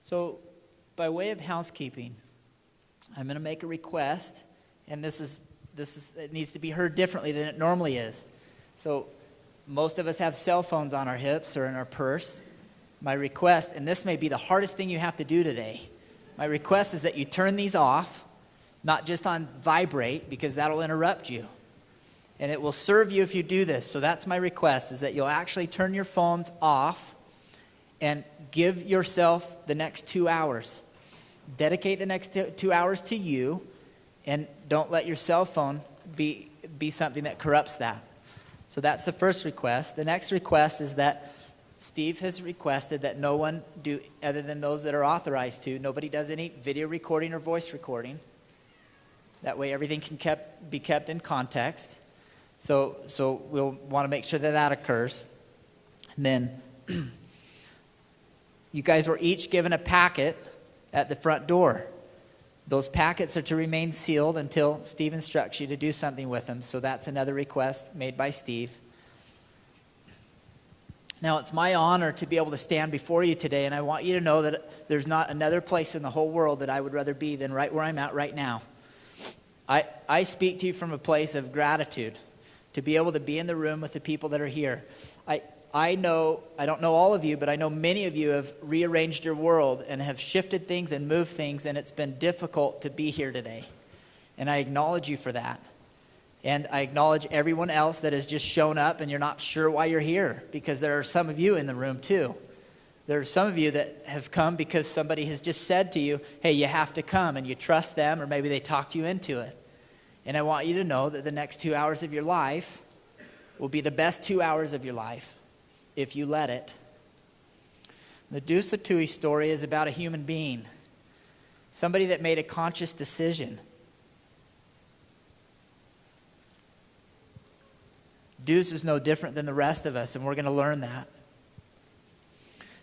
So, by way of housekeeping, I'm going to make a request, and it needs to be heard differently than it normally is. So, most of us have cell phones on our hips or in our purse. My request, and this may be the hardest thing you have to do today, my request is that you turn these off, not just on vibrate, because that'll interrupt you. And it will serve you if you do this. So that's my request, is that you'll actually turn your phones off and give yourself the next 2 hours. Dedicate the next 2 hours to you, and don't let your cell phone be something that corrupts that. So that's the first request. The next request is that Steve has requested that no one do, other than those that are authorized to, nobody does any video recording or voice recording. That way everything can be kept in context. So we'll want to make sure that occurs. And then you guys were each given a packet at the front door. Those packets are to remain sealed until Steve instructs you to do something with them. So that's another request made by Steve. Now, it's my honor to be able to stand before you today, and I want you to know that there's not another place in the whole world that I would rather be than right where I'm at right now. I speak to you from a place of gratitude to be able to be in the room with the people that are here. I know, I don't know all of you, but I know many of you have rearranged your world and have shifted things and moved things, and it's been difficult to be here today. And I acknowledge you for that. And I acknowledge everyone else that has just shown up and you're not sure why you're here, because there are some of you in the room too. There are some of you that have come because somebody has just said to you, hey, you have to come, and you trust them, or maybe they talked you into it. And I want you to know that the next 2 hours of your life will be the best 2 hours of your life if you let it. The Deuce story is about a human being, somebody that made a conscious decision. Deuce is no different than the rest of us, and we're going to learn that.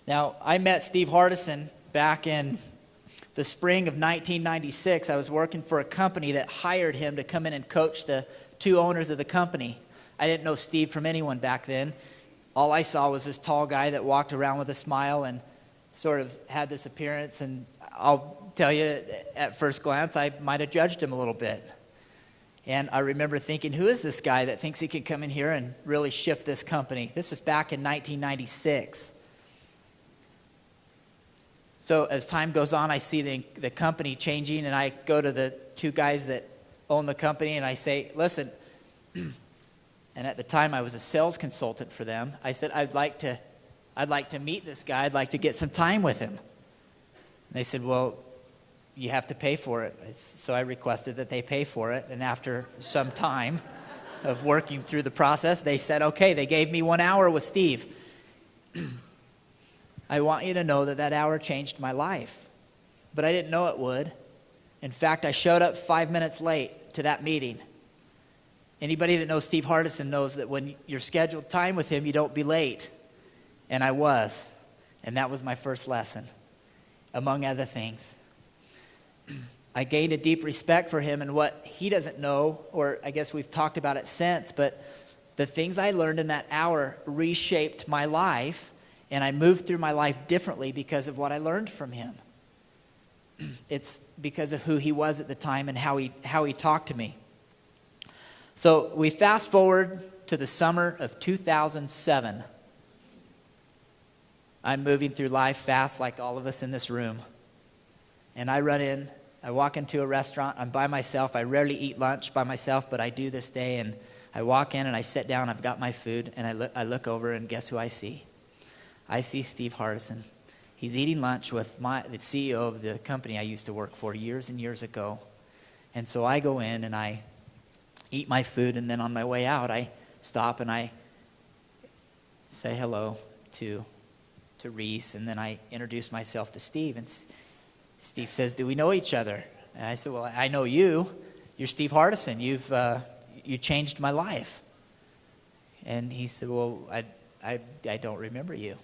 Now, I met Steve Hardison back in the spring of 1996. I was working for a company that hired him to come in and coach the two owners of the company. I didn't know Steve from anyone back then. All I saw was this tall guy that walked around with a smile and sort of had this appearance, and I'll tell you, at first glance, I might have judged him a little bit. And I remember thinking, who is this guy that thinks he can come in here and really shift this company? This was back in 1996. So as time goes on, I see the company changing, and I go to the two guys that own the company, and I say, listen, and at the time I was a sales consultant for them. I said, I'd like to meet this guy. I'd like to get some time with him. And they said, well, you have to pay for it. So I requested that they pay for it. And after some time of working through the process, they said, okay, they gave me 1 hour with Steve. I want you to know that hour changed my life. But I didn't know it would. In fact, I showed up 5 minutes late to that meeting. Anybody that knows Steve Hardison knows that when you're scheduled time with him, you don't be late. And I was. And that was my first lesson, among other things. I gained a deep respect for him, and what he doesn't know, or I guess we've talked about it since, but the things I learned in that hour reshaped my life, and I moved through my life differently because of what I learned from him. It's because of who he was at the time and how he talked to me. So we fast forward to the summer of 2007. I'm moving through life fast like all of us in this room. And I walk into a restaurant. I'm by myself. I rarely eat lunch by myself, but I do this day. And I walk in and I sit down. I've got my food, and I look over, and guess who I see? I see Steve Hardison. He's eating lunch with the CEO of the company I used to work for years and years ago. And so I go in and I eat my food, and then on my way out, I stop and I say hello to Reese, and then I introduce myself to Steve. And Steve says, do we know each other? And I said, well, I know you. You're Steve Hardison. You changed my life. And he said, well, I don't remember you.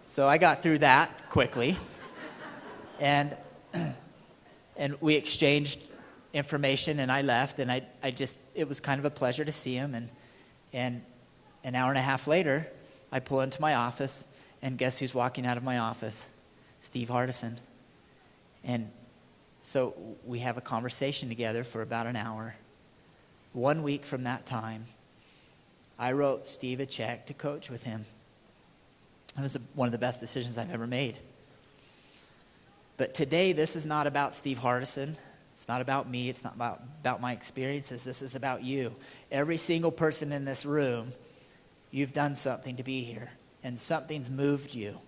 So I got through that quickly. And we exchanged information, and I left, and it was kind of a pleasure to see him. And an hour and a half later, I pull into my office, And guess who's walking out of my office? Steve Hardison. And so we have a conversation together for about an hour. 1 week from that time, I wrote Steve a check to coach with him. It was one of the best decisions I've ever made. But today, this is not about Steve Hardison. It's not about me. It's not about my experiences. This is about you. Every single person in this room, you've done something to be here. And something's moved you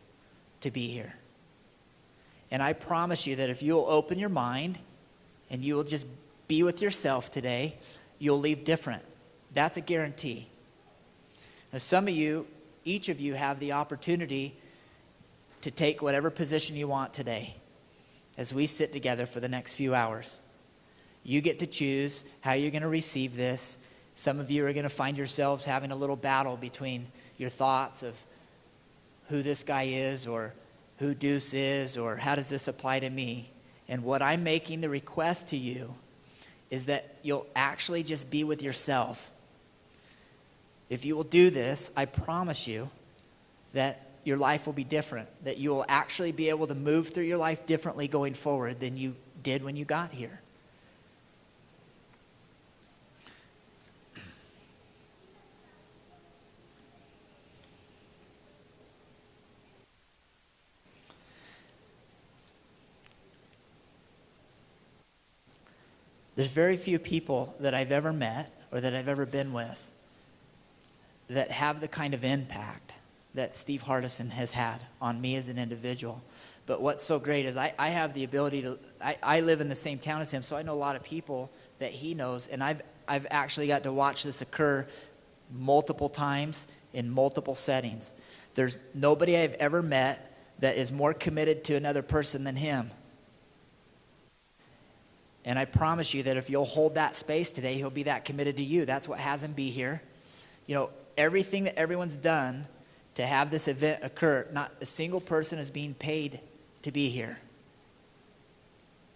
to be here. And I promise you that if you'll open your mind and you will just be with yourself today, you'll leave different. That's a guarantee. Now, some of you, each of you have the opportunity to take whatever position you want today as we sit together for the next few hours. You get to choose how you're going to receive this. Some of you are going to find yourselves having a little battle between your thoughts of who this guy is or who Deuce is or how does this apply to me. And what I'm making the request to you is that you'll actually just be with yourself. If you will do this, I promise you that your life will be different, that you will actually be able to move through your life differently going forward than you did when you got here. There's very few people that I've ever met or that I've ever been with that have the kind of impact that Steve Hardison has had on me as an individual. But what's so great is I have the ability to, I live in the same town as him, so I know a lot of people that he knows, and I've actually got to watch this occur multiple times in multiple settings. There's nobody I've ever met that is more committed to another person than him. And I promise you that if you'll hold that space today, he'll be that committed to you. That's what has him be here. You know, everything that everyone's done to have this event occur, not a single person is being paid to be here.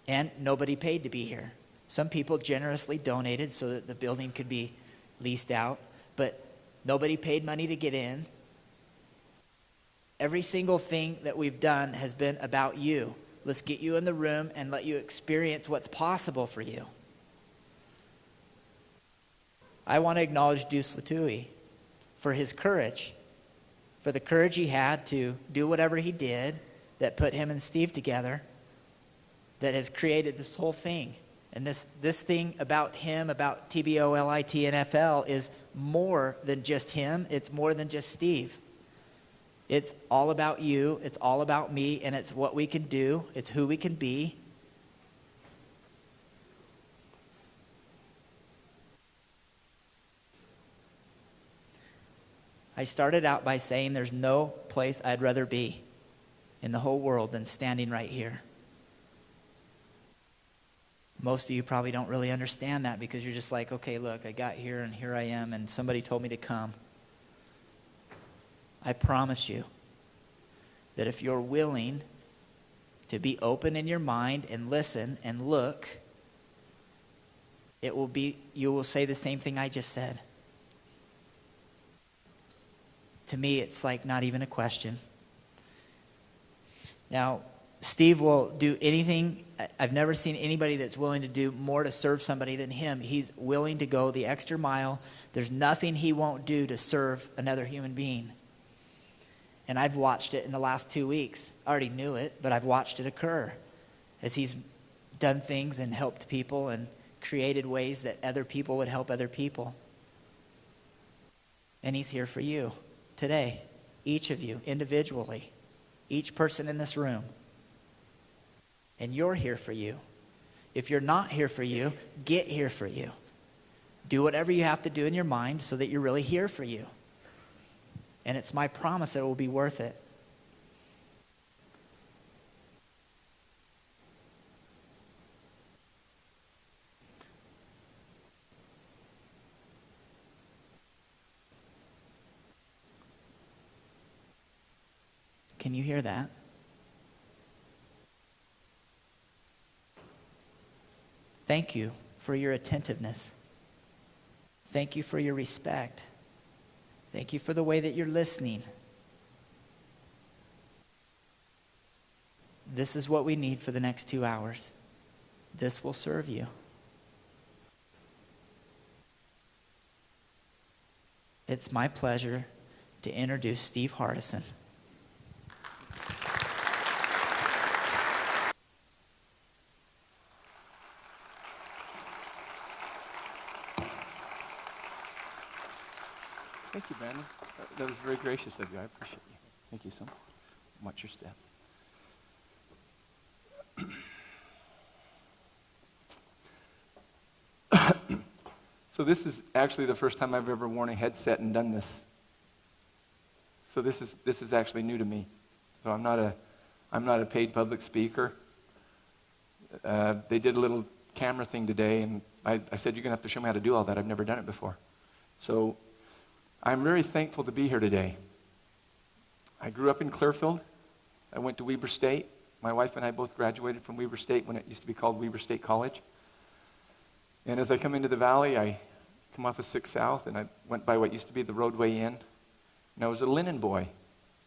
And nobody paid to be here. Some people generously donated so that the building could be leased out, but nobody paid money to get in. Every single thing that we've done has been about you. Let's get you in the room and let you experience what's possible for you. I want to acknowledge Deuce Latouille for his courage, for the courage he had to do whatever he did that put him and Steve together, that has created this whole thing. And this thing about him, about TBOLITNFL, is more than just him. It's more than just Steve. It's all about you, it's all about me, and it's what we can do, it's who we can be. I started out by saying there's no place I'd rather be in the whole world than standing right here. Most of you probably don't really understand that because you're just like, okay, look, I got here and here I am and somebody told me to come. I promise you that if you're willing to be open in your mind and listen and look, you will say the same thing I just said. To me, it's like not even a question. Now, Steve will do anything. I've never seen anybody that's willing to do more to serve somebody than him. He's willing to go the extra mile. There's nothing he won't do to serve another human being. And I've watched it in the last 2 weeks. I already knew it, but I've watched it occur as he's done things and helped people and created ways that other people would help other people. And he's here for you today, each of you individually, each person in this room. And you're here for you. If you're not here for you, get here for you. Do whatever you have to do in your mind so that you're really here for you. And it's my promise that it will be worth it. Can you hear that? Thank you for your attentiveness. Thank you for your respect. Thank you for the way that you're listening. this is what we need for the next 2 hours. This will serve you. It's my pleasure to introduce Steve Hardison. Thank you, Brandon. That was very gracious of you. I appreciate you. Thank you so much. Watch your step. So this is actually the first time I've ever worn a headset and done this. So this is actually new to me. So I'm not a paid public speaker. They did a little camera thing today, and I said, you're going to have to show me how to do all that. I've never done it before. So I'm very thankful to be here today. I grew up in Clearfield. I went to Weber State. My wife and I both graduated from Weber State when it used to be called Weber State College. And as I come into the valley, I come off of 6 South, and I went by what used to be the Roadway Inn. And I was a linen boy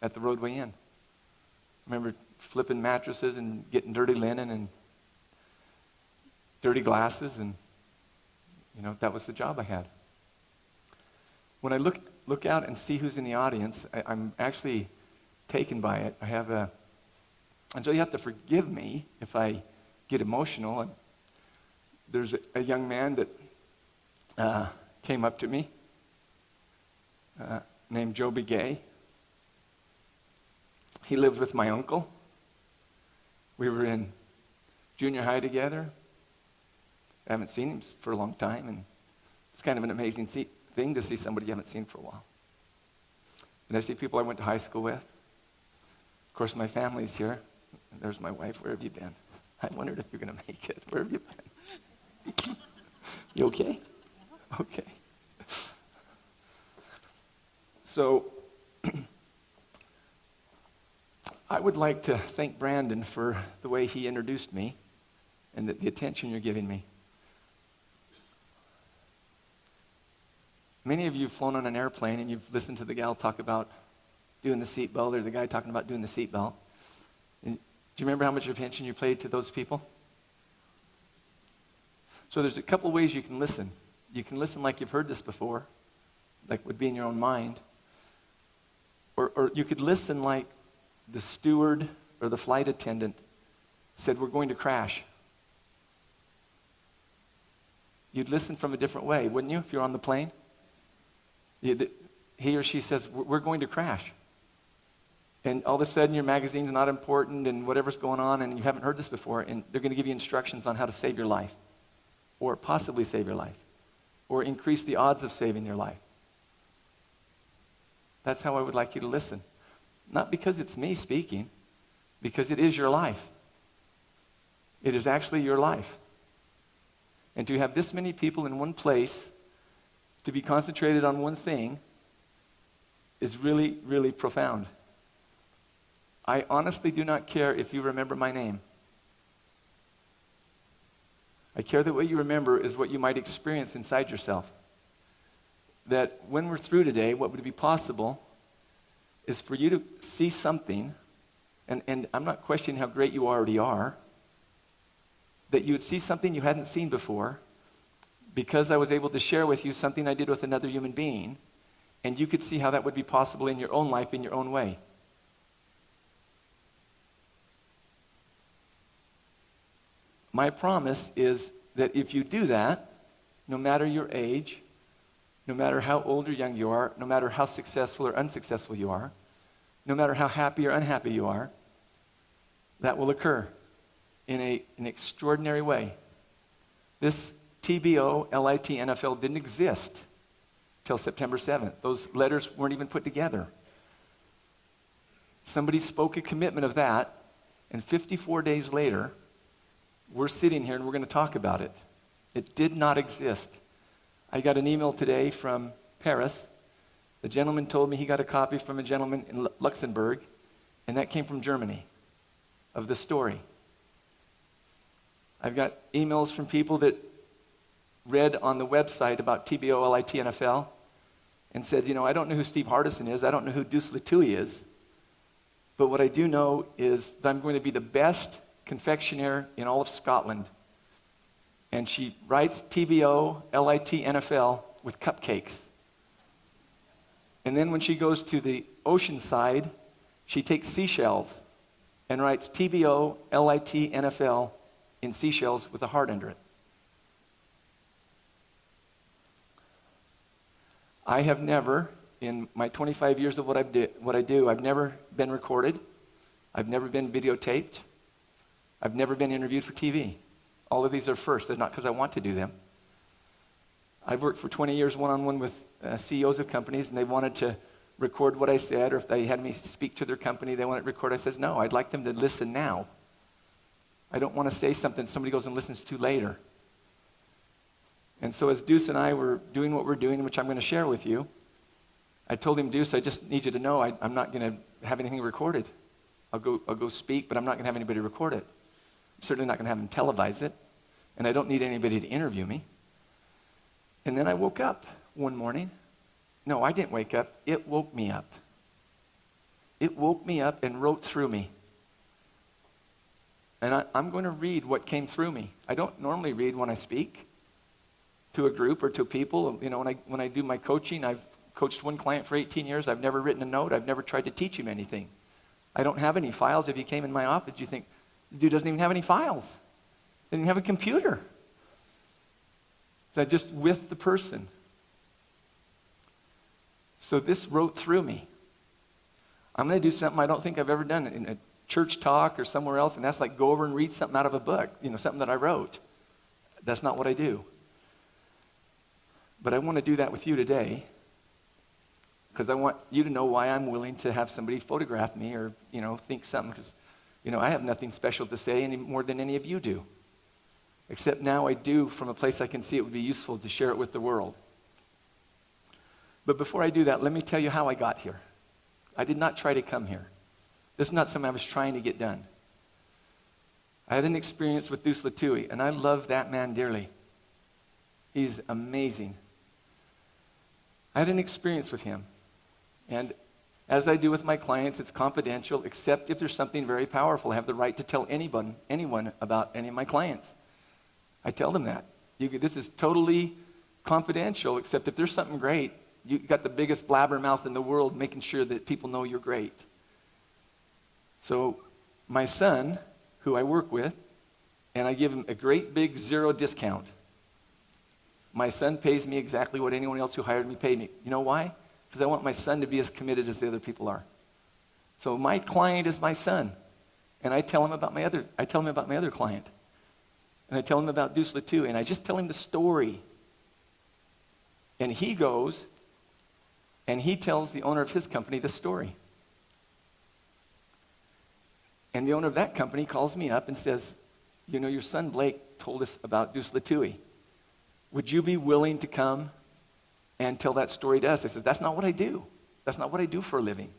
at the Roadway Inn. I remember flipping mattresses and getting dirty linen and dirty glasses, and that was the job I had. When I look out and see who's in the audience, I'm actually taken by it. And so you have to forgive me if I get emotional. And there's a young man that came up to me named Joe Begay. He lived with my uncle. We were in junior high together. I haven't seen him for a long time, and it's kind of an amazing thing to see somebody you haven't seen for a while. And I see people I went to high school with. Of course, my family's here. And there's my wife. Where have you been? I wondered if you're going to make it. Where have you been? You okay? Okay. So, I would like to thank Brandon for the way he introduced me and the attention you're giving me. Many of you have flown on an airplane and you've listened to the gal talk about doing the seatbelt, or the guy talking about doing the seatbelt. Do you remember how much attention you paid to those people? So there's a couple ways you can listen. You can listen like you've heard this before, like would be in your own mind. Or you could listen like the steward or the flight attendant said, we're going to crash. You'd listen from a different way, wouldn't you, if you're on the plane? He or she says, we're going to crash. And all of a sudden your magazine's not important and whatever's going on, and you haven't heard this before, and they're going to give you instructions on how to save your life, or possibly save your life, or increase the odds of saving your life. That's how I would like you to listen. Not because it's me speaking, because it is your life. It is actually your life. And to have this many people in one place, to be concentrated on one thing, is really, really profound. I honestly do not care if you remember my name. I care that what you remember is what you might experience inside yourself. That when we're through today, what would be possible is for you to see something, and I'm not questioning how great you already are, that you would see something you hadn't seen before, because I was able to share with you something I did with another human being, and you could see how that would be possible in your own life, in your own way. My promise is that if you do that, no matter your age, no matter how old or young you are, no matter how successful or unsuccessful you are, no matter how happy or unhappy you are, that will occur in an extraordinary way. This TBOLITNFL didn't exist till September 7th. Those letters weren't even put together. Somebody spoke a commitment of that, and 54 days later, we're sitting here and we're going to talk about it. It did not exist. I got an email today from Paris. The gentleman told me he got a copy from a gentleman in Luxembourg, and that came from Germany, of the story. I've got emails from people that read on the website about TBOLITNFL and said, I don't know who Steve Hardison is. I don't know who Deuce Latouille is. But what I do know is that I'm going to be the best confectioner in all of Scotland. And she writes TBOLITNFL with cupcakes. And then when she goes to the ocean side, she takes seashells and writes TBOLITNFL in seashells with a heart under it. I have never, in my 25 years of what I do, I've never been recorded. I've never been videotaped. I've never been interviewed for TV. All of these are first. They're not because I want to do them. I've worked for 20 years one-on-one with CEOs of companies, and they wanted to record what I said, or if they had me speak to their company, they wanted to record. I said, no, I'd like them to listen now. I don't want to say something somebody goes and listens to later. And so as Deuce and I were doing what we're doing, which I'm going to share with you, I told him, Deuce, I just need you to know I'm not going to have anything recorded. I'll go speak, but I'm not going to have anybody record it. I'm certainly not going to have them televise it, and I don't need anybody to interview me. And then I woke up one morning. No, I didn't wake up. It woke me up. It woke me up and wrote through me. And I'm going to read what came through me. I don't normally read when I speak to a group or to people. You know, when I do my coaching, I've coached one client for 18 years. I've never written a note. I've never tried to teach him anything. I don't have any files. If you came in my office, you think, the dude doesn't even have any files. Doesn't even have a computer. So I just with the person. So this wrote through me. I'm going to do something I don't think I've ever done in a church talk or somewhere else, and that's like go over and read something out of a book, something that I wrote. That's not what I do. But I want to do that with you today because I want you to know why I'm willing to have somebody photograph me or, think something. Because, I have nothing special to say any more than any of you do. Except now I do from a place I can see it would be useful to share it with the world. But before I do that, let me tell you how I got here. I did not try to come here. This is not something I was trying to get done. I had an experience with Deuce Latouille, and I love that man dearly. He's amazing. I had an experience with him. And as I do with my clients, it's confidential, except if there's something very powerful. I have the right to tell anyone about any of my clients. I tell them that. This is totally confidential, except if there's something great, you got the biggest blabbermouth in the world making sure that people know you're great. So my son, who I work with, and I give him a great big 0 discount. My son pays me exactly what anyone else who hired me paid me. You know why? Because I want my son to be as committed as the other people are. So my client is my son, and I tell him about my other client, and I tell him about Deuce Latouille, and I just tell him the story. And he goes, and he tells the owner of his company the story. And the owner of that company calls me up and says, your son Blake told us about Deuce Latouille. Would you be willing to come and tell that story to us? I said, that's not what I do. That's not what I do for a living.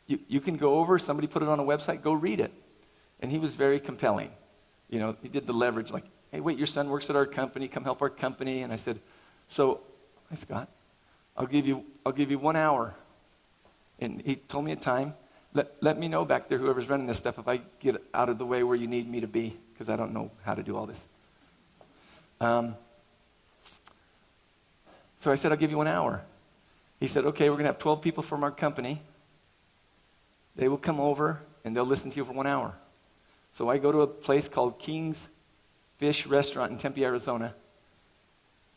You can go over, somebody put it on a website, go read it. And he was very compelling. He did the leverage, like, hey, wait, your son works at our company, come help our company. And I said, hi, Scott, I'll give you 1 hour. And he told me a time. Let me know back there, whoever's running this stuff, if I get out of the way where you need me to be, because I don't know how to do all this. So I said, I'll give you 1 hour. He said, okay, we're going to have 12 people from our company. They will come over, and they'll listen to you for 1 hour. So I go to a place called King's Fish Restaurant in Tempe, Arizona,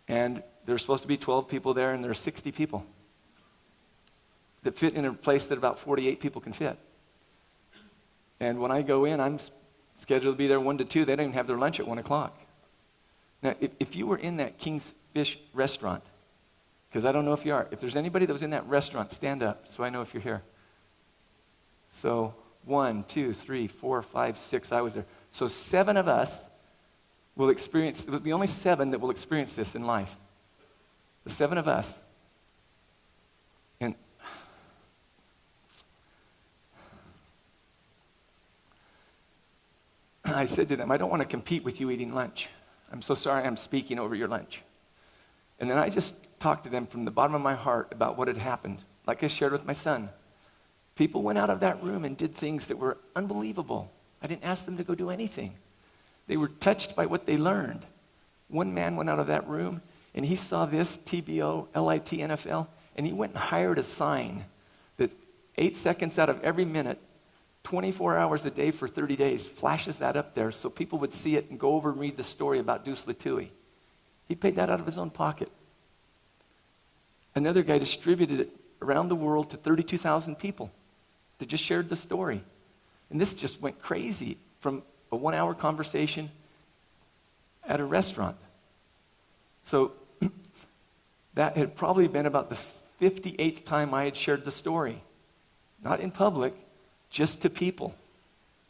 and there's supposed to be 12 people there, and there are 60 people that fit in a place that about 48 people can fit. And when I go in, I'm scheduled to be there 1 to 2. They don't even have their lunch at 1 o'clock. Now, if you were in that King's Fish restaurant, because I don't know if you are, if there's anybody that was in that restaurant, stand up so I know if you're here. So 1, 2, 3, 4, 5, 6, I was there. So 7 of us will experience, there'll be only 7 that will experience this in life. The 7 of us. And I said to them, I don't want to compete with you eating lunch. I'm so sorry I'm speaking over your lunch. And then I just talked to them from the bottom of my heart about what had happened, like I shared with my son. People went out of that room and did things that were unbelievable. I didn't ask them to go do anything. They were touched by what they learned. One man went out of that room, and he saw this, TBOLITNFL, and he went and hired a sign that 8 seconds out of every minute, 24 hours a day for 30 days, flashes that up there so people would see it and go over and read the story about Deuce Latui. He paid that out of his own pocket. Another guy distributed it around the world to 32,000 people that just shared the story. And this just went crazy from a 1-hour conversation at a restaurant. So that had probably been about the 58th time I had shared the story. Not in public, just to people.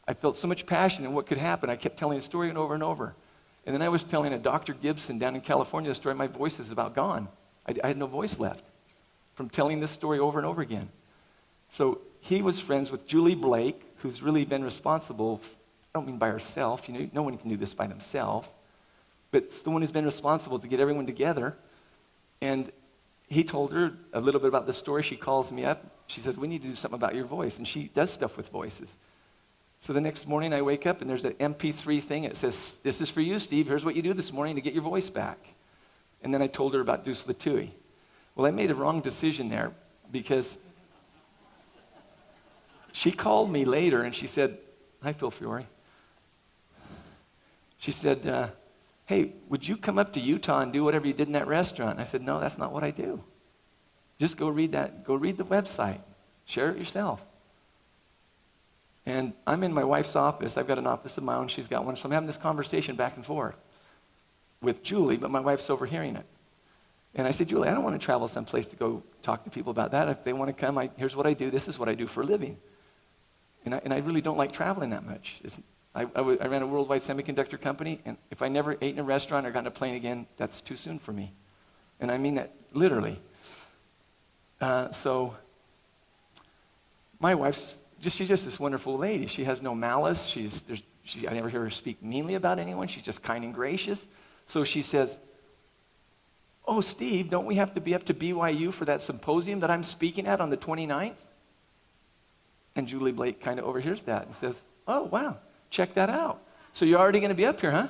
I felt so much passion in what could happen. I kept telling the story over and over. And then I was telling a Dr. Gibson down in California the story. My voice is about gone. I had no voice left from telling this story over and over again. So he was friends with Julie Blake, who's really been responsible. I don't mean by herself. No one can do this by themselves. But it's the one who's been responsible to get everyone together. And he told her a little bit about the story. She calls me up. She says, we need to do something about your voice. And she does stuff with voices. So the next morning I wake up and there's an MP3 thing. It says, this is for you, Steve. Here's what you do this morning to get your voice back. And then I told her about Deuce Latui. Well, I made a wrong decision there because she called me later and she said, hi, Phil Fiore. She said, hey, would you come up to Utah and do whatever you did in that restaurant? And I said, no, that's not what I do. Just go read that. Go read the website. Share it yourself. And I'm in my wife's office. I've got an office of my own. She's got one. So I'm having this conversation back and forth with Julie, but my wife's overhearing it. And I said, Julie, I don't want to travel someplace to go talk to people about that. If they want to come, here's what I do. This is what I do for a living. And I really don't like traveling that much. I ran a worldwide semiconductor company, and if I never ate in a restaurant or got in a plane again, that's too soon for me. And I mean that literally. So my wife's she's just this wonderful lady. She has no malice. I never hear her speak meanly about anyone. She's just kind and gracious. So she says, oh, Steve, don't we have to be up to BYU for that symposium that I'm speaking at on the 29th? And Julie Blake kind of overhears that and says, oh, wow, check that out. So you're already going to be up here, huh?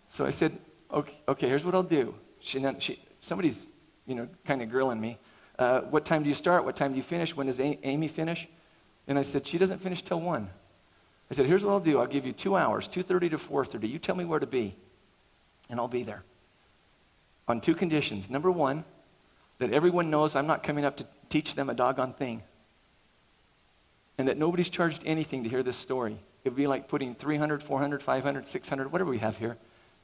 So I said, okay, here's what I'll do. Somebody's, kind of grilling me. What time do you start? What time do you finish? When does Amy finish? And I said, she doesn't finish till 1. I said, here's what I'll do. I'll give you 2 hours, 2:30 to 4:30. You tell me where to be, and I'll be there. On 2 conditions. Number 1, that everyone knows I'm not coming up to teach them a doggone thing. And that nobody's charged anything to hear this story. It would be like putting 300, 400, 500, 600, whatever we have here,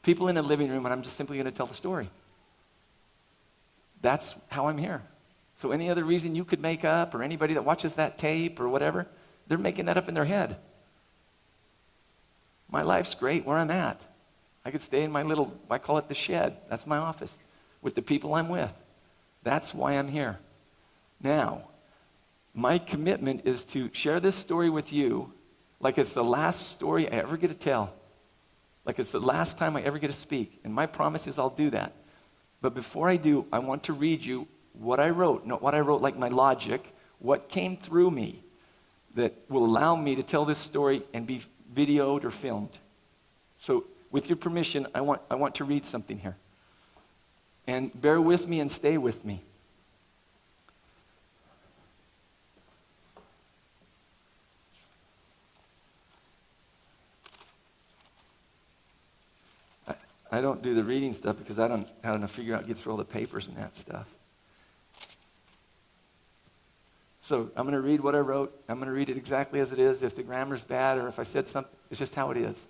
people in a living room, and I'm just simply going to tell the story. That's how I'm here. So any other reason you could make up, or anybody that watches that tape or whatever, they're making that up in their head. My life's great where I'm at. I could stay in my little, I call it the shed. That's my office with the people I'm with. That's why I'm here. Now, my commitment is to share this story with you like it's the last story I ever get to tell. Like it's the last time I ever get to speak. And my promise is I'll do that. But before I do, I want to read you what I wrote. Not what I wrote like my logic, what came through me that will allow me to tell this story and be videoed or filmed. So with your permission, I want to read something here. And bear with me and stay with me. I don't do the reading stuff because I don't know how to figure out, get through all the papers and that stuff. So I'm going to read what I wrote. I'm going to read it exactly as it is. If the grammar's bad or if I said something, it's just how it is.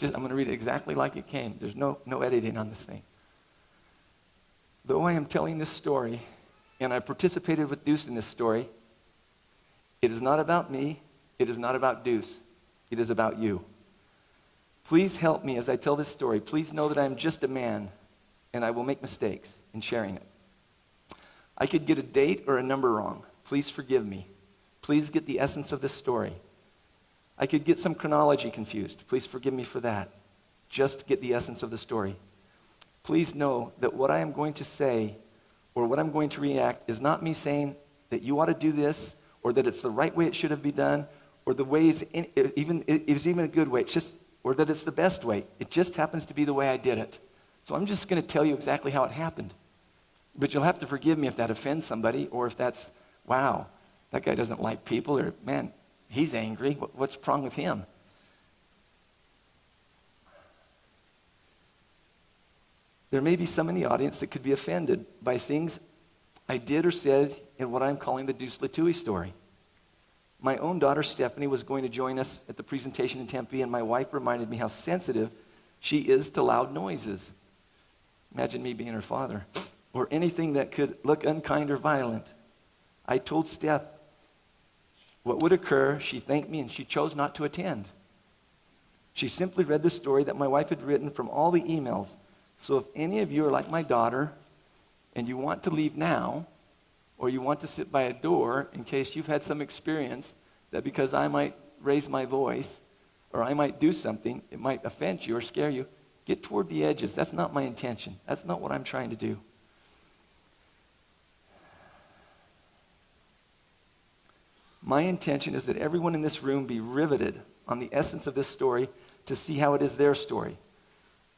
I'm going to read it exactly like it came. There's no editing on this thing. Though I am telling this story, and I participated with Deuce in this story, it is not about me. It is not about Deuce. It is about you. Please help me as I tell this story. Please know that I am just a man, and I will make mistakes in sharing it. I could get a date or a number wrong. Please forgive me. Please get the essence of this story. I could get some chronology confused. Please forgive me for that. Just get the essence of the story. Please know that what I am going to say or what I'm going to react is not me saying that you ought to do this, or that it's the right way it should have been done, or the way is even a good way. It's just, or that it's the best way. It just happens to be the way I did it. So I'm just going to tell you exactly how it happened. But you'll have to forgive me if that offends somebody, or if that's, wow, that guy doesn't like people, or man, he's angry. What's wrong with him? There may be some in the audience that could be offended by things I did or said in what I'm calling the Deuce Latui story. My own daughter, Stephanie, was going to join us at the presentation in Tempe, and my wife reminded me how sensitive she is to loud noises. Imagine me being her father. Or anything that could look unkind or violent. I told Steph what would occur. She thanked me, and she chose not to attend. She simply read the story that my wife had written from all the emails. So if any of you are like my daughter, and you want to leave now, or you want to sit by a door in case you've had some experience that because I might raise my voice, or I might do something, it might offend you or scare you, get toward the edges. That's not my intention. That's not what I'm trying to do. My intention is that everyone in this room be riveted on the essence of this story to see how it is their story.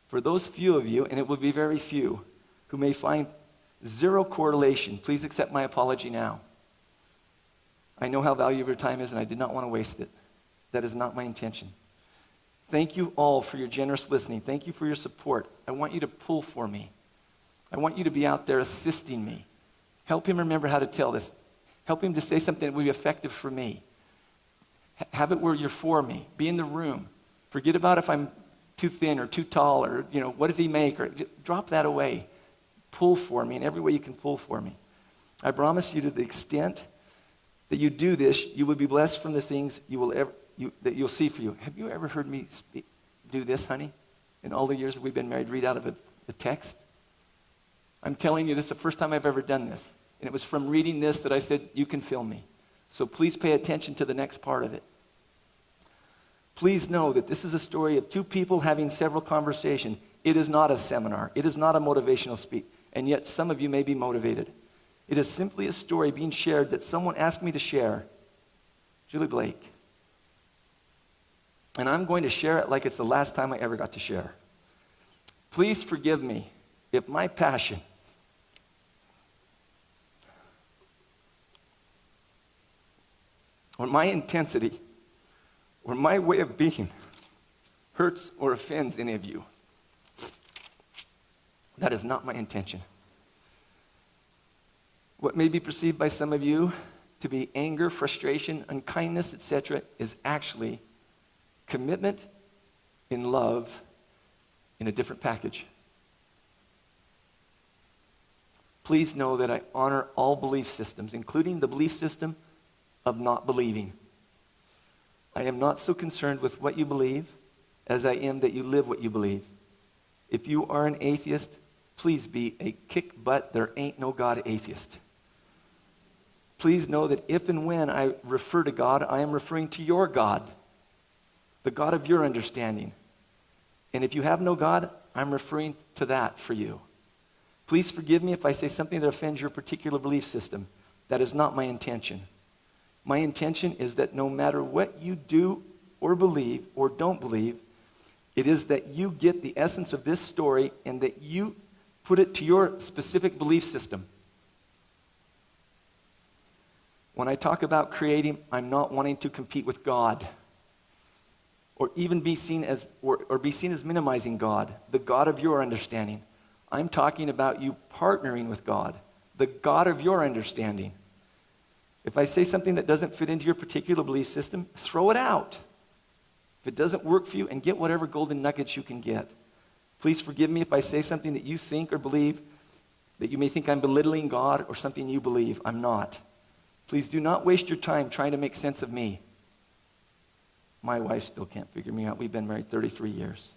For those few of you, and it will be very few, who may find zero correlation, please accept my apology now. I know how valuable your time is, and I did not want to waste it. That is not my intention. Thank you all for your generous listening. Thank you for your support. I want you to pull for me. I want you to be out there assisting me. Help him remember how to tell this. Help him to say something that will be effective for me. Have it where you're for me. Be in the room. Forget about if I'm too thin or too tall or, what does he make? Or drop that away. Pull for me in every way you can pull for me. I promise you, to the extent that you do this, you will be blessed from the things that you'll see for you. Have you ever heard me do this, honey? In all the years that we've been married, read out of a text? I'm telling you, this is the first time I've ever done this. And it was from reading this that I said, you can film me. So please pay attention to the next part of it. Please know that this is a story of two people having several conversations. It is not a seminar. It is not a motivational speech. And yet some of you may be motivated. It is simply a story being shared that someone asked me to share. Julie Blake. And I'm going to share it like it's the last time I ever got to share. Please forgive me if my passion or my intensity or my way of being hurts or offends any of you. That is not my intention. What may be perceived by some of you to be anger, frustration, unkindness, etc., is actually commitment in love in a different package. Please know that I honor all belief systems, including the belief system of not believing. I am not so concerned with what you believe as I am that you live what you believe. If you are an atheist, please be a kick butt, there ain't no God atheist. Please know that if and when I refer to God, I am referring to your God, the God of your understanding. And if you have no God, I'm referring to that for you. Please forgive me if I say something that offends your particular belief system. That is not my intention. My intention is that no matter what you do or believe or don't believe, it is that you get the essence of this story and that you put it to your specific belief system. When I talk about creating, I'm not wanting to compete with God or even be seen as or be seen as minimizing God, the God of your understanding. I'm talking about you partnering with God, the God of your understanding. If I say something that doesn't fit into your particular belief system, throw it out. If it doesn't work for you, and get whatever golden nuggets you can get. Please forgive me if I say something that you think or believe, that you may think I'm belittling God or something you believe. I'm not. Please do not waste your time trying to make sense of me. My wife still can't figure me out. We've been married 33 years.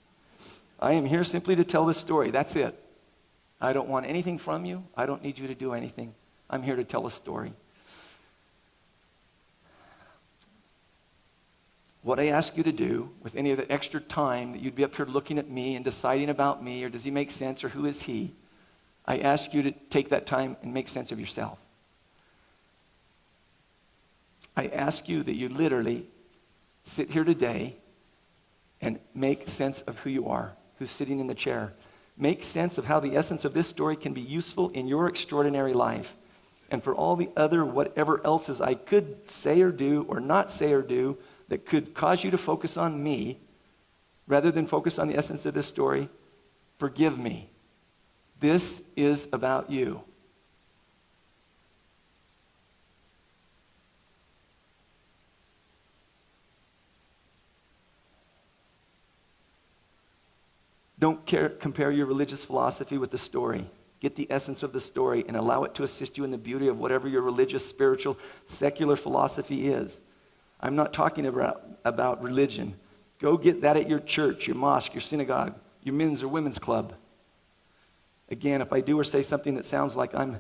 I am here simply to tell this story. That's it. I don't want anything from you. I don't need you to do anything. I'm here to tell a story. What I ask you to do with any of the extra time that you'd be up here looking at me and deciding about me, or does he make sense, or who is he? I ask you to take that time and make sense of yourself. I ask you that you literally sit here today and make sense of who you are, who's sitting in the chair. Make sense of how the essence of this story can be useful in your extraordinary life. And for all the other whatever else's I could say or do or not say or do that could cause you to focus on me rather than focus on the essence of this story, forgive me. This is about you. Don't compare your religious philosophy with the story. Get the essence of the story and allow it to assist you in the beauty of whatever your religious, spiritual, secular philosophy is. I'm not talking about religion. Go get that at your church, your mosque, your synagogue, your men's or women's club. Again, if I do or say something that sounds like I'm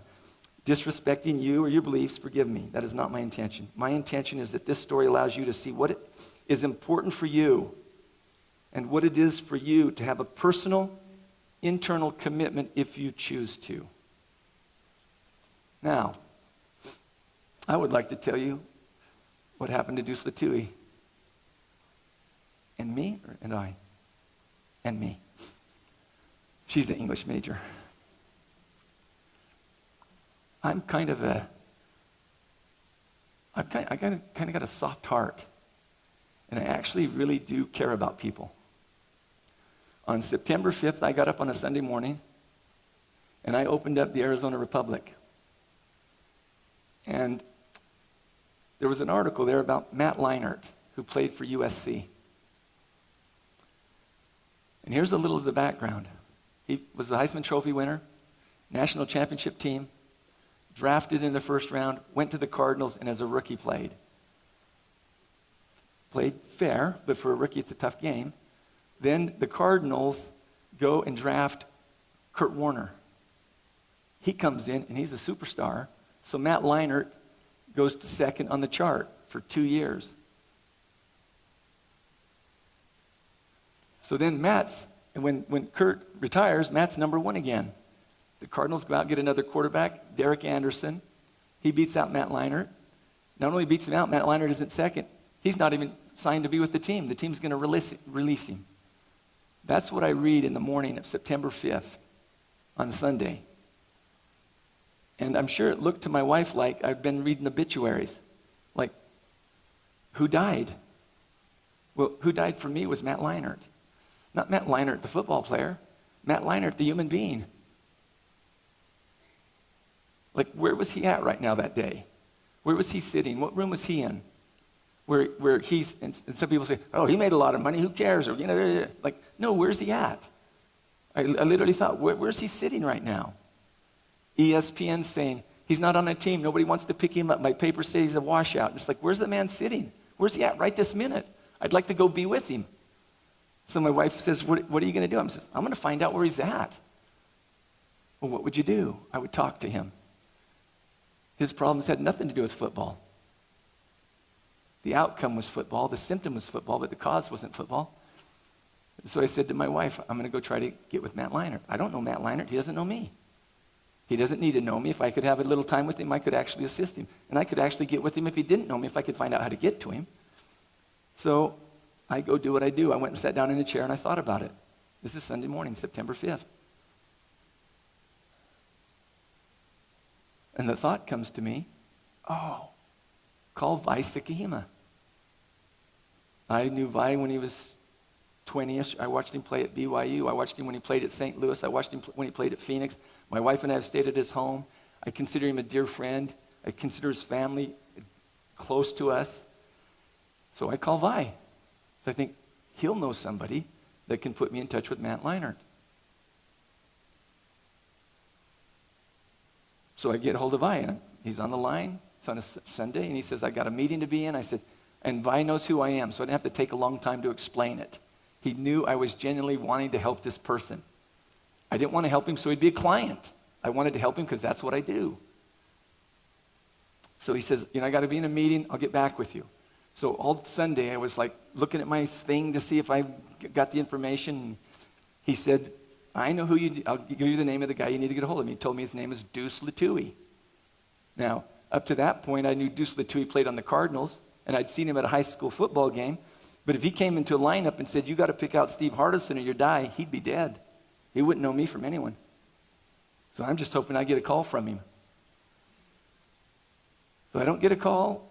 disrespecting you or your beliefs, forgive me. That is not my intention. My intention is that this story allows you to see what is important for you and what it is for you to have a personal, internal commitment if you choose to. Now, I would like to tell you what happened to Deuce Latui. And me, and I? And me. She's an English major. I'm kind of I kind of got a soft heart. And I actually really do care about people. On September 5th, I got up on a Sunday morning, and I opened up the Arizona Republic. And there was an article there about Matt Leinart, who played for USC. And here's a little of the background. He was the Heisman Trophy winner, national championship team, drafted in the first round, went to the Cardinals, and as a rookie played. Played fair, but for a rookie it's a tough game. Then the Cardinals go and draft Kurt Warner. He comes in, and he's a superstar. So Matt Leinart goes to second on the chart for 2 years. So then when Kurt retires, Matt's number one again. The Cardinals go out and get another quarterback, Derek Anderson. He beats out Matt Leinart. Not only beats him out, Matt Leinart isn't second. He's not even signed to be with the team. The team's going to release him. That's what I read in the morning of September 5th on Sunday. And I'm sure it looked to my wife like I've been reading obituaries. Like, who died? Well, who died for me was Matt Leinart. Not Matt Leinart, the football player. Matt Leinart, the human being. Like, where was he at right now that day? Where was he sitting? What room was he in? Where he's, and some people say, oh, he made a lot of money, who cares? Or, like, no, where's he at? I literally thought, where's he sitting right now? ESPN saying, he's not on a team, nobody wants to pick him up. My papers say he's a washout. It's like, where's the man sitting? Where's he at right this minute? I'd like to go be with him. So my wife says, what are you going to do? I'm going to find out where he's at. Well, what would you do? I would talk to him. His problems had nothing to do with football. The outcome was football, the symptom was football, but the cause wasn't football. So I said to my wife, I'm going to go try to get with Matt Leinart. I don't know Matt Leinart. He doesn't know me. He doesn't need to know me. If I could have a little time with him, I could actually assist him. And I could actually get with him if he didn't know me, if I could find out how to get to him. So I go do what I do. I went and sat down in a chair and I thought about it. This is Sunday morning, September 5th. And the thought comes to me, call Vi Sakihima. I knew Vi when he was 20ish. I watched him play at BYU. I watched him when he played at St. Louis. I watched him when he played at Phoenix. My wife and I have stayed at his home. I consider him a dear friend. I consider his family close to us. So I call Vi. So I think he'll know somebody that can put me in touch with Matt Leinart. So I get hold of Vi, and he's on the line. It's on a Sunday, and he says, I got a meeting to be in. I said, and Vi knows who I am, so I didn't have to take a long time to explain it. He knew I was genuinely wanting to help this person. I didn't want to help him so he'd be a client. I wanted to help him because that's what I do. So he says, I got to be in a meeting. I'll get back with you. So all Sunday, I was like looking at my thing to see if I got the information. He said, I know I'll give you the name of the guy you need to get a hold of. He told me his name is Deuce Latouille. Now, up to that point, I knew Deuce Latouille played on the Cardinals, and I'd seen him at a high school football game. But if he came into a lineup and said, you got to pick out Steve Hardison or you die, he'd be dead. He wouldn't know me from anyone. So I'm just hoping I get a call from him. So I don't get a call.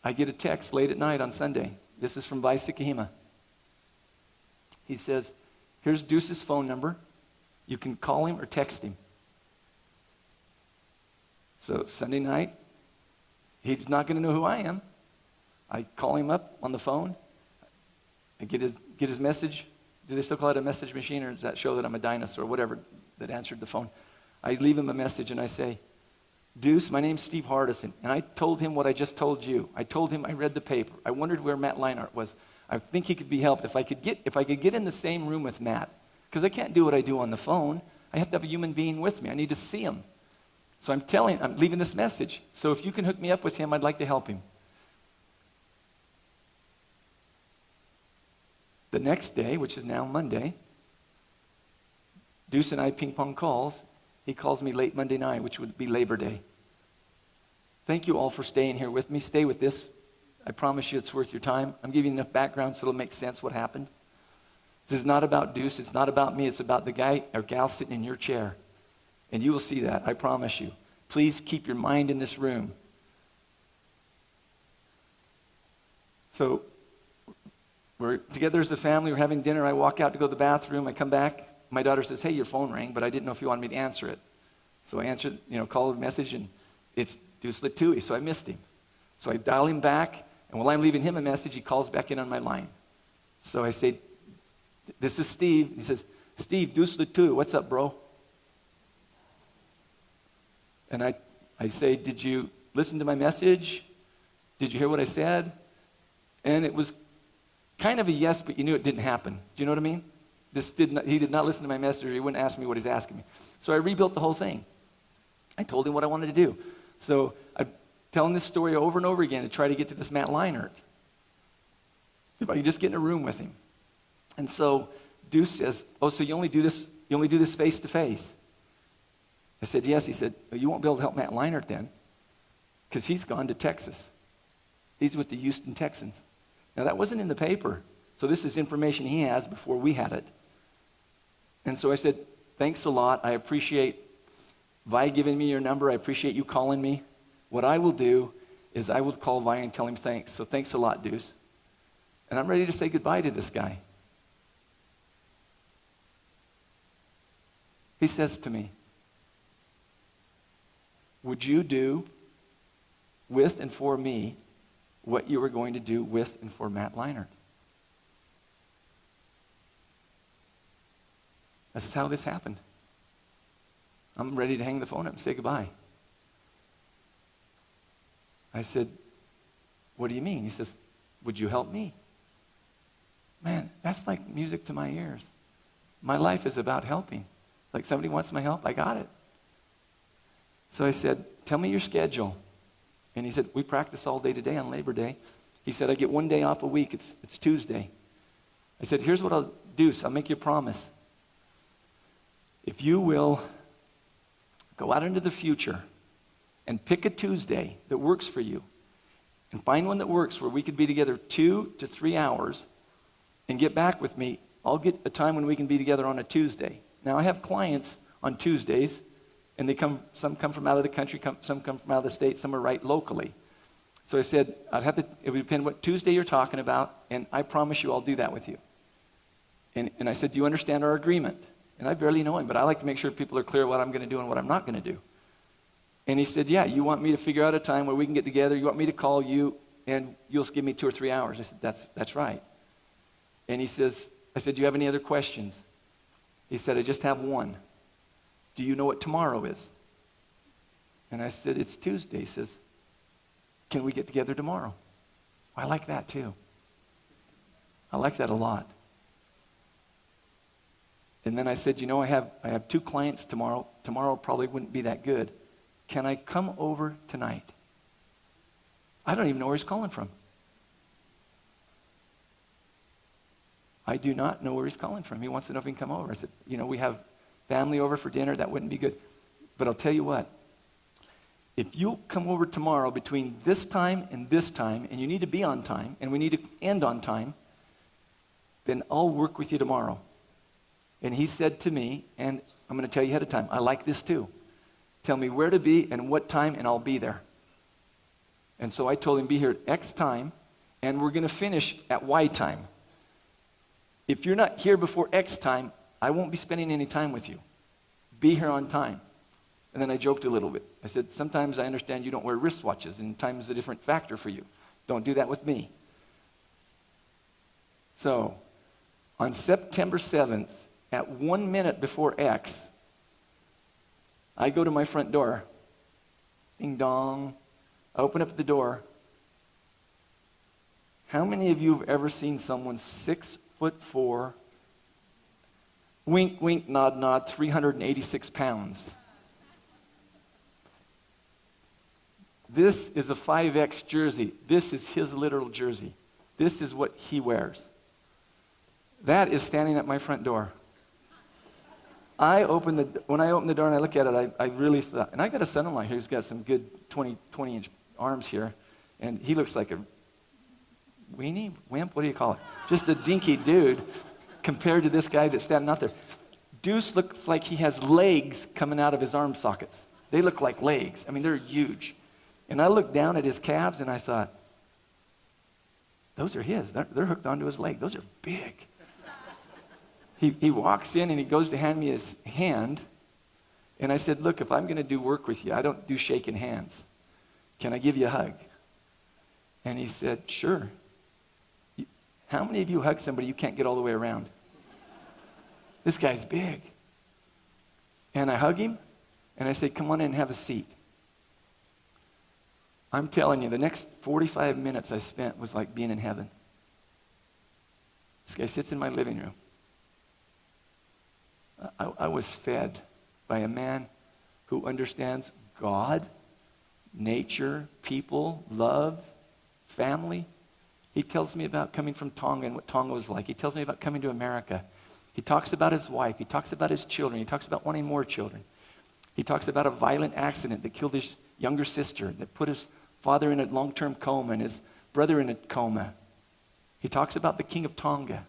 I get a text late at night on Sunday. This is from Vice Kahima. He says, here's Deuce's phone number. You can call him or text him. So Sunday night, he's not going to know who I am. I call him up on the phone. I get his message. Do they still call it a message machine, or does that show that I'm a dinosaur, whatever, that answered the phone? I leave him a message and I say, Deuce, my name's Steve Hardison. And I told him what I just told you. I told him I read the paper. I wondered where Matt Leinart was. I think he could be helped if I could get in the same room with Matt. Because I can't do what I do on the phone. I have to have a human being with me. I need to see him. So I'm leaving this message. So if you can hook me up with him, I'd like to help him. The next day, which is now Monday, Deuce and I ping pong calls. He calls me late Monday night, which would be Labor Day. Thank you all for staying here with me. Stay with this. I promise you it's worth your time. I'm giving you enough background so it'll make sense what happened. This is not about Deuce. It's not about me. It's about the guy or gal sitting in your chair. And you will see that, I promise you. Please keep your mind in this room. So we're together as a family. We're having dinner. I walk out to go to the bathroom. I come back. My daughter says, hey, your phone rang, but I didn't know if you wanted me to answer it. So I answered, called the message, and it's Deuce Latouille, so I missed him. So I dial him back, and while I'm leaving him a message, he calls back in on my line. So I say, this is Steve. He says, Steve, Deuce Latouille, what's up, bro? And I say, did you listen to my message? Did you hear what I said? And it was kind of a yes, but you knew it didn't happen. Do you know what I mean? He did not listen to my message, or he wouldn't ask me what he's asking me. So I rebuilt the whole thing. I told him what I wanted to do. So I'm telling this story over and over again to try to get to this Matt Leinart. If I could just get in a room with him. And so Deuce says, oh, so you only do this face to face? I said, yes. He said, well, you won't be able to help Matt Leinart then, because he's gone to Texas. He's with the Houston Texans. Now, that wasn't in the paper, so this is information he has before we had it. And so I said, thanks a lot. I appreciate Vi giving me your number. I appreciate you calling me. What I will do is I will call Vi and tell him thanks. So thanks a lot, Deuce. And I'm ready to say goodbye to this guy. He says to me, would you do with and for me what you were going to do with and for Matt Leinart? This is how this happened. I'm ready to hang the phone up and say goodbye. I said, what do you mean? He says, would you help me? Man, that's like music to my ears. My life is about helping. Like somebody wants my help, I got it. So I said, tell me your schedule. And he said, we practice all day today on Labor Day. He said, I get one day off a week. It's Tuesday. I said, here's what I'll do. So I'll make you a promise. If you will go out into the future and pick a Tuesday that works for you, and find one that works where we could be together 2 to 3 hours, and get back with me, I'll get a time when we can be together on a Tuesday. Now, I have clients on Tuesdays, and some come from out of the country, some come from out of the state, some are right locally. So I said, it would depend what Tuesday you're talking about, and I promise you I'll do that with you. And I said, do you understand our agreement? And I barely know him, but I like to make sure people are clear what I'm going to do and what I'm not going to do. And he said, yeah, you want me to figure out a time where we can get together, you want me to call you, and you'll give me 2 or 3 hours. I said, that's right. And I said, do you have any other questions? He said, I just have one. Do you know what tomorrow is? And I said, it's Tuesday. He says, can we get together tomorrow? I like that too. I like that a lot. And then I said, I have 2 clients tomorrow. Tomorrow probably wouldn't be that good. Can I come over tonight? I don't even know where he's calling from. I do not know where he's calling from. He wants to know if he can come over. I said, we have family over for dinner. That wouldn't be good. But I'll tell you what. If you'll come over tomorrow between this time, and you need to be on time, and we need to end on time, then I'll work with you tomorrow. And he said to me, and I'm going to tell you ahead of time, I like this too. Tell me where to be and what time, and I'll be there. And so I told him, be here at X time, and we're going to finish at Y time. If you're not here before X time, I won't be spending any time with you. Be here on time. And then I joked a little bit. I said, sometimes I understand you don't wear wristwatches, and time is a different factor for you. Don't do that with me. So, on September 7th, at 1 minute before X, I go to my front door. Ding dong. I open up the door. How many of you have ever seen someone 6'4", wink, wink, nod, nod, 386 pounds? This is a 5X jersey. This is his literal jersey. This is what he wears. That is standing at my front door. When I open the door and I look at it, I really thought, and I got a son-in-law here who's got some good 20-inch arms here, and he looks like a weenie, wimp, what do you call it? Just a dinky dude compared to this guy that's standing out there. Deuce looks like he has legs coming out of his arm sockets. They look like legs. I mean, they're huge. And I looked down at his calves and I thought, those are his. They're hooked onto his leg. Those are big. He walks in and he goes to hand me his hand. And I said, look, if I'm going to do work with you, I don't do shaking hands. Can I give you a hug? And he said, sure. How many of you hug somebody you can't get all the way around? This guy's big. And I hug him and I say, come on in and have a seat. I'm telling you, the next 45 minutes I spent was like being in heaven. This guy sits in my living room. I was fed by a man who understands God, nature, people, love, family. He tells me about coming from Tonga and what Tonga was like. He tells me about coming to America. He talks about his wife. He talks about his children. He talks about wanting more children. He talks about a violent accident that killed his younger sister, that put his father in a long-term coma and his brother in a coma. He talks about the king of Tonga.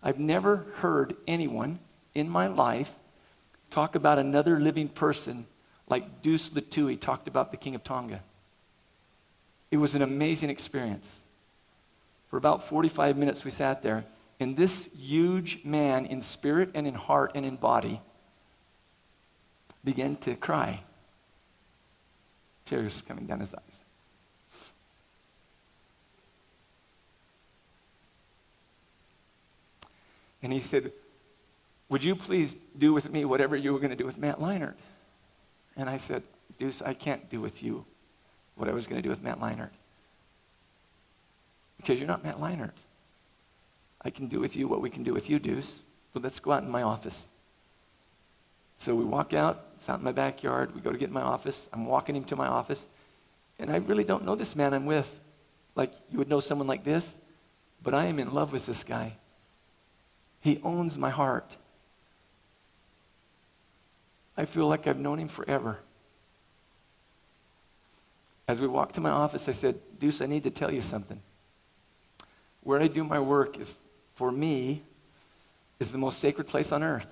I've never heard anyone in my life talk about another living person like Deuce Latui talked about the king of Tonga. It was an amazing experience. For about 45 minutes we sat there, and this huge man in spirit and in heart and in body began to cry. Tears coming down his eyes. And he said, would you please do with me whatever you were going to do with Matt Leinart? And I said, Deuce, I can't do with you what I was going to do with Matt Leinart. Because you're not Matt Leinart. I can do with you what we can do with you, Deuce. But let's go out in my office. So we walk out. It's out in my backyard. We go to get in my office. I'm walking him to my office. And I really don't know this man I'm with like you would know someone like this. But I am in love with this guy. He owns my heart. I feel like I've known him forever. As we walked to my office, I said, Deuce, I need to tell you something. Where I do my work is, for me, is the most sacred place on earth.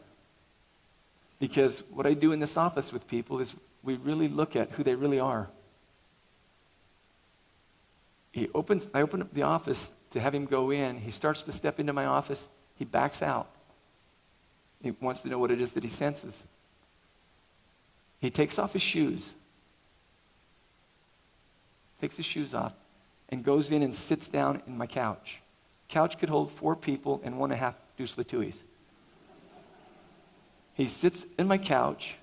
Because what I do in this office with people is we really look at who they really are. I open up the office to have him go in. He starts to step into my office. He backs out. He wants to know what it is that he senses. He takes off his shoes. Takes his shoes off and goes in and sits down in my couch. Couch could hold 4 people and 1.5 Deuce Latuis. He sits in my couch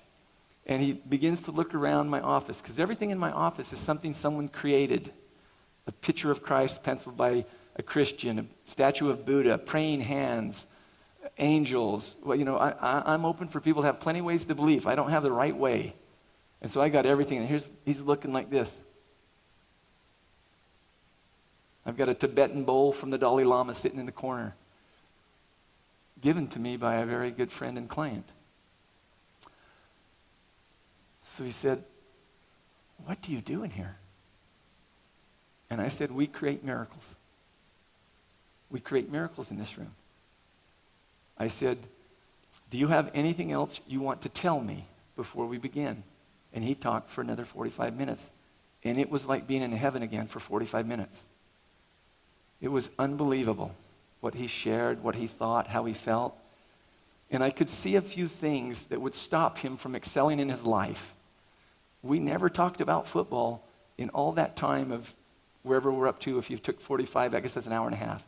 and he begins to look around my office because everything in my office is something someone created. A picture of Christ penciled by a Christian, a statue of Buddha, praying hands, angels. Well, I'm open for people to have plenty of ways to believe. I don't have the right way. And so I got everything. And he's looking like this. I've got a Tibetan bowl from the Dalai Lama sitting in the corner. given to me by a very good friend and client. So he said, what do you do in here? And I said, we create miracles. We create miracles in this room. I said, do you have anything else you want to tell me before we begin? And he talked for another 45 minutes. And it was like being in heaven again for 45 minutes. It was unbelievable what he shared, what he thought, how he felt. And I could see a few things that would stop him from excelling in his life. We never talked about football in all that time of wherever we're up to. If you took 45, I guess that's an hour and a half.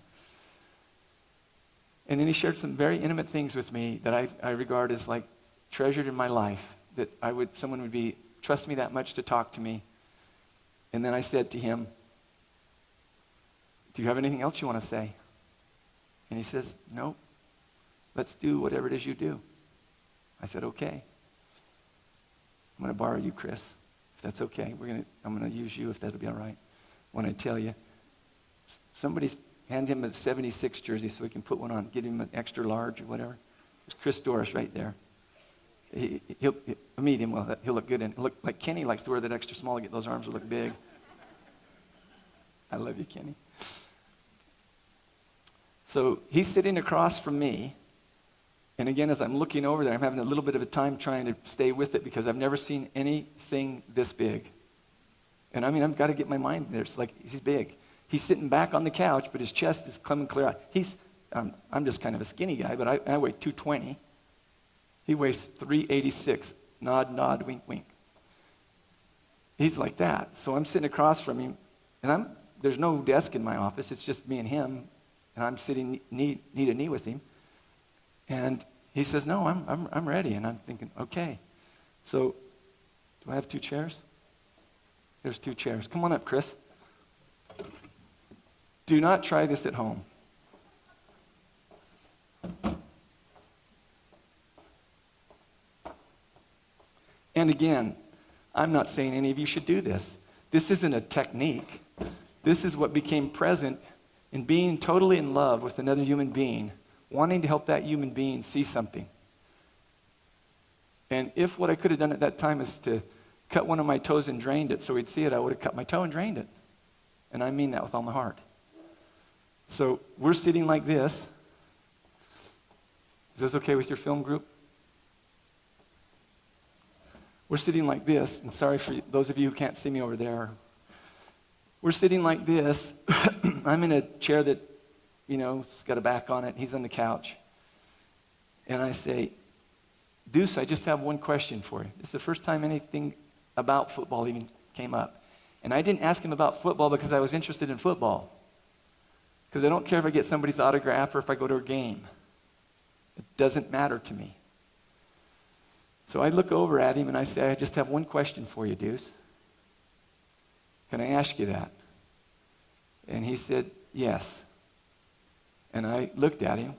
And then he shared some very intimate things with me that I regard as like treasured in my life, that someone would trust me that much to talk to me. And then I said to him, do you have anything else you want to say? And he says, no, let's do whatever it is you do. I said, okay. I'm going to borrow you, Chris, if that's okay. I'm going to use you if that'll be all right. When I tell you, somebody hand him a 76 jersey so he can put one on. Get him an extra large or whatever. There's Chris Doris right there. He'll meet him. Well, he'll look good. And look like Kenny likes to wear that extra small to get those arms to look big. I love you, Kenny. So he's sitting across from me. And again, as I'm looking over there, I'm having a little bit of a time trying to stay with it because I've never seen anything this big. And I mean, I've got to get my mind there. It's like, he's big. He's sitting back on the couch, but his chest is coming clear out. I'm just kind of a skinny guy, but I weigh 220. He weighs 386. Nod, nod, wink, wink. He's like that. So I'm sitting across from him, and there's no desk in my office. It's just me and him, and I'm sitting knee to knee with him. And he says, no, I'm ready. And I'm thinking, okay. So do I have 2 chairs? There's 2 chairs. Come on up, Chris. Do not try this at home. And again, I'm not saying any of you should do this. This isn't a technique. This is what became present in being totally in love with another human being, wanting to help that human being see something. And if what I could have done at that time is to cut one of my toes and drained it so he'd see it, I would have cut my toe and drained it. And I mean that with all my heart. So we're sitting like this. Is this okay with your film group? We're sitting like this, and sorry for those of you who can't see me over there. We're sitting like this. I'm in a chair that, it's got a back on it. He's on the couch. And I say, Deuce, I just have one question for you. This is the first time anything about football even came up. And I didn't ask him about football because I was interested in football. Because I don't care if I get somebody's autograph or if I go to a game. It doesn't matter to me. So I look over at him and I say, I just have one question for you, Deuce. Can I ask you that? And he said, yes. And I looked at him.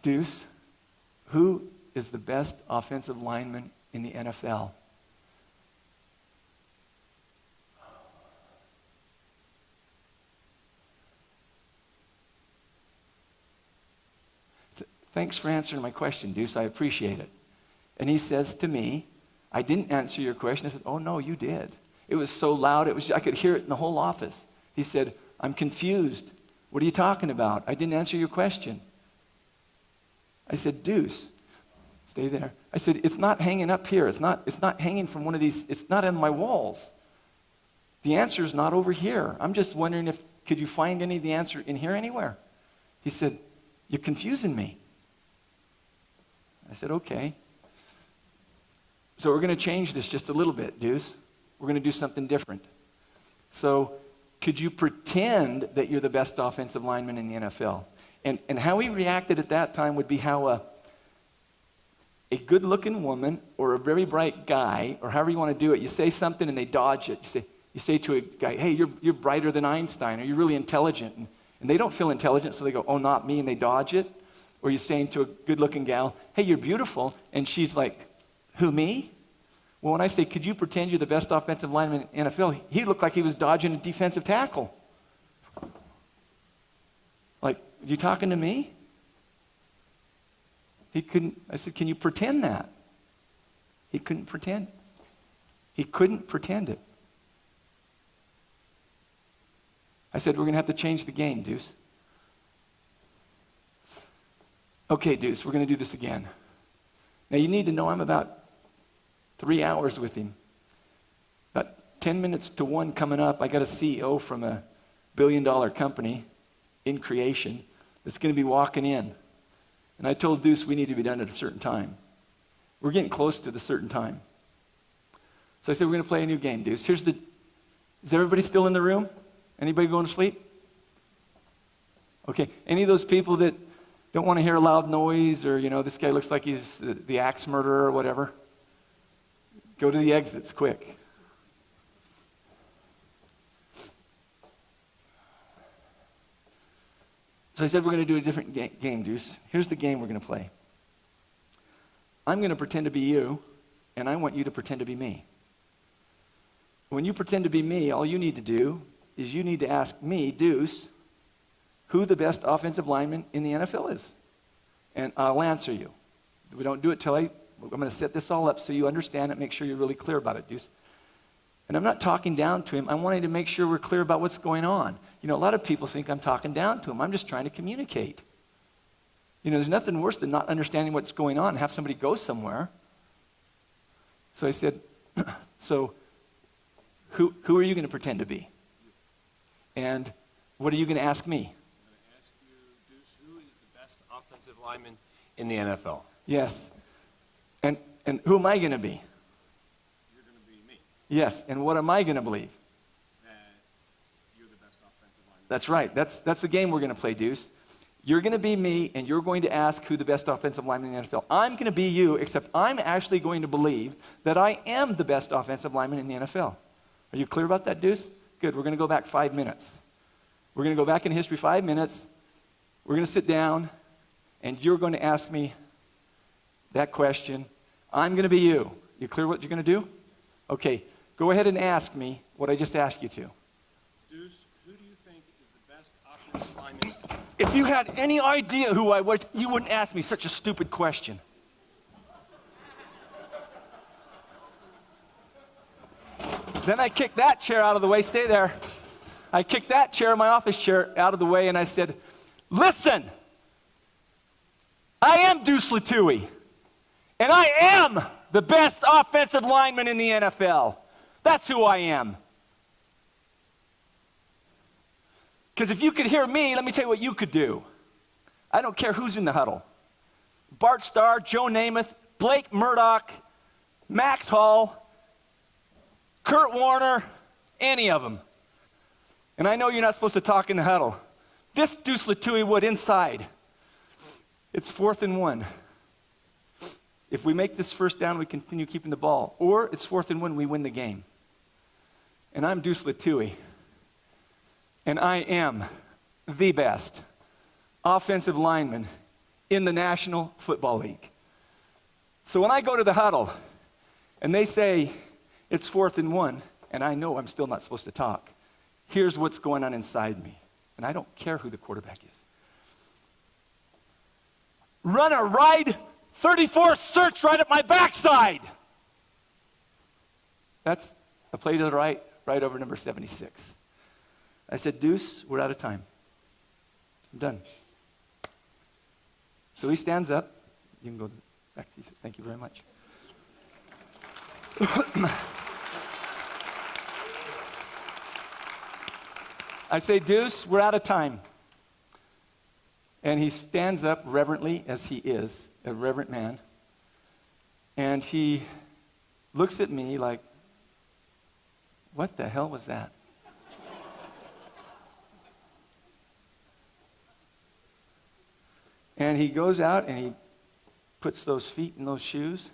Deuce, who is the best offensive lineman in the NFL? Thanks for answering my question, Deuce. I appreciate it. And he says to me, I didn't answer your question. I said, oh, no, you did. It was so loud, I could hear it in the whole office. He said, I'm confused. What are you talking about? I didn't answer your question. I said, Deuce, stay there. I said, it's not hanging up here. It's not hanging from one of these. It's not on my walls. The answer is not over here. I'm just wondering could you find any of the answer in here anywhere? He said, you're confusing me. I said, okay. So we're going to change this just a little bit, Deuce. We're going to do something different. So could you pretend that you're the best offensive lineman in the NFL? And how he reacted at that time would be how a good-looking woman or a very bright guy, or however you want to do it, you say something and they dodge it. You say to a guy, hey, you're brighter than Einstein, or you're really intelligent. And they don't feel intelligent, so they go, oh, not me, and they dodge it. Or you're saying to a good-looking gal, hey, you're beautiful, and she's like, who, me? Well, when I say, could you pretend you're the best offensive lineman in the NFL, he looked like he was dodging a defensive tackle. Like, You talking to me? He couldn't. I said, can you pretend that? He couldn't pretend. He couldn't pretend it. I said, we're going to have to change the game, Deuce. Okay, Deuce, we're going to do this again. Now, you need to know I'm about 3 hours with him. About 10 minutes to 1 coming up, I got a CEO from a billion-dollar company in creation that's going to be walking in. And I told Deuce we need to be done at a certain time. We're getting close to the certain time. So I said, we're going to play a new game, Deuce. Is everybody still in the room? Anybody going to sleep? Okay. Any of those people that don't want to hear a loud noise or, this guy looks like he's the axe murderer or whatever? Go to the exits, quick. So I said we're going to do a different game, Deuce. Here's the game we're going to play. I'm going to pretend to be you, and I want you to pretend to be me. When you pretend to be me, all you need to do is you need to ask me, Deuce, who the best offensive lineman in the NFL is. And I'll answer you. We don't do it till I'm going to set this all up so you understand it, make sure you're really clear about it, Deuce. And I'm not talking down to him. I'm wanting to make sure we're clear about what's going on. A lot of people think I'm talking down to him. I'm just trying to communicate. There's nothing worse than not understanding what's going on and have somebody go somewhere. So I said, so who are you going to pretend to be? And what are you going to ask me? I'm going to ask you, Deuce, who is the best offensive lineman in the NFL? Yes. And who am I going to be? You're going to be me. Yes. And what am I going to believe? That you're the best offensive lineman. That's right. That's the game we're going to play, Deuce. You're going to be me, and you're going to ask who the best offensive lineman in the NFL. I'm going to be you, except I'm actually going to believe that I am the best offensive lineman in the NFL. Are you clear about that, Deuce? Good. We're going to go back 5 minutes. We're going to go back in history 5 minutes. We're going to sit down, and you're going to ask me that question. I'm going to be you. You clear what you're going to do? Okay. Go ahead and ask me what I just asked you to. Deuce, who do you think is the best offensive lineman? If you had any idea who I was, you wouldn't ask me such a stupid question. Then I kicked that chair out of the way. Stay there. I kicked that chair, my office chair, out of the way, and I said, listen, I am Deuce Latouille, and I am the best offensive lineman in the NFL. That's who I am. Because if you could hear me, let me tell you what you could do. I don't care who's in the huddle. Bart Starr, Joe Namath, Blake Murdoch, Max Hall, Kurt Warner, any of them. And I know you're not supposed to talk in the huddle. This Deuce Latouille would inside. It's 4th and 1. If we make this first down, we continue keeping the ball. Or it's 4th and 1, we win the game. And I'm Deuce Latouille. And I am the best offensive lineman in the National Football League. So when I go to the huddle and they say it's 4th and 1, and I know I'm still not supposed to talk, here's what's going on inside me. And I don't care who the quarterback is. Run a ride 34 search right at my backside. That's a play to the right over number 76. I said, Deuce, we're out of time. I'm done. So he stands up. You can go back to you. Thank you very much. I say, Deuce, we're out of time. And he stands up reverently, as he is, a reverent man. And he looks at me like, what the hell was that? And he goes out and he puts those feet in those shoes.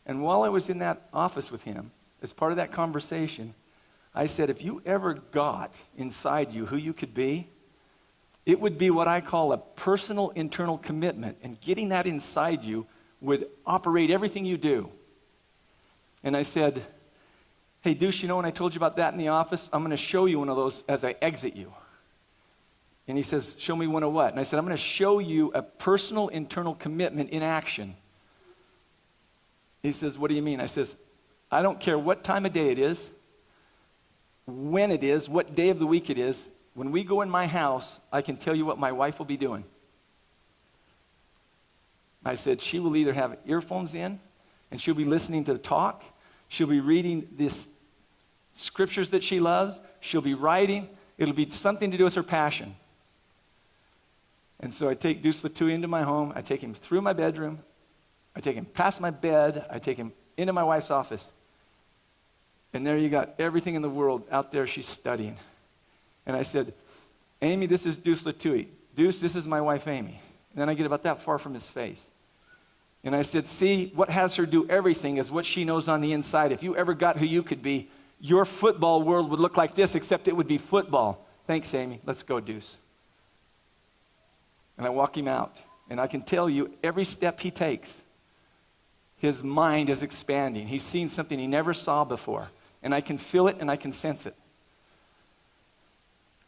And while I was in that office with him, as part of that conversation, I said, if you ever got inside you who you could be, it would be what I call a personal internal commitment. And getting that inside you would operate everything you do. And I said, hey, Deuce, when I told you about that in the office, I'm going to show you one of those as I exit you. And he says, show me one of what? And I said, I'm going to show you a personal internal commitment in action. He says, what do you mean? I says, I don't care what time of day it is, when it is, what day of the week it is. When we go in my house, I can tell you what my wife will be doing. I said, she will either have earphones in, and she'll be listening to talk. She'll be reading these scriptures that she loves. She'll be writing. It'll be something to do with her passion. And so I take Deuce Latui into my home. I take him through my bedroom. I take him past my bed. I take him into my wife's office. And there you got everything in the world out there she's studying. And I said, Amy, this is Deuce Latui. Deuce, this is my wife, Amy. And then I get about that far from his face. And I said, see, what has her do everything is what she knows on the inside. If you ever got who you could be, your football world would look like this, except it would be football. Thanks, Amy. Let's go, Deuce. And I walk him out. And I can tell you, every step he takes, his mind is expanding. He's seen something he never saw before. And I can feel it and I can sense it.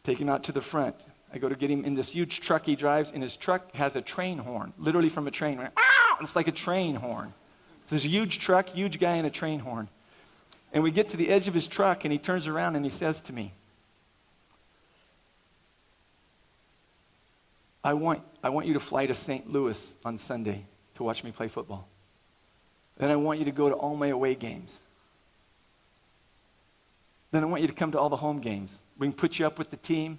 Take him out to the front. I go to get him in this huge truck he drives, and his truck has a train horn, literally from a train. It's like a train horn. There's a huge truck, huge guy, and a train horn. And we get to the edge of his truck, and he turns around and he says to me, I want you to fly to St. Louis on Sunday to watch me play football. Then I want you to go to all my away games. Then I want you to come to all the home games. We can put you up with the team.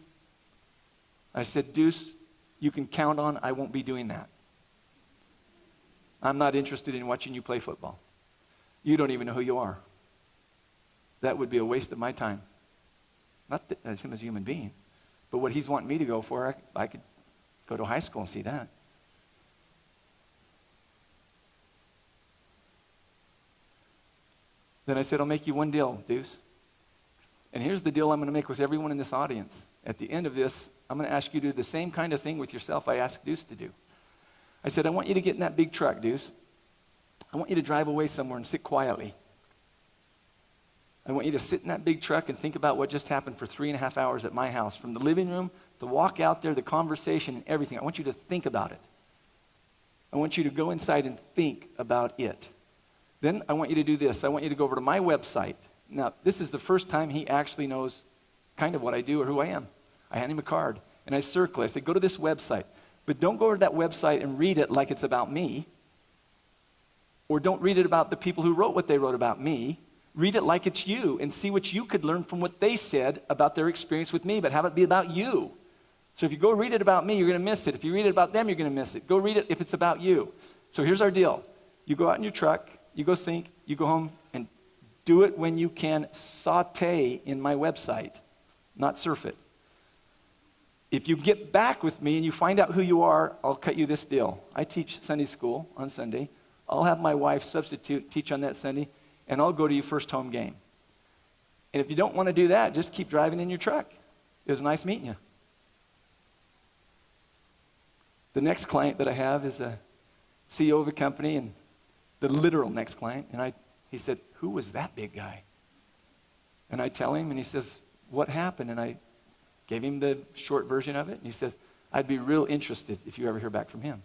I said, Deuce, you can count on I won't be doing that. I'm not interested in watching you play football. You don't even know who you are. That would be a waste of my time. Not as him as a human being, but what he's wanting me to go for, I could go to high school and see that. Then I said, I'll make you one deal, Deuce. And here's the deal I'm going to make with everyone in this audience. At the end of this, I'm going to ask you to do the same kind of thing with yourself I asked Deuce to do. I said, I want you to get in that big truck, Deuce. I want you to drive away somewhere and sit quietly. I want you to sit in that big truck and think about what just happened for 3.5 hours at my house. From the living room, the walk out there, the conversation, and everything. I want you to think about it. I want you to go inside and think about it. Then I want you to do this. I want you to go over to my website. Now, this is the first time he actually knows kind of what I do or who I am. I hand him a card, and I circle it. I say, go to this website. But don't go over to that website and read it like it's about me. Or don't read it about the people who wrote what they wrote about me. Read it like it's you and see what you could learn from what they said about their experience with me, but have it be about you. So if you go read it about me, you're going to miss it. If you read it about them, you're going to miss it. Go read it if it's about you. So here's our deal. You go out in your truck, you go think, you go home, and do it when you can saute in my website, not surf it. If you get back with me and you find out who you are, I'll cut you this deal. I teach Sunday school on Sunday. I'll have my wife substitute teach on that Sunday, and I'll go to your first home game. And if you don't want to do that, just keep driving in your truck. It was nice meeting you. The next client that I have is a CEO of a company, and the literal next client, and he said, who was that big guy? And I tell him, and he says, what happened? And I gave him the short version of it, and he says, I'd be real interested if you ever hear back from him.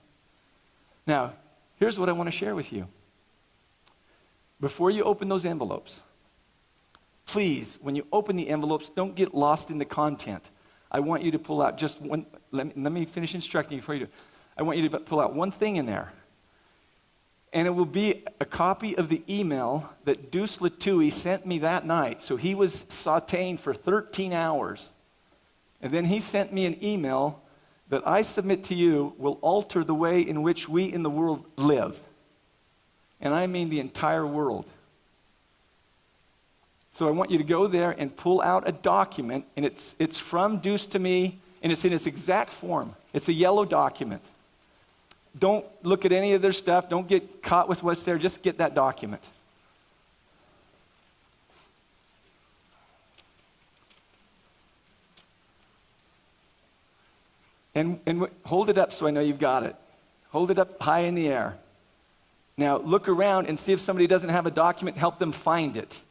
Now, here's what I want to share with you. Before you open those envelopes, please, when you open the envelopes, don't get lost in the content. I want you to pull out just one, let me finish instructing you before you do. I want you to pull out one thing in there. And it will be a copy of the email that Deuce Latui sent me that night. So he was sauteing for 13 hours. And then he sent me an email that I submit to you will alter the way in which we in the world live. And I mean the entire world. So I want you to go there and pull out a document, and it's from Deuce to me, and it's in its exact form. It's a yellow document. Don't look at any of their stuff. Don't get caught with what's there. Just get that document. And hold it up so I know you've got it. Hold it up high in the air. Now, look around and see if somebody doesn't have a document, help them find it.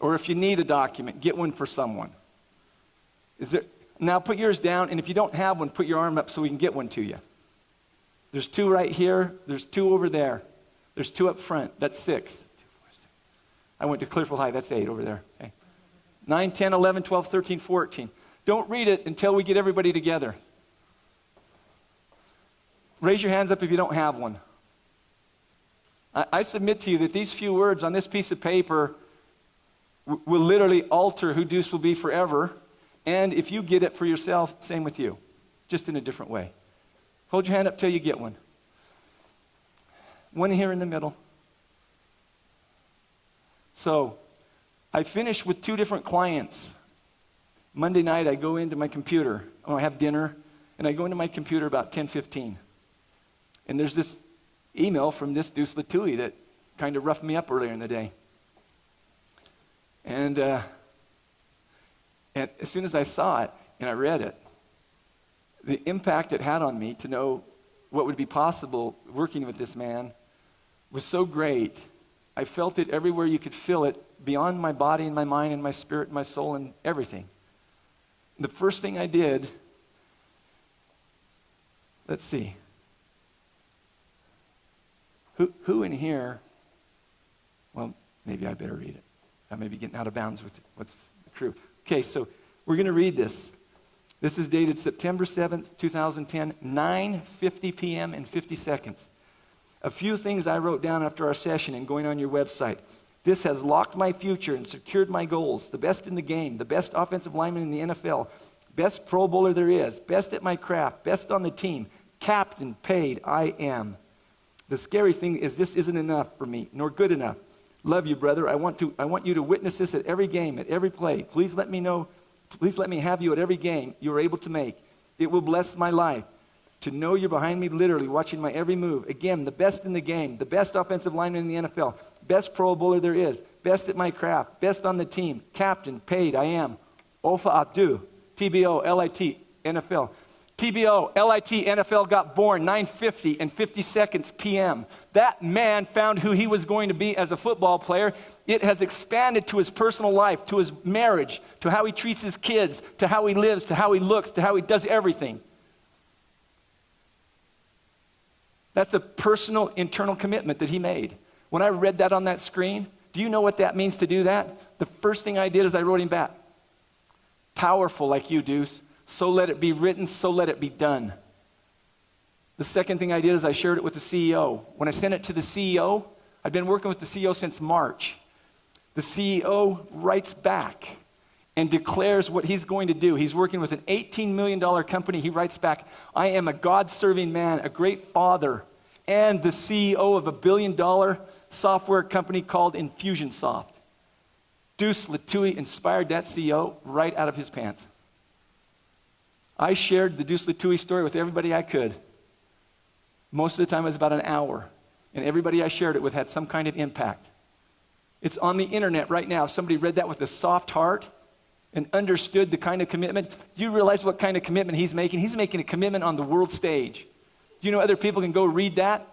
Or if you need a document, get one for someone. Now put yours down, and if you don't have one, put your arm up so we can get one to you. There's 2 right here. There's 2 over there. There's 2 up front. That's 6. I went to Clearfield High. That's 8 over there. Okay. 9, 10, 11, 12, 13, 14. Don't read it until we get everybody together. Raise your hands up if you don't have one. I submit to you that these few words on this piece of paper will literally alter who Deuce will be forever. And if you get it for yourself, same with you, just in a different way. Hold your hand up till you get one. One here in the middle. So, I finished with 2 different clients. Monday night, I go into my computer. I have dinner, and I go into my computer about 10:15. And there's this email from this Deuce Latouille that kind of roughed me up earlier in the day. And as soon as I saw it and I read it, the impact it had on me to know what would be possible working with this man was so great. I felt it everywhere you could feel it, beyond my body and my mind and my spirit and my soul and everything. The first thing I did, let's see. Who in here, well, maybe I better read it. I may be getting out of bounds with what's the crew. Okay, so we're going to read this. This is dated September 7th, 2010, 9:50 p.m. and 50 seconds. A few things I wrote down after our session and going on your website. This has locked my future and secured my goals. The best in the game, the best offensive lineman in the NFL, best Pro Bowler there is, best at my craft, best on the team, captain, paid, I am. The scary thing is this isn't enough for me, nor good enough. Love you, brother. I want you to witness this at every game, at every play. Please let me have you at every game you are able to make. It will bless my life. To know you're behind me literally, watching my every move. Again, the best in the game, the best offensive lineman in the NFL, best Pro Bowler there is, best at my craft, best on the team, captain, paid, I am. Ofa Abdu, TBOLITNFL. TBOLITNFL got born 9:50 and 50 seconds p.m. That man found who he was going to be as a football player. It has expanded to his personal life, to his marriage, to how he treats his kids, to how he lives, to how he looks, to how he does everything. That's a personal, internal commitment that he made. When I read that on that screen, do you know what that means to do that? The first thing I did is I wrote him back. Powerful like you, Deuce. So let it be written, so let it be done. The second thing I did is I shared it with the CEO. When I sent it to the CEO, I've been working with the CEO since March. The CEO writes back and declares what he's going to do. He's working with an $18 million company. He writes back, I am a God-serving man, a great father, and the CEO of a $1 billion software company called Infusionsoft. Deuce Latouille inspired that CEO right out of his pants. I shared the Deuce Latouille story with everybody I could. Most of the time it was about an hour. And everybody I shared it with had some kind of impact. It's on the internet right now. If somebody read that with a soft heart and understood the kind of commitment. Do you realize what kind of commitment he's making? He's making a commitment on the world stage. Do you know other people can go read that?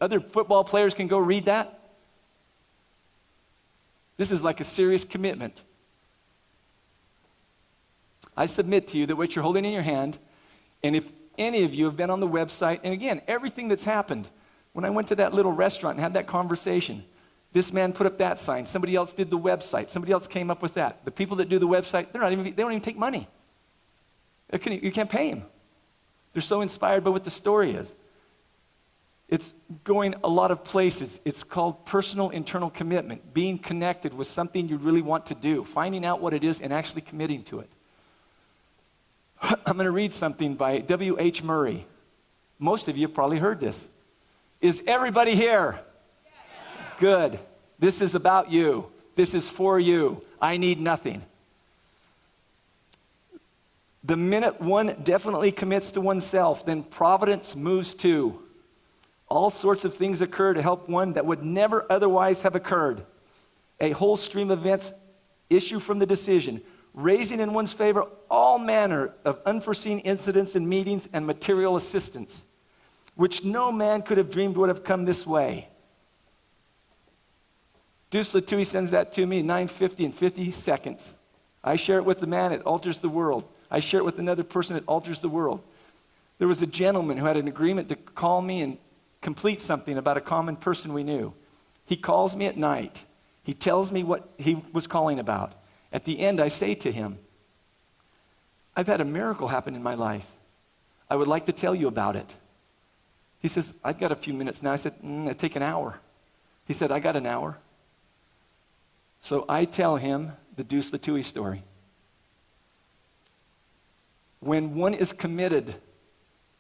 Other football players can go read that? This is like a serious commitment. I submit to you that what you're holding in your hand, and if any of you have been on the website, and again, everything that's happened, when I went to that little restaurant and had that conversation, this man put up that sign, somebody else did the website, somebody else came up with that. The people that do the website, they don't even take money. You can't pay them. They're so inspired by what the story is. It's going a lot of places. It's called personal internal commitment, being connected with something you really want to do, finding out what it is and actually committing to it. I'm going to read something by W.H. Murray. Most of you have probably heard this. Is everybody here? Yes. Good. This is about you. This is for you. I need nothing. The minute one definitely commits to oneself, then providence moves too. All sorts of things occur to help one that would never otherwise have occurred. A whole stream of events issue from the decision, raising in one's favor all manner of unforeseen incidents and meetings and material assistance, which no man could have dreamed would have come this way. Deuce Latouille sends that to me, 9:50 and 50 seconds. I share it with the man, it alters the world. I share it with another person, it alters the world. There was a gentleman who had an agreement to call me and complete something about a common person we knew. He calls me at night. He tells me what he was calling about. At the end, I say to him, I've had a miracle happen in my life. I would like to tell you about it. He says, I've got a few minutes now. I said, it'd take an hour. He said, I got an hour. So I tell him the Deuce Latouille story. When one is committed,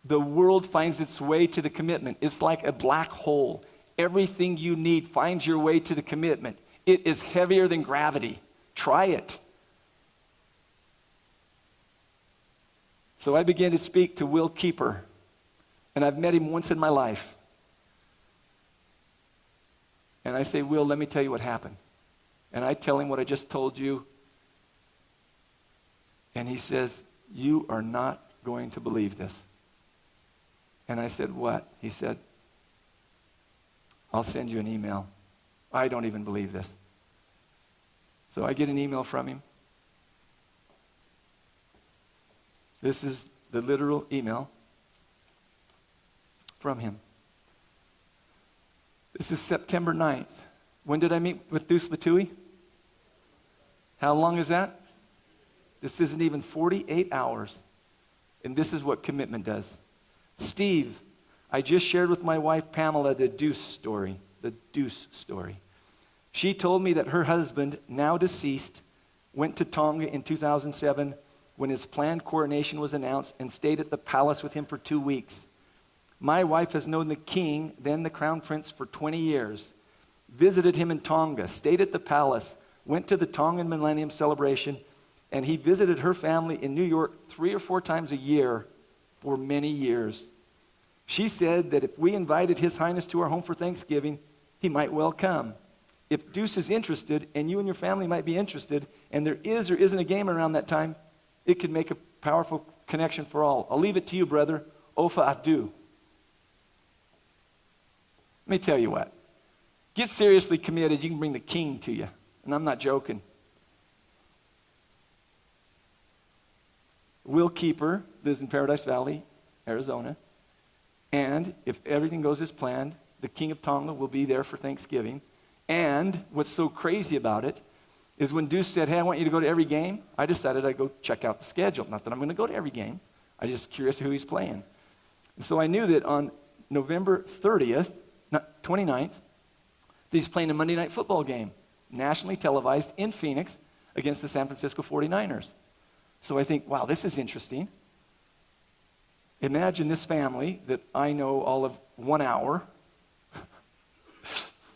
the world finds its way to the commitment. It's like a black hole. Everything you need finds your way to the commitment. It is heavier than gravity. Try it. So I began to speak to Will Keeper, and I've met him once in my life. And I say, Will, let me tell you what happened. And I tell him what I just told you. And he says, you are not going to believe this. And I said, what? He said, I'll send you an email. I don't even believe this. So I get an email from him. This is the literal email from him. This is September 9th. When did I meet with Deuce Latouille? How long is that? This isn't even 48 hours. And this is what commitment does. Steve, I just shared with my wife Pamela the Deuce story. The Deuce story. She told me that her husband, now deceased, went to Tonga in 2007 when his planned coronation was announced and stayed at the palace with him for 2 weeks. My wife has known the king, then the crown prince, for 20 years. Visited him in Tonga, stayed at the palace, went to the Tongan Millennium Celebration, and he visited her family in New York 3 or 4 times a year for many years. She said that if we invited His Highness to our home for Thanksgiving, he might well come. If Deuce is interested, and you and your family might be interested, and there is or isn't a game around that time, it could make a powerful connection for all. I'll leave it to you, brother. Ofa adu. Let me tell you what. Get seriously committed. You can bring the king to you. And I'm not joking. Will Keeper lives in Paradise Valley, Arizona. And if everything goes as planned, the king of Tonga will be there for Thanksgiving. And what's so crazy about it is when Deuce said, hey, I want you to go to every game, I decided I'd go check out the schedule. Not that I'm going to go to every game. I'm just curious who he's playing. And so I knew that on November 30th, 29th, that he's playing a Monday Night Football game, nationally televised in Phoenix against the San Francisco 49ers. So I think, wow, this is interesting. Imagine this family that I know all of 1 hour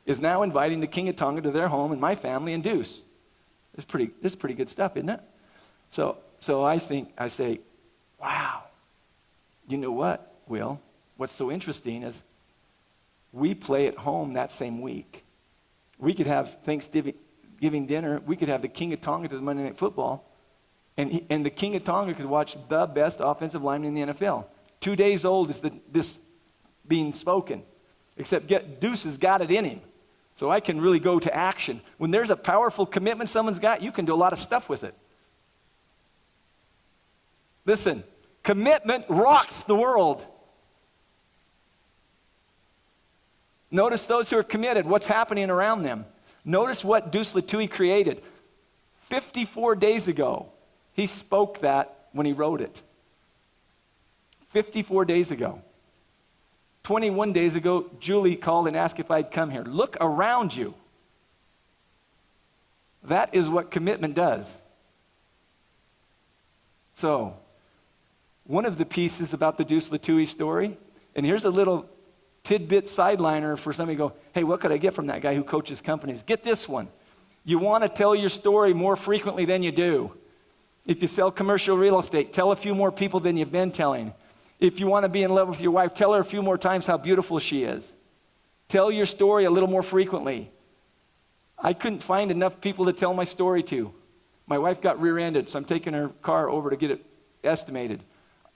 is now inviting the king of Tonga to their home and my family and Deuce. This is pretty good stuff, isn't it? So I say, wow. You know what, Will? What's so interesting is we play at home that same week. We could have Thanksgiving dinner. We could have the king of Tonga to the Monday Night Football. And the king of Tonga could watch the best offensive lineman in the NFL. 2 days old is this being spoken. Except Deuce has got it in him. So I can really go to action. When there's a powerful commitment someone's got, you can do a lot of stuff with it. Listen, commitment rocks the world. Notice those who are committed, what's happening around them. Notice what Deuce Latouille created. 54 days ago, he spoke that when he wrote it. 54 days ago. 21 days ago, Julie called and asked if I'd come here. Look around you. That is what commitment does. So, one of the pieces about the Deuce Latouille story, and here's a little tidbit sideliner for somebody to go, hey, what could I get from that guy who coaches companies? Get this one. You want to tell your story more frequently than you do. If you sell commercial real estate, tell a few more people than you've been telling. If you want to be in love with your wife, tell her a few more times how beautiful she is. Tell your story a little more frequently. I couldn't find enough people to tell my story to. My wife got rear-ended, so I'm taking her car over to get it estimated.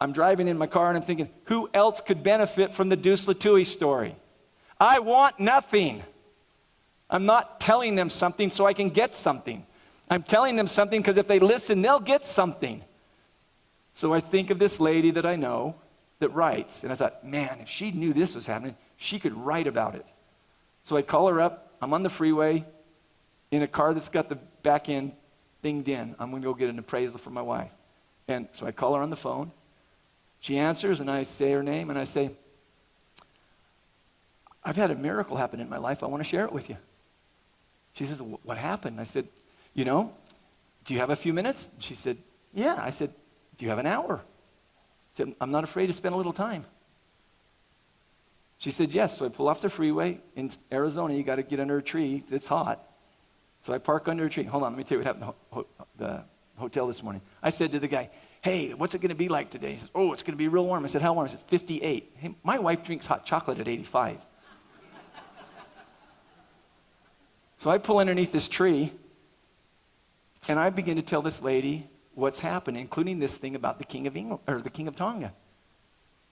I'm driving in my car and I'm thinking, who else could benefit from the Deuce Latouille story? I want nothing. I'm not telling them something so I can get something. I'm telling them something because if they listen, they'll get something. So I think of this lady that I know that writes, and I thought, man, if she knew this was happening, she could write about it. So I call her up. I'm on the freeway in a car that's got the back end dinged in. I'm going to go get an appraisal for my wife. And so I call her on the phone. She answers, and I say her name, and I say, I've had a miracle happen in my life. I want to share it with you. She says, what happened? I said, do you have a few minutes? She said, yeah. I said, do you have an hour? I said, I'm not afraid to spend a little time. She said, yes. So I pull off the freeway. In Arizona, you got to get under a tree. It's hot. So I park under a tree. Hold on, let me tell you what happened at the hotel this morning. I said to the guy, hey, what's it going to be like today? He says, oh, it's going to be real warm. I said, how warm? I said, 58. Hey, my wife drinks hot chocolate at 85. So I pull underneath this tree, and I begin to tell this lady what's happened, including this thing about the King of England, or the King of Tonga.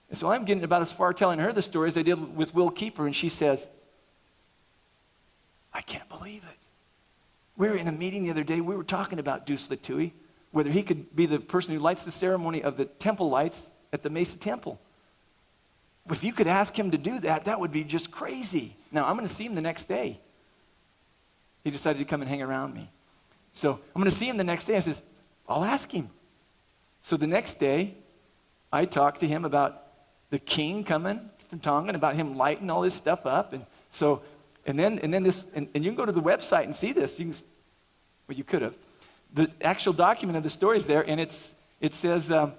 And so I'm getting about as far telling her the story as I did with Will Keeper, and she says, I can't believe it. We were in a meeting the other day. We were talking about Deuce Latui, whether he could be the person who lights the ceremony of the temple lights at the Mesa Temple. If you could ask him to do that, that would be just crazy. Now, I'm going to see him the next day. He decided to come and hang around me. So I'm going to see him the next day. I says, I'll ask him. So the next day, I talked to him about the king coming from Tonga and about him lighting all this stuff up. And so, and then this, and you can go to the website and see this. You could have. The actual document of the story is there, and it says that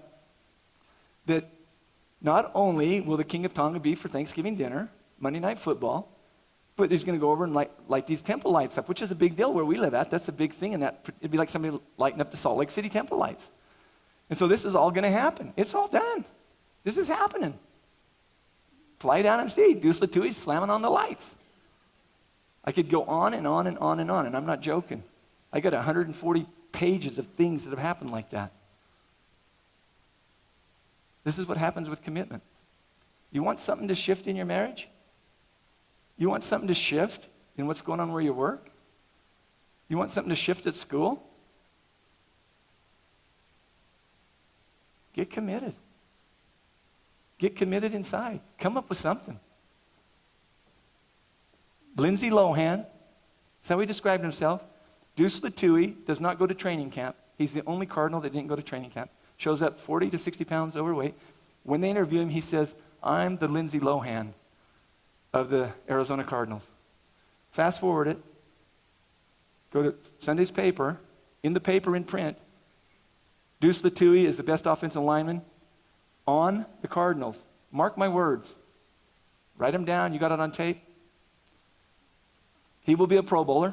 not only will the King of Tonga be for Thanksgiving dinner, Monday Night Football, but he's going to go over and light these temple lights up, which is a big deal where we live at. That's a big thing, and it'd be like somebody lighting up the Salt Lake City temple lights. And so this is all going to happen. It's all done. This is happening. Fly down and see. Deuce Latui's slamming on the lights. I could go on and on and on and on, and I'm not joking. I got 140 pages of things that have happened like that. This is what happens with commitment. You want something to shift in your marriage? You want something to shift in what's going on where you work? You want something to shift at school? Get committed. Get committed inside. Come up with something. Lindsay Lohan, that's how he described himself. Deuce Latui does not go to training camp. He's the only Cardinal that didn't go to training camp. Shows up 40 to 60 pounds overweight. When they interview him, he says, I'm the Lindsay Lohan of the Arizona Cardinals. Fast forward it. Go to Sunday's paper. In the paper in print, Deuce Latui is the best offensive lineman on the Cardinals. Mark my words. Write them down. You got it on tape. He will be a Pro Bowler.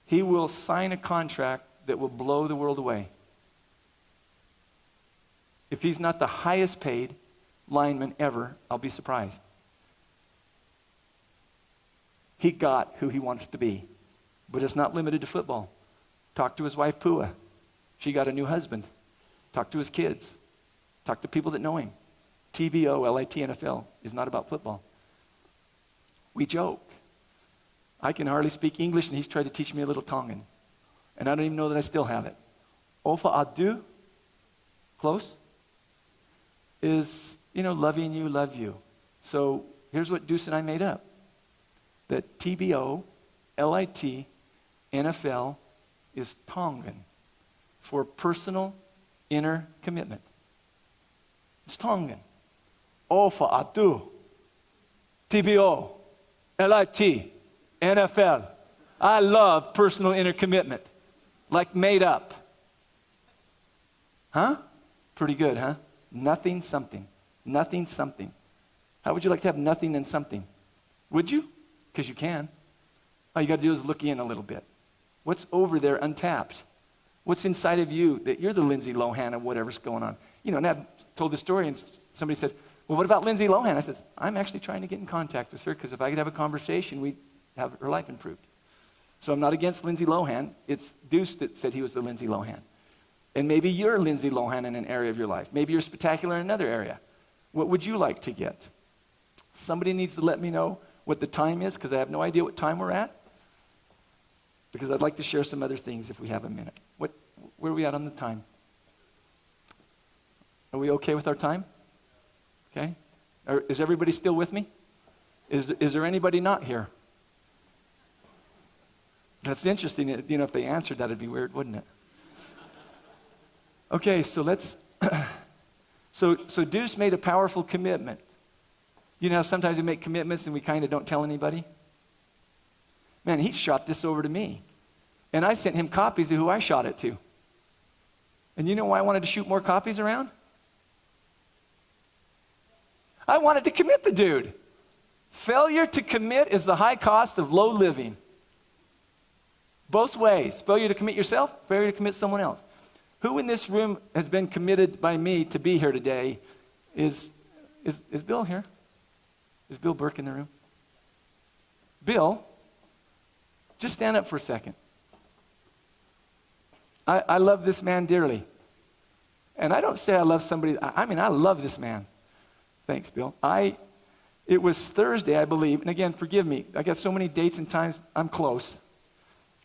He will sign a contract that will blow the world away. If he's not the highest paid lineman ever, I'll be surprised. He got who he wants to be. But it's not limited to football. Talk to his wife, Pua. She got a new husband. Talk to his kids. Talk to people that know him. TBOLITNFL is not about football. We joke. I can hardly speak English, and he's tried to teach me a little Tongan. And I don't even know that I still have it. Ofa adu, close, is, loving you, love you. So here's what Deuce and I made up. That TBOLITNFL is Tongan for personal inner commitment. It's Tongan. Ofa adu, TBOLITNFL. I love personal inner commitment. Like made up. Huh? Pretty good, huh? Nothing, something. Nothing, something. How would you like to have nothing and something? Would you? Because you can. All you got to do is look in a little bit. What's over there untapped? What's inside of you that you're the Lindsay Lohan of whatever's going on? And I've told the story, and somebody said, well, what about Lindsay Lohan? I said, I'm actually trying to get in contact with her, because if I could have a conversation, we'd have her life improved. So I'm not against Lindsay Lohan. It's Deuce that said he was the Lindsay Lohan. And maybe you're Lindsay Lohan in an area of your life. Maybe you're spectacular in another area. What would you like to get? Somebody needs to let me know what the time is, because I have no idea what time we're at. because I'd like to share some other things if we have a minute. Where are we at on the time? Are we okay with our time? Okay. Is everybody still with me? Is there anybody not here? That's interesting. If they answered that, it'd be weird, wouldn't it? Okay, so let's... So Deuce made a powerful commitment. You know how sometimes we make commitments and we kind of don't tell anybody? Man, he shot this over to me. And I sent him copies of who I shot it to. And you know why I wanted to shoot more copies around? I wanted to commit the dude. Failure to commit is the high cost of low living. Both ways. Failure to commit yourself, failure to commit someone else. Who in this room has been committed by me to be here today? Is Bill here? Is Bill Burke in the room? Bill, just stand up for a second. I love this man dearly. And I don't say I love somebody, I mean I love this man. Thanks, Bill. It was Thursday, I believe, and again, forgive me, I got so many dates and times, I'm close.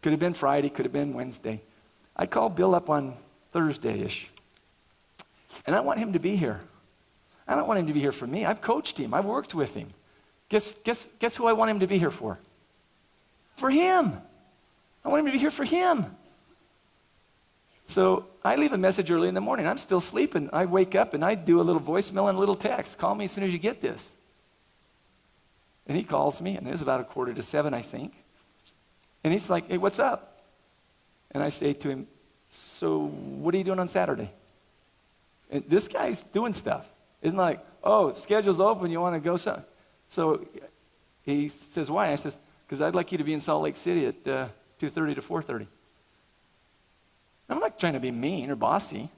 Could have been Friday, could have been Wednesday. I called Bill up on Thursday-ish. And I want him to be here. I don't want him to be here for me. I've coached him. I've worked with him. Guess who I want him to be here for? For him. I want him to be here for him. So I leave a message early in the morning. I'm still sleeping. I wake up and I do a little voicemail and a little text. Call me as soon as you get this. And he calls me, and it was about 6:45, I think. And he's like, hey, what's up? And I say to him, so what are you doing on Saturday? And this guy's doing stuff. It's not like, oh, schedule's open, you want to go? So he says, why? I says, because I'd like you to be in Salt Lake City at 2:30 to 4:30. I'm not trying to be mean or bossy,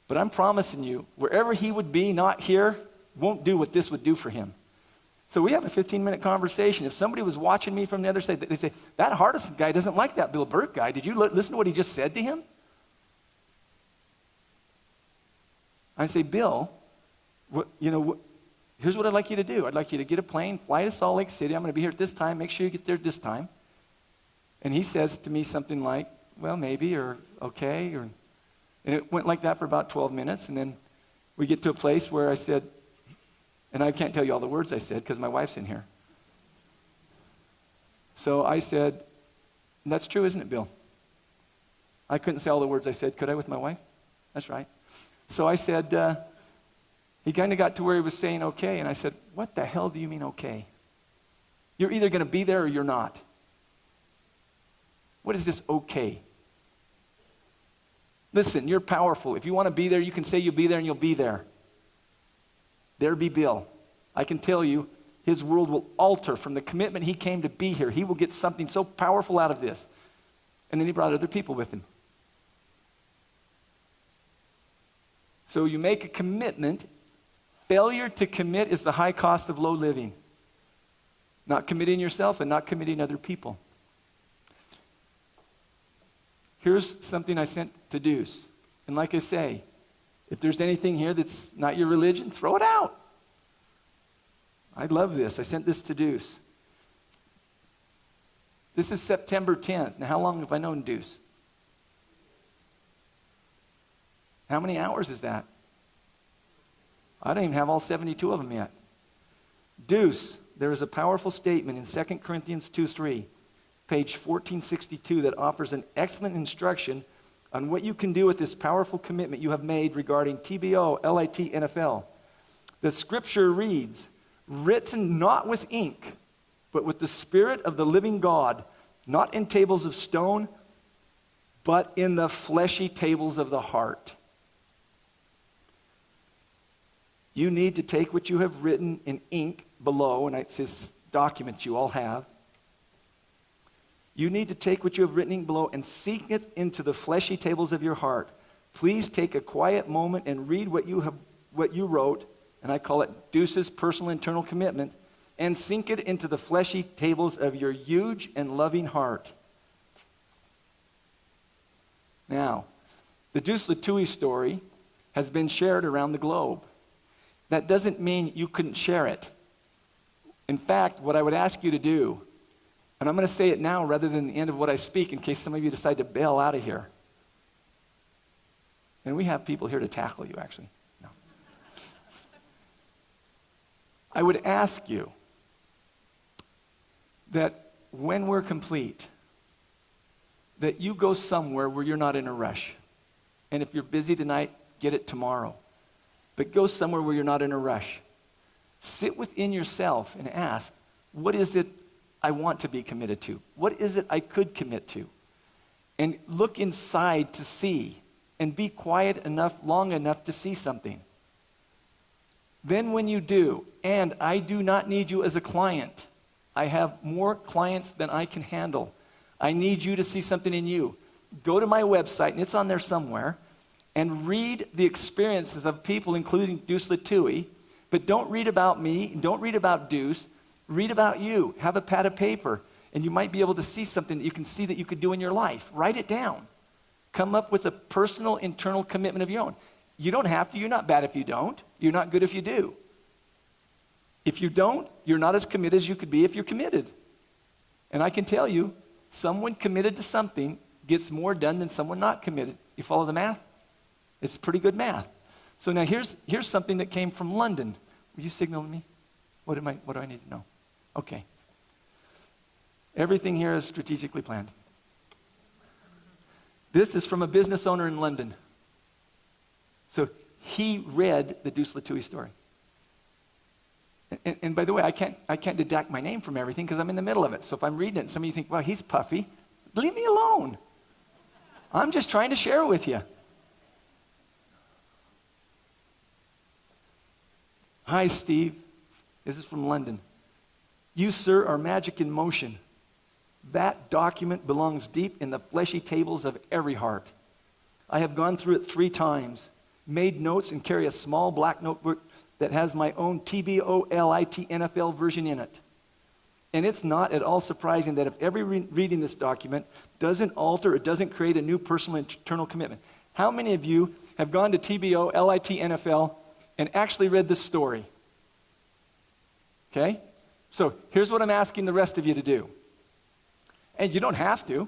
but I'm promising you, wherever he would be, not here, won't do what this would do for him. So we have a 15-minute conversation. If somebody was watching me from the other side, they'd say, that Hardison guy doesn't like that Bill Burke guy. Did you listen to what he just said to him? I say, Bill, here's what I'd like you to do. I'd like you to get a plane, fly to Salt Lake City. I'm going to be here at this time. Make sure you get there at this time. And he says to me something like, well, maybe, or okay. And it went like that for about 12 minutes. And then we get to a place where I said, and I can't tell you all the words I said because my wife's in here. So I said, that's true, isn't it, Bill? I couldn't say all the words I said, could I, with my wife? That's right. So I said, he kind of got to where he was saying okay, and I said, what the hell do you mean okay? You're either going to be there or you're not. What is this okay? Listen, you're powerful. If you want to be there, you can say you'll be there and you'll be there. There be Bill. I can tell you, his world will alter from the commitment he came to be here. He will get something so powerful out of this. And then he brought other people with him. So you make a commitment. Failure to commit is the high cost of low living. Not committing yourself and not committing other people. Here's something I sent to Deuce. And like I say, if there's anything here that's not your religion, throw it out. I love this. I sent this to Deuce. This is September 10th. Now, how long have I known Deuce? How many hours is that? I don't even have all 72 of them yet. Deuce, there is a powerful statement in 2 Corinthians 2:3, page 1462, that offers an excellent instruction on what you can do with this powerful commitment you have made regarding TBOLITNFL. The scripture reads, written not with ink, but with the Spirit of the living God, not in tables of stone, but in the fleshy tables of the heart. You need to take what you have written in ink below, and it's this document you all have. You need to take what you have written below and sink it into the fleshy tables of your heart. Please take a quiet moment and read what you wrote, and I call it Deuce's personal internal commitment, and sink it into the fleshy tables of your huge and loving heart. Now, the Deuce Latouille story has been shared around the globe. That doesn't mean you couldn't share it. In fact, what I would ask you to do, And I'm going to say it now rather than the end of what I speak in case some of you decide to bail out of here. And we have people here to tackle you, actually. No. I would ask you that when we're complete, that you go somewhere where you're not in a rush. And if you're busy tonight, get it tomorrow. But go somewhere where you're not in a rush. Sit within yourself and ask, what is it I want to be committed to? What is it I could commit to? And look inside to see, and be quiet enough, long enough to see something. Then when you do, and I do not need you as a client, I have more clients than I can handle. I need you to see something in you. Go to my website, and it's on there somewhere, and read the experiences of people, including Deuce Latui, but don't read about me, don't read about Deuce, read about you. Have a pad of paper, and you might be able to see something that you can see that you could do in your life. Write it down. Come up with a personal, internal commitment of your own. You don't have to. You're not bad if you don't. You're not good if you do. If you don't, you're not as committed as you could be if you're committed. And I can tell you, someone committed to something gets more done than someone not committed. You follow the math? It's pretty good math. So now here's something that came from London. Will you signal to me? What do I need to know? Okay. Everything here is strategically planned. This is from a business owner in London. So he read the Deuce Latui story. And by the way, I can't deduct my name from everything because I'm in the middle of it. So if I'm reading it and some of you think, well, he's puffy, leave me alone. I'm just trying to share it with you. Hi, Steve. This is from London. You, sir, are magic in motion. That document belongs deep in the fleshy tables of every heart. I have gone through it 3 times, made notes, and carry a small black notebook that has my own TBOLITNFL version in it. And it's not at all surprising that if every reading this document doesn't alter or doesn't create a new personal internal commitment. How many of you have gone to TBOLITNFL and actually read this story? Okay? So here's what I'm asking the rest of you to do. And you don't have to.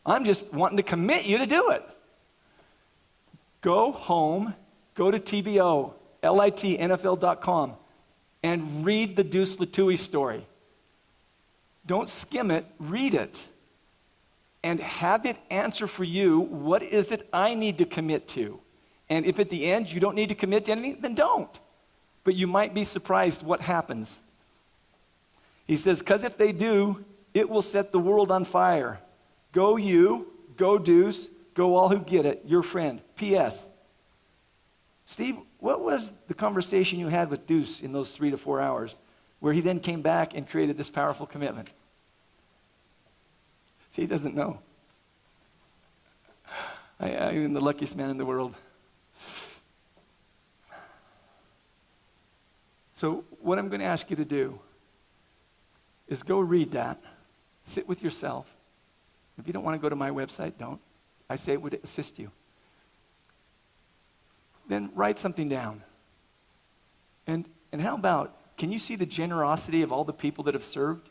I'm just wanting to commit you to do it. Go home, go to TBOLITNFL.com and read the Deuce Latui story. Don't skim it, read it. And have it answer for you, what is it I need to commit to? And if at the end you don't need to commit to anything, then don't. But you might be surprised what happens. He says, because if they do, it will set the world on fire. Go you, go Deuce, go all who get it, your friend. P.S. Steve, what was the conversation you had with Deuce in those 3 to 4 hours where he then came back and created this powerful commitment? See, he doesn't know. I am the luckiest man in the world. So what I'm going to ask you to do is go read that. Sit with yourself. If you don't want to go to my website, don't. I say it would assist you. Then write something down. And how about, can you see the generosity of all the people that have served?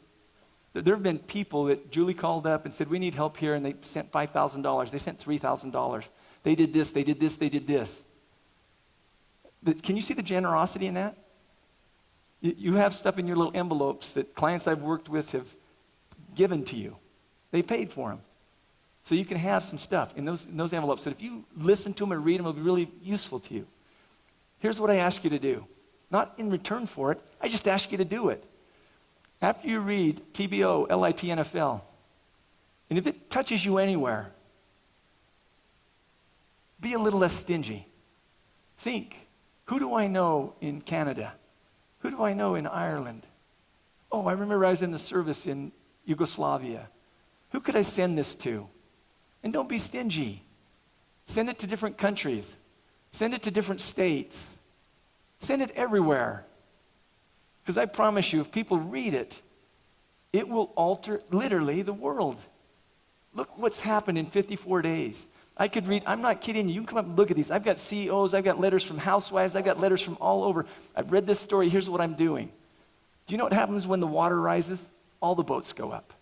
There have been people that Julie called up and said, we need help here, and they sent $5,000. They sent $3,000. They did this, they did this, they did this. Can you see the generosity in that? You have stuff in your little envelopes that clients I've worked with have given to you. They paid for them. So you can have some stuff in those envelopes that if you listen to them and read them, it'll be really useful to you. Here's what I ask you to do. Not in return for it, I just ask you to do it. After you read TBOLITNFL, and if it touches you anywhere, be a little less stingy. Think, who do I know in Canada? Who do I know in Ireland? Oh, I remember I was in the service in Yugoslavia. Who could I send this to? And don't be stingy. Send it to different countries. Send it to different states. Send it everywhere. Because I promise you, if people read it, it will alter literally the world. Look what's happened in 54 days. I could read, I'm not kidding you. You can come up and look at these. I've got CEOs, I've got letters from housewives, I've got letters from all over. I've read this story, here's what I'm doing. Do you know what happens when the water rises? All the boats go up.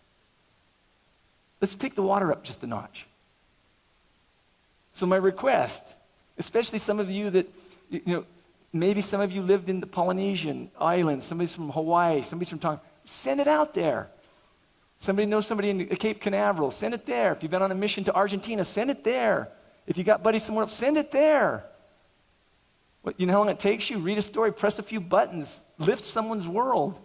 Let's take the water up just a notch. So my request, especially some of you that, maybe some of you lived in the Polynesian islands, somebody's from Hawaii, somebody's from Tonga, send it out there. Somebody knows somebody in Cape Canaveral, send it there. If you've been on a mission to Argentina, send it there. If you got buddies somewhere else, send it there. You know how long it takes you? Read a story, press a few buttons, lift someone's world.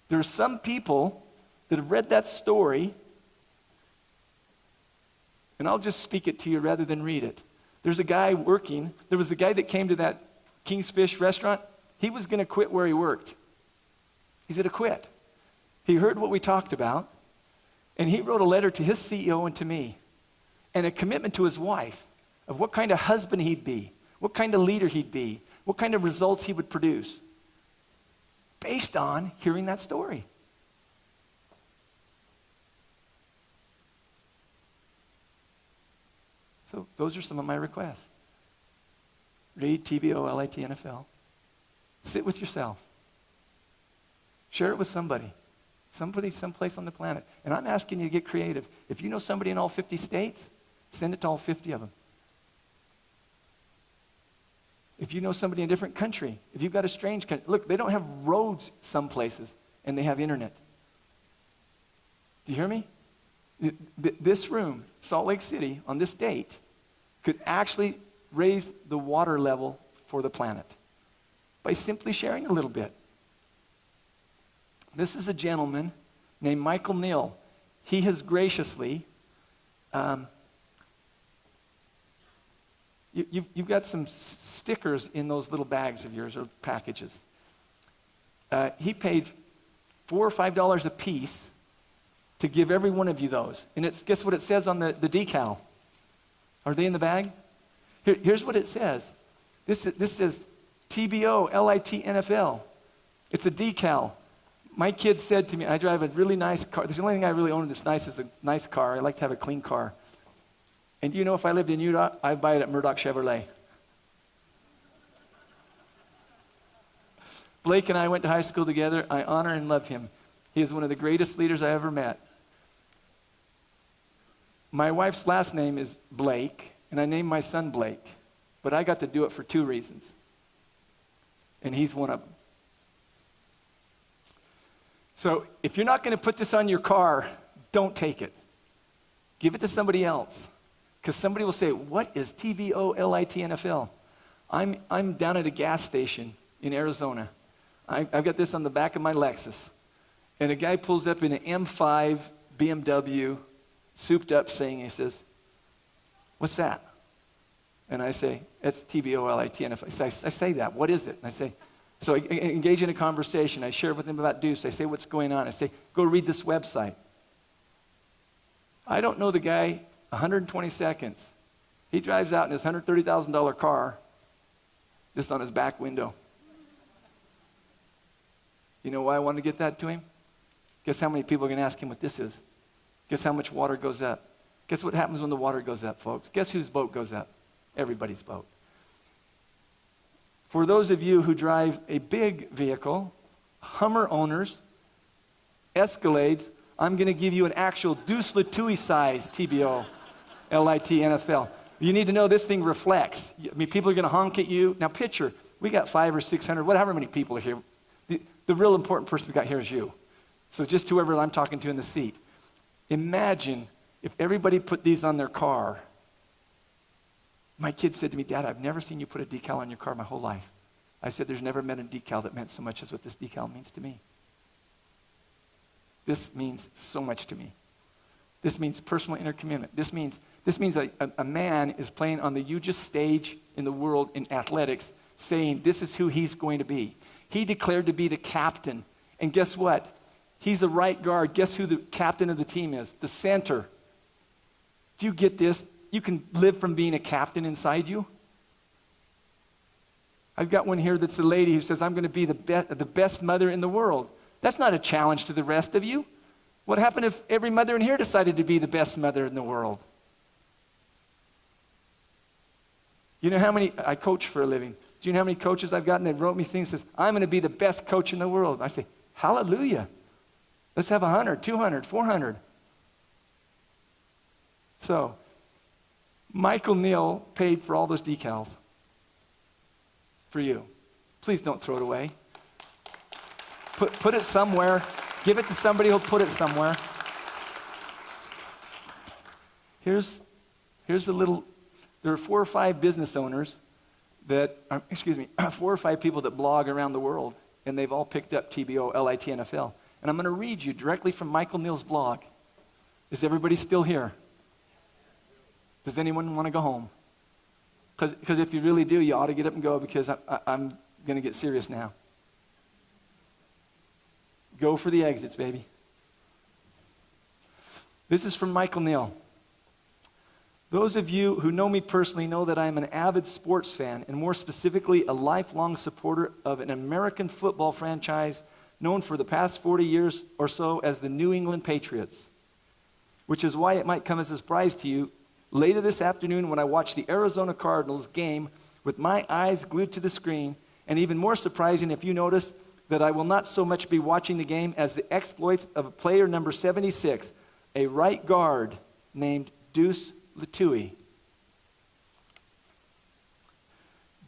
There are some people that have read that story, and I'll just speak it to you rather than read it. There was a guy that came to that King's Fish restaurant. He was going to quit where he worked. He's going to quit. He heard what we talked about, and he wrote a letter to his CEO and to me, and a commitment to his wife of what kind of husband he'd be, what kind of leader he'd be, what kind of results he would produce, based on hearing that story. So those are some of my requests. Read TBOLITNFL. Sit with yourself. Share it with somebody, someplace on the planet. And I'm asking you to get creative. If you know somebody in all 50 states, send it to all 50 of them. If you know somebody in a different country, if you've got a strange country, look, they don't have roads some places, and they have internet. Do you hear me? This room, Salt Lake City, on this date, could actually raise the water level for the planet by simply sharing a little bit. This is a gentleman named Michael Neal. He has graciously, you've got some stickers in those little bags of yours, or packages. He paid $4 or $5 a piece to give every one of you those. And guess what it says on the decal? Are they in the bag? Here's what it says. This says TBOLITNFL. It's a decal. My kid said to me, I drive a really nice car. The only thing I really own that's nice is a nice car. I like to have a clean car. And you know, if I lived in Utah, I'd buy it at Murdoch Chevrolet. Blake and I went to high school together. I honor and love him. He is one of the greatest leaders I ever met. My wife's last name is Blake, and I named my son Blake. But I got to do it for 2 reasons. And he's one of them. So if you're not going to put this on your car, don't take it. Give it to somebody else. Because somebody will say, what is TBOLITNFL? I'm down at a gas station in Arizona. I've got this on the back of my Lexus. And a guy pulls up in an M5 BMW, souped up, saying, he says, what's that? And I say, it's TBOLITNFL. I say that. What is it? And I say, so I engage in a conversation. I share with him about Deuce. I say, what's going on? I say, go read this website. I don't know the guy 120 seconds. He drives out in his $130,000 car, this on his back window. You know why I wanted to get that to him? Guess how many people are going to ask him what this is? Guess how much water goes up? Guess what happens when the water goes up, folks? Guess whose boat goes up? Everybody's boat. For those of you who drive a big vehicle, Hummer owners, Escalades, I'm going to give you an actual Deuce Latouille size TBOLITNFL. You need to know this thing reflects. I mean, people are going to honk at you. Now picture, we got 500 or 600, whatever many people are here. The real important person we got here is you. So just whoever I'm talking to in the seat. Imagine if everybody put these on their car. My kid said to me, Dad, I've never seen you put a decal on your car my whole life. I said, there's never been a decal that meant so much as what this decal means to me. This means so much to me. This means personal intercommitment. This means a man is playing on the hugest stage in the world in athletics, saying this is who he's going to be. He declared to be the captain. And guess what? He's the right guard. Guess who the captain of the team is? The center. Do you get this? You can live from being a captain inside you. I've got one here that's a lady who says, I'm going to be the best mother in the world. That's not a challenge to the rest of you. What happened if every mother in here decided to be the best mother in the world? You know how many, I coach for a living. Do you know how many coaches I've gotten that wrote me things that says, I'm going to be the best coach in the world? I say, hallelujah. Let's have 100, 200, 400. So, Michael Neal paid for all those decals for you. Please don't throw it away. Put it somewhere. Give it to somebody who'll put it somewhere. Here's the little, there are 4 or 5 business owners that, 4 or 5 people that blog around the world, and they've all picked up TBOLITNFL. And I'm going to read you directly from Michael Neal's blog. Is everybody still here? Does anyone want to go home? Because if you really do, you ought to get up and go, because I'm going to get serious now. Go for the exits, baby. This is from Michael Neal. Those of you who know me personally know that I am an avid sports fan, and more specifically, a lifelong supporter of an American football franchise known for the past 40 years or so as the New England Patriots, which is why it might come as a surprise to you later this afternoon when I watch the Arizona Cardinals game with my eyes glued to the screen, and even more surprising if you notice that I will not so much be watching the game as the exploits of player number 76, a right guard named Deuce Latui.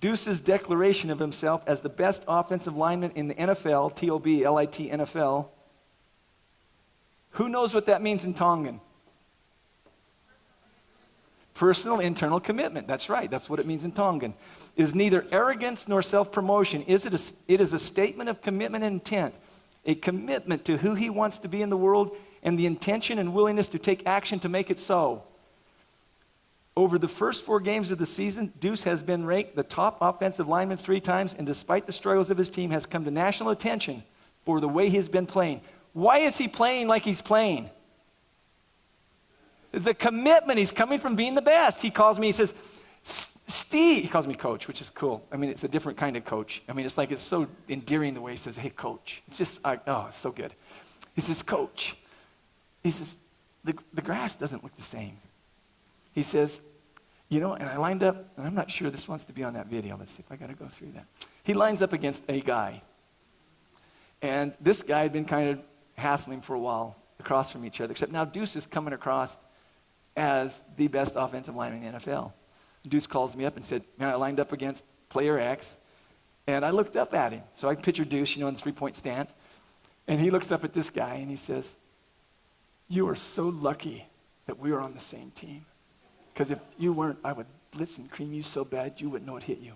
Deuce's declaration of himself as the best offensive lineman in the NFL, TBOLITNFL. Who knows what that means in Tongan? Personal internal commitment. That's right. That's what it means in Tongan. Is neither arrogance nor self-promotion. It is a statement of commitment and intent. A commitment to who he wants to be in the world and the intention and willingness to take action to make it so. Over the first 4 games of the season, Deuce has been ranked the top offensive lineman 3 times, and despite the struggles of his team, has come to national attention for the way he has been playing. Why is he playing like he's playing? The commitment. He's coming from being the best. He calls me, he says, Steve. He calls me coach, which is cool. I mean, it's a different kind of coach. I mean, it's like, it's so endearing the way he says, hey, coach. It's just, it's so good. He says, coach. He says, the grass doesn't look the same. He says, and I lined up, and I'm not sure this wants to be on that video. Let's see if I got to go through that. He lines up against a guy. And this guy had been kind of hassling for a while across from each other, except now Deuce is coming across as the best offensive lineman in the NFL. Deuce calls me up and said, man, I lined up against player X, and I looked up at him. So I picture Deuce, in the 3-point stance, and he looks up at this guy, and he says, you are so lucky that we are on the same team. Because if you weren't, I would blitz and cream you so bad you wouldn't know it hit you.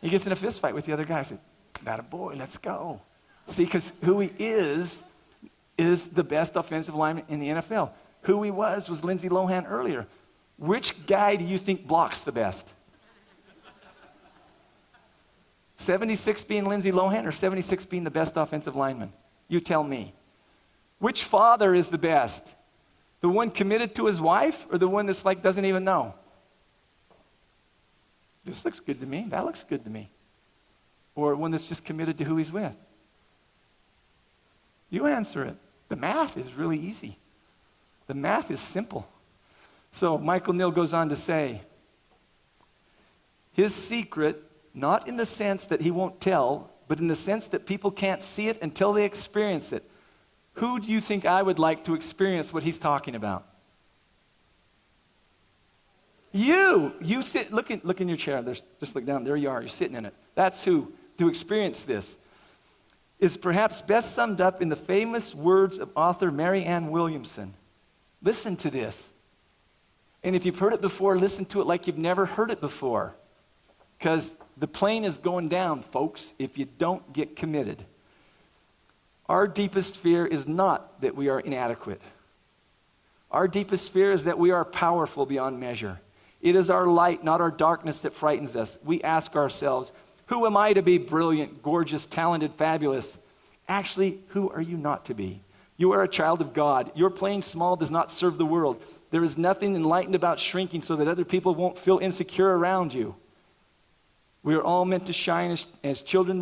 He gets in a fist fight with the other guy. I said, "That a boy, let's go." See, because who he is the best offensive lineman in the NFL. Who he was Lindsay Lohan earlier. Which guy do you think blocks the best? 76 being Lindsay Lohan or 76 being the best offensive lineman? You tell me. Which father is the best? The one committed to his wife or the one that's like doesn't even know? This looks good to me. That looks good to me. Or one that's just committed to who he's with? You answer it. The math is really easy. The math is simple. So Michael Neal goes on to say, his secret, not in the sense that he won't tell, but in the sense that people can't see it until they experience it. Who do you think I would like to experience what he's talking about? You sit, look in your chair. Just look down. There you are. You're sitting in it. That's who to experience this. Is perhaps best summed up in the famous words of author Mary Ann Williamson. Listen to this. And if you've heard it before, listen to it like you've never heard it before. Because the plane is going down, folks, if you don't get committed. Our deepest fear is not that we are inadequate. Our deepest fear is that we are powerful beyond measure. It is our light, not our darkness, that frightens us. We ask ourselves, who am I to be brilliant, gorgeous, talented, fabulous? Actually, who are you not to be? You are a child of God. Your playing small does not serve the world. There is nothing enlightened about shrinking so that other people won't feel insecure around you. We are all meant to shine as children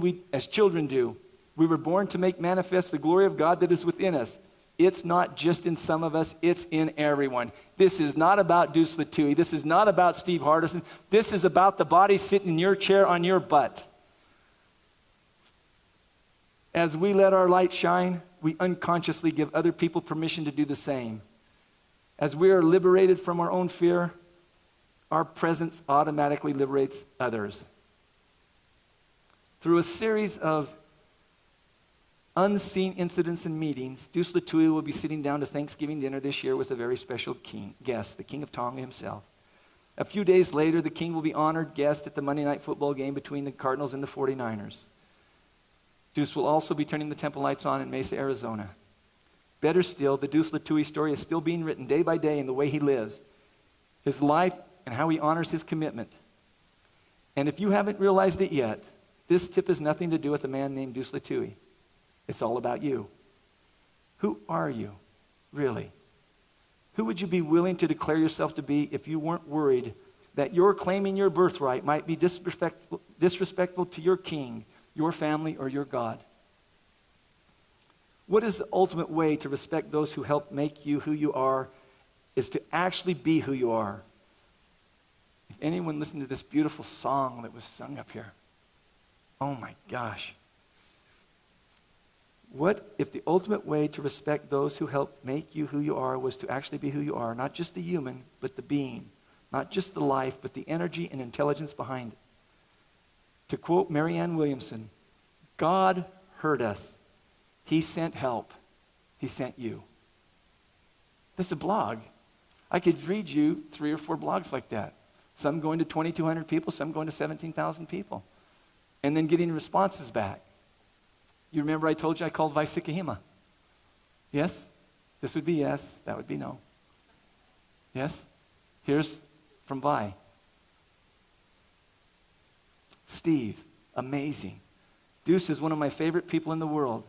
do. We were born to make manifest the glory of God that is within us. It's not just in some of us, it's in everyone. This is not about Deuce Latui. This is not about Steve Hardison. This is about the body sitting in your chair on your butt. As we let our light shine, we unconsciously give other people permission to do the same. As we are liberated from our own fear, our presence automatically liberates others. Through a series of unseen incidents and meetings, Deuce Latui will be sitting down to Thanksgiving dinner this year with a very special guest, the King of Tonga himself. A few days later, the King will be honored guest at the Monday night football game between the Cardinals and the 49ers. Deuce will also be turning the temple lights on in Mesa, Arizona. Better still, the Deuce Latui story is still being written day by day in the way he lives, his life, and how he honors his commitment. And if you haven't realized it yet, this tip has nothing to do with a man named Deuce Latui. It's all about you. Who are you, really? Who would you be willing to declare yourself to be if you weren't worried that your claiming your birthright might be disrespectful to your king, your family, or your God? What is the ultimate way to respect those who help make you who you are is to actually be who you are. If anyone listened to this beautiful song that was sung up here, oh my gosh. What if the ultimate way to respect those who help make you who you are was to actually be who you are, not just the human, but the being, not just the life, but the energy and intelligence behind it? To quote Marianne Williamson, God heard us. He sent help. He sent you. This is a blog. I could read you 3 or 4 blogs like that. Some going to 2,200 people, some going to 17,000 people. And then getting responses back. You remember I told you I called Vaisikahima? Yes? This would be yes. That would be no. Yes? Here's from Vi. Steve, amazing. Deuce is one of my favorite people in the world.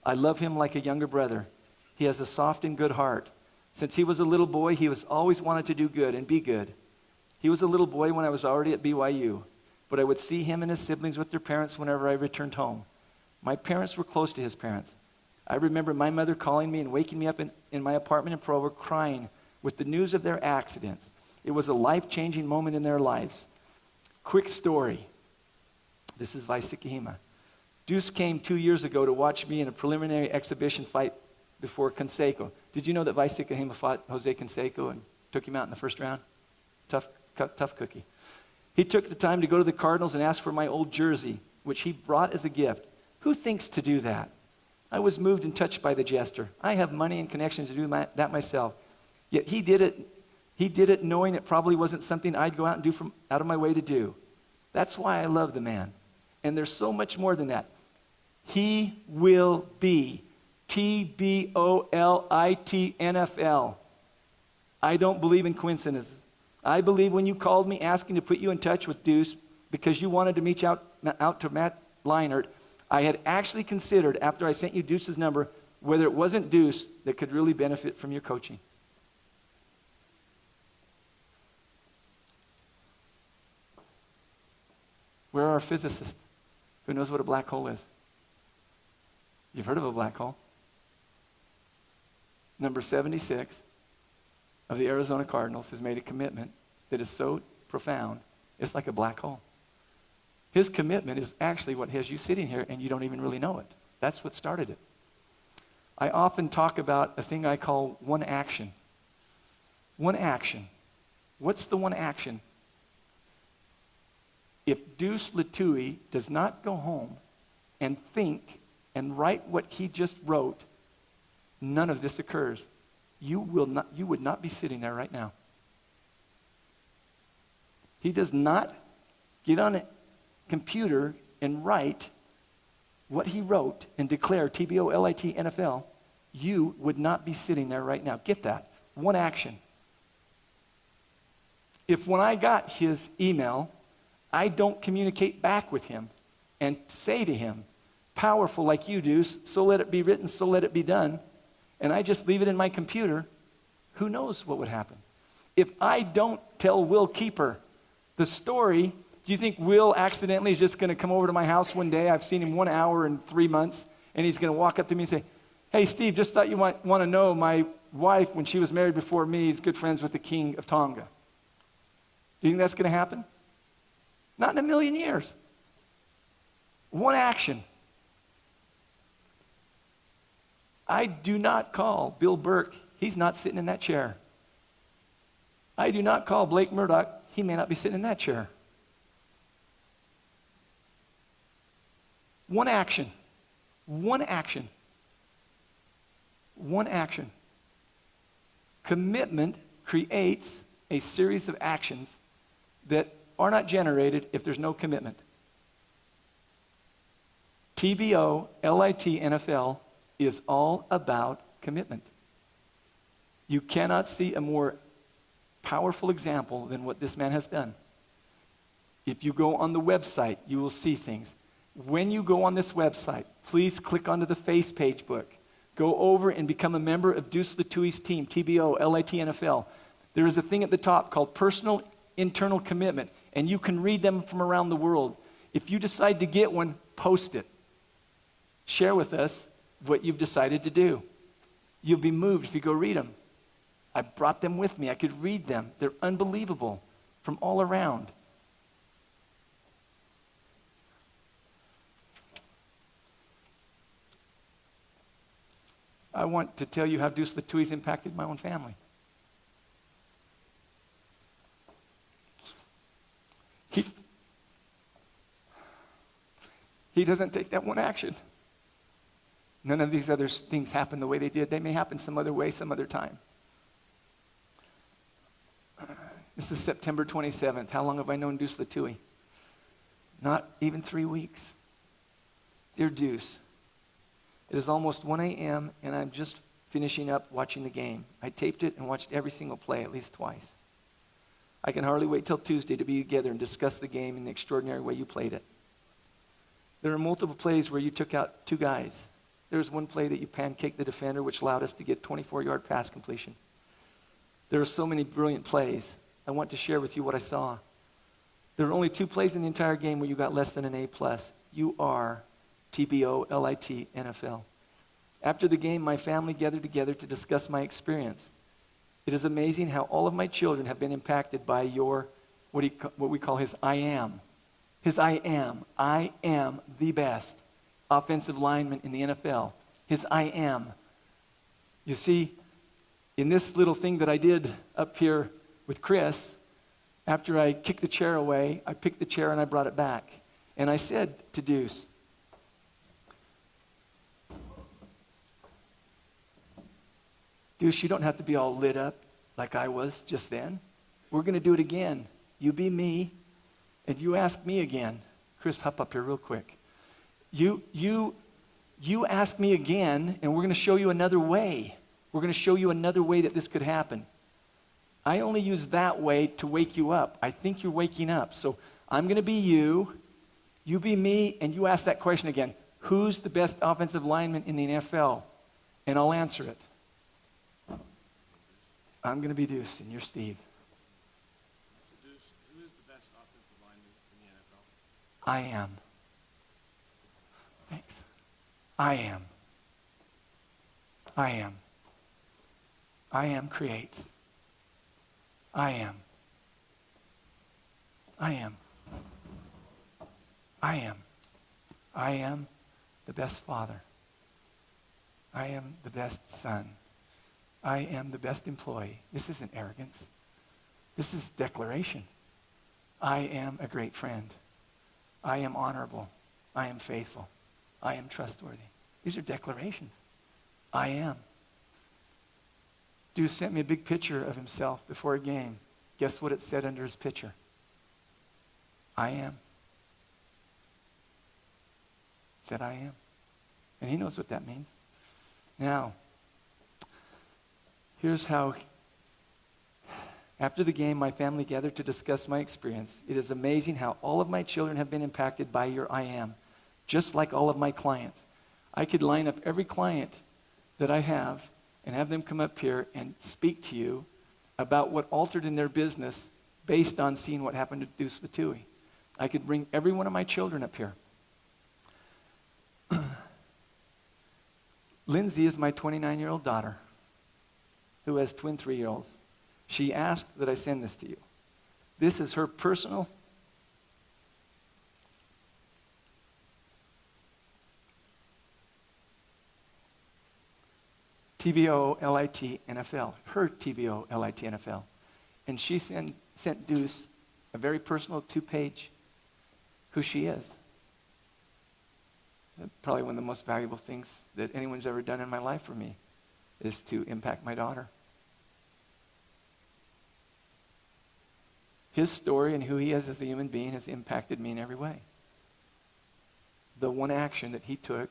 I love him like a younger brother. He has a soft and good heart. Since he was a little boy, he has always wanted to do good and be good. He was a little boy when I was already at BYU, but I would see him and his siblings with their parents whenever I returned home. My parents were close to his parents. I remember my mother calling me and waking me up in my apartment in Provo crying with the news of their accident. It was a life-changing moment in their lives. Quick story. This is Vaisikahima. Deuce came 2 years ago to watch me in a preliminary exhibition fight before Canseco. Did you know that Vaisikahima fought Jose Canseco and took him out in the first round? Tough cookie. He took the time to go to the Cardinals and ask for my old jersey, which he brought as a gift. Who thinks to do that? I was moved and touched by the gesture. I have money and connections to do that myself. Yet he did it knowing it probably wasn't something I'd go out and do out of my way to do. That's why I love the man. And there's so much more than that. He will be TBOLITNFL. I don't believe in coincidences. I believe when you called me asking to put you in touch with Deuce because you wanted to reach out to Matt Leinart, I had actually considered, after I sent you Deuce's number, whether it wasn't Deuce that could really benefit from your coaching. Where are our physicists? Who knows what a black hole is? You've heard of a black hole. Number 76 of the Arizona Cardinals has made a commitment that is so profound, it's like a black hole. His commitment is actually what has you sitting here and you don't even really know it. That's what started it. I often talk about a thing I call one action. One action. What's the one action? If Deuce Latui does not go home and think and write what he just wrote, none of this occurs. You would not be sitting there right now. He does not get on a computer and write what he wrote and declare TBOLITNFL, you would not be sitting there right now. Get that. One action. If when I got his email, I don't communicate back with him and say to him, powerful like you do, so let it be written, so let it be done, and I just leave it in my computer, who knows what would happen? If I don't tell Will Keeper the story, do you think Will accidentally is just going to come over to my house one day? I've seen him 1 hour in 3 months, and he's going to walk up to me and say, hey, Steve, just thought you might want to know my wife, when she was married before me, is good friends with the King of Tonga. Do you think that's going to happen? Not in a million years. One action. I do not call Bill Burke. He's not sitting in that chair. I do not call Blake Murdoch. He may not be sitting in that chair. One action. One action. One action. Commitment creates a series of actions that are not generated if there's no commitment. TBOLITNFL is all about commitment. You cannot see a more powerful example than what this man has done. If you go on the website, you will see things. When you go on this website, please click onto the face page book. Go over and become a member of Deuce Latui's team, TBOLITNFL. There is a thing at the top called Personal Internal Commitment, and you can read them from around the world. If you decide to get one, post it. Share with us what you've decided to do. You'll be moved if you go read them. I brought them with me. I could read them. They're unbelievable from all around. I want to tell you how Deuce Latui's impacted my own family. He doesn't take that one action. None of these other things happen the way they did. They may happen some other way, some other time. This is September 27th. How long have I known Deuce Latui? Not even 3 weeks. Dear Deuce, it is almost 1 a.m. and I'm just finishing up watching the game. I taped it and watched every single play at least twice. I can hardly wait till Tuesday to be together and discuss the game in the extraordinary way you played it. There are multiple plays where you took out 2 guys. There was one play that you pancaked the defender, which allowed us to get 24-yard pass completion. There are so many brilliant plays. I want to share with you what I saw. There are only 2 plays in the entire game where you got less than an A+. You are TBOLITNFL. After the game, my family gathered together to discuss my experience. It is amazing how all of my children have been impacted by your, what we call his I am. His I am. I am the best offensive lineman in the NFL. His I am. You see, in this little thing that I did up here with Chris, after I kicked the chair away, I picked the chair and I brought it back. And I said to Deuce, Deuce, you don't have to be all lit up like I was just then. We're going to do it again. You be me, and you ask me again. Chris, hop up here real quick. You ask me again, and we're going to show you another way. We're going to show you another way that this could happen. I only use that way to wake you up. I think you're waking up. So I'm going to be you be me, and you ask that question again. Who's the best offensive lineman in the NFL? And I'll answer it. I'm going to be Deuce, and you're Steve. So Deuce, who is the best offensive lineman in the NFL? I am. Thanks. I am. I am. I am creates. I am. I am. I am. I am the best father. I am the best son. I am the best employee. This isn't arrogance. This is declaration. I am a great friend. I am honorable. I am faithful. I am trustworthy. These are declarations. I am. Deuce sent me a big picture of himself before a game. Guess what it said under his picture? I am. It said I am. And he knows what that means. Now, here's how, after the game, my family gathered to discuss my experience. It is amazing how all of my children have been impacted by your I am, just like all of my clients. I could line up every client that I have and have them come up here and speak to you about what altered in their business based on seeing what happened to Deuce Latui. I could bring every one of my children up here. Lindsay is my 29-year-old daughter who has twin 3-year-olds. She asked that I send this to you. This is her personal TBOLITNFL, her TBOLITNFL. And she sent Deuce a very personal 2-page who she is. Probably one of the most valuable things that anyone's ever done in my life for me is to impact my daughter. His story and who he is as a human being has impacted me in every way. The one action that he took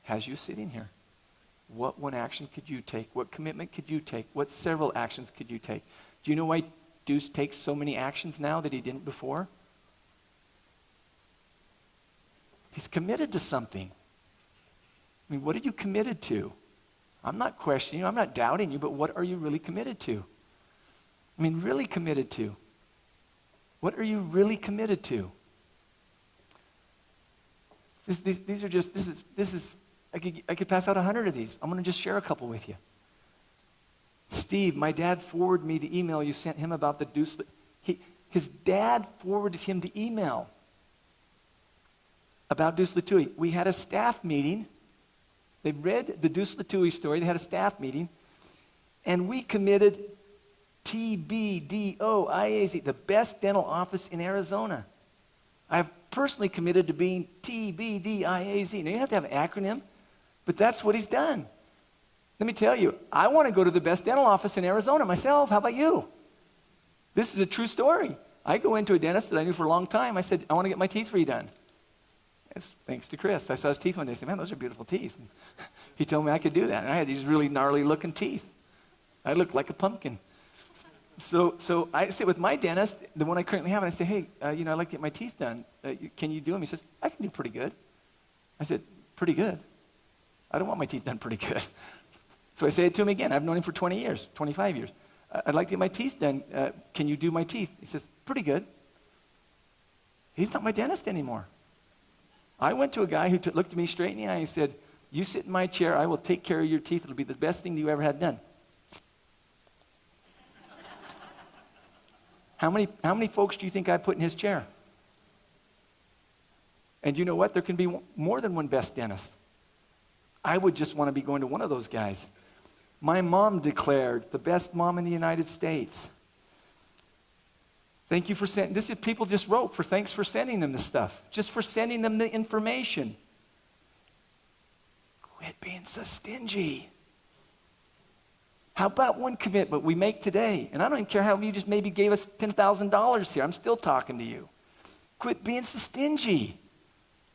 has you sitting here. What one action could you take? What commitment could you take? What several actions could you take? Do you know why Deuce takes so many actions now that he didn't before? He's committed to something. I mean, what are you committed to? I'm not questioning you. I'm not doubting you, but what are you really committed to? I mean, really committed to. What are you really committed to? These are just, this is, I could pass out 100 of these. I'm going to just share a couple with you. Steve, my dad forwarded me the email you sent him about the Deuce. His dad forwarded him the email about Deuce Latouille. We had a staff meeting. They read the Deuce Latouille story. They had a staff meeting. And we committed TBDOIAZ, the best dental office in Arizona. I've personally committed to being TBDIAZ. Now, you don't have to have an acronym, but that's what he's done. Let me tell you, I want to go to the best dental office in Arizona myself. How about you? This is a true story. I go into a dentist that I knew for a long time. I said, I want to get my teeth redone. It's thanks to Chris. I saw his teeth one day. I said, man, those are beautiful teeth. And he told me I could do that. And I had these really gnarly looking teeth. I looked like a pumpkin. So I sit with my dentist, the one I currently have, and I say, hey, I'd like to get my teeth done. Can you do them? He says, I can do pretty good. I said, pretty good? I don't want my teeth done pretty good. So I say it to him again. I've known him for 20 years, 25 years. I'd like to get my teeth done. Can you do my teeth? He says, pretty good. He's not my dentist anymore. I went to a guy who looked at me straight in the eye and said, you sit in my chair, I will take care of your teeth. It'll be the best thing you ever had done. How many folks do you think I put in his chair? And you know what? There can be more than one best dentist. I would just want to be going to one of those guys. My mom declared the best mom in the United States. Thank you for sending, this is people just wrote for thanks for sending them the stuff. Just for sending them the information. Quit being so stingy. How about one commitment we make today? And I don't even care how you just maybe gave us $10,000 here. I'm still talking to you. Quit being so stingy.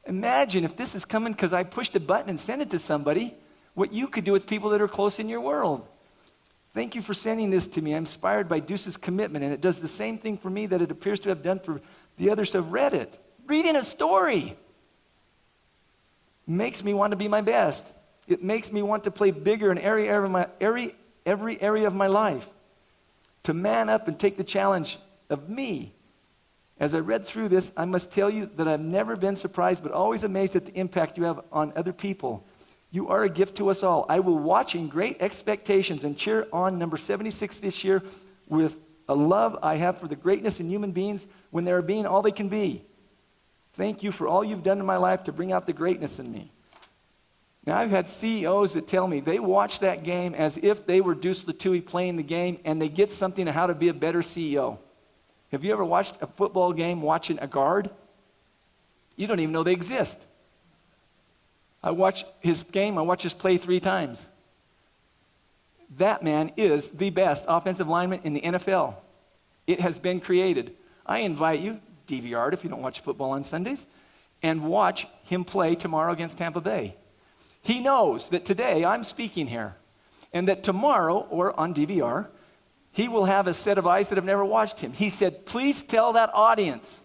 Imagine if this is coming because I pushed a button and sent it to somebody, what you could do with people that are close in your world. Thank you for sending this to me. I'm inspired by Deuce's commitment, and it does the same thing for me that it appears to have done for the others who have read it. Reading a story makes me want to be my best. It makes me want to play bigger in every area of my life, to man up and take the challenge of me. As I read through this, I must tell you that I've never been surprised but always amazed at the impact you have on other people. You are a gift to us all. I will watch in great expectations and cheer on number 76 this year with a love I have for the greatness in human beings when they are being all they can be. Thank you for all you've done in my life to bring out the greatness in me. Now, I've had CEOs that tell me they watch that game as if they were Deuce Latouille playing the game, and they get something on how to be a better CEO. Have you ever watched a football game watching a guard? You don't even know they exist. I watch his game, I watch his play 3 times. That man is the best offensive lineman in the NFL. It has been created. I invite you, DVR it if you don't watch football on Sundays, and watch him play tomorrow against Tampa Bay. He knows that today I'm speaking here, and that tomorrow, or on DVR, he will have a set of eyes that have never watched him. He said, please tell that audience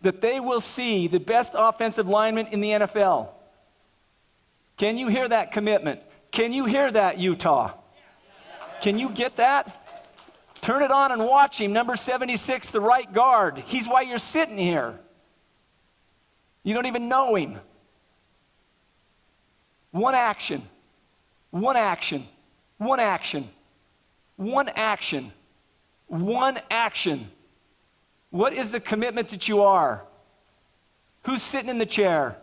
that they will see the best offensive lineman in the NFL. Can you hear that commitment? Can you hear that, Utah? Can you get that? Turn it on and watch him, number 76, the right guard. He's why you're sitting here. You don't even know him. One action, one action, one action, one action, one action. What is the commitment that you are? Who's sitting in the chair?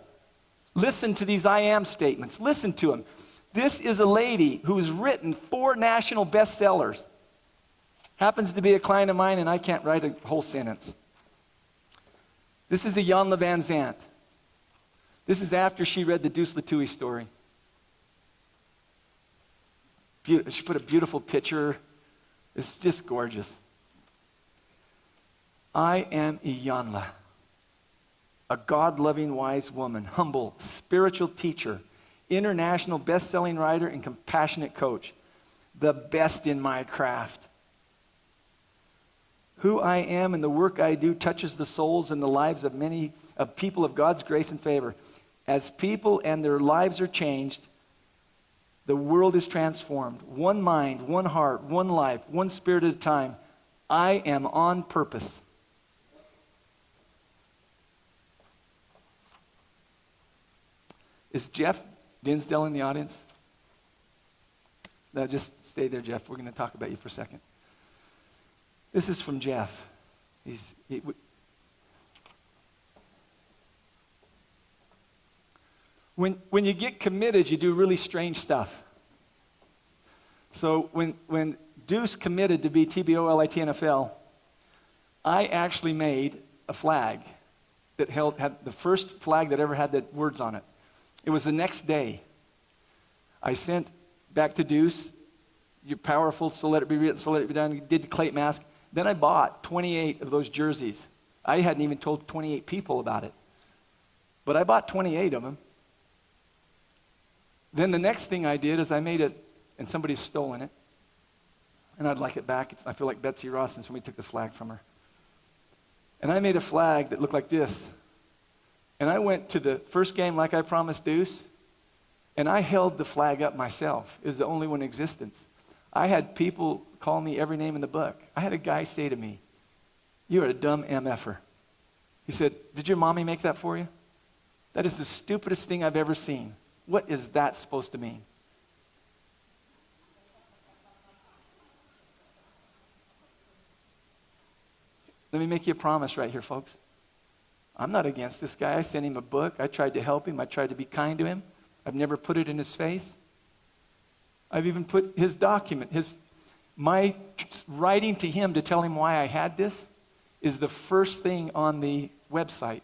Listen to these I am statements. Listen to them. This is a lady who's written 4 national bestsellers. Happens to be a client of mine, and I can't write a whole sentence. This is a Jan Van Zant. This is after she read the Deuce Latouille story. She put a beautiful picture. It's just gorgeous. I am Iyanla, a God-loving, wise woman, humble, spiritual teacher, international best-selling writer, and compassionate coach, the best in my craft. Who I am and the work I do touches the souls and the lives of many of people of God's grace and favor. As people and their lives are changed, the world is transformed. One mind, one heart, one life, one spirit at a time. I am on purpose. Is Jeff Dinsdale in the audience? No, just stay there, Jeff. We're going to talk about you for a second. This is from Jeff. When you get committed, you do really strange stuff. So when Deuce committed to be TBOLITNFL, I actually made a flag that had the first flag that ever had the words on it. It was the next day. I sent back to Deuce, "You're powerful, so let it be written, so let it be done." He did the clay mask. Then I bought 28 of those jerseys. I hadn't even told 28 people about it. But I bought 28 of them. Then the next thing I did is I made it, and somebody's stolen it. And I'd like it back. I feel like Betsy Ross, and somebody took the flag from her. And I made a flag that looked like this. And I went to the first game like I promised Deuce, and I held the flag up myself. It was the only one in existence. I had people call me every name in the book. I had a guy say to me, "You're a dumb MFer." He said, "Did your mommy make that for you?" That is the stupidest thing I've ever seen. What is that supposed to mean? Let me make you a promise right here, folks. I'm not against this guy. I sent him a book. I tried to help him. I tried to be kind to him. I've never put it in his face. I've even put his document, my writing to him to tell him why I had this is the first thing on the website.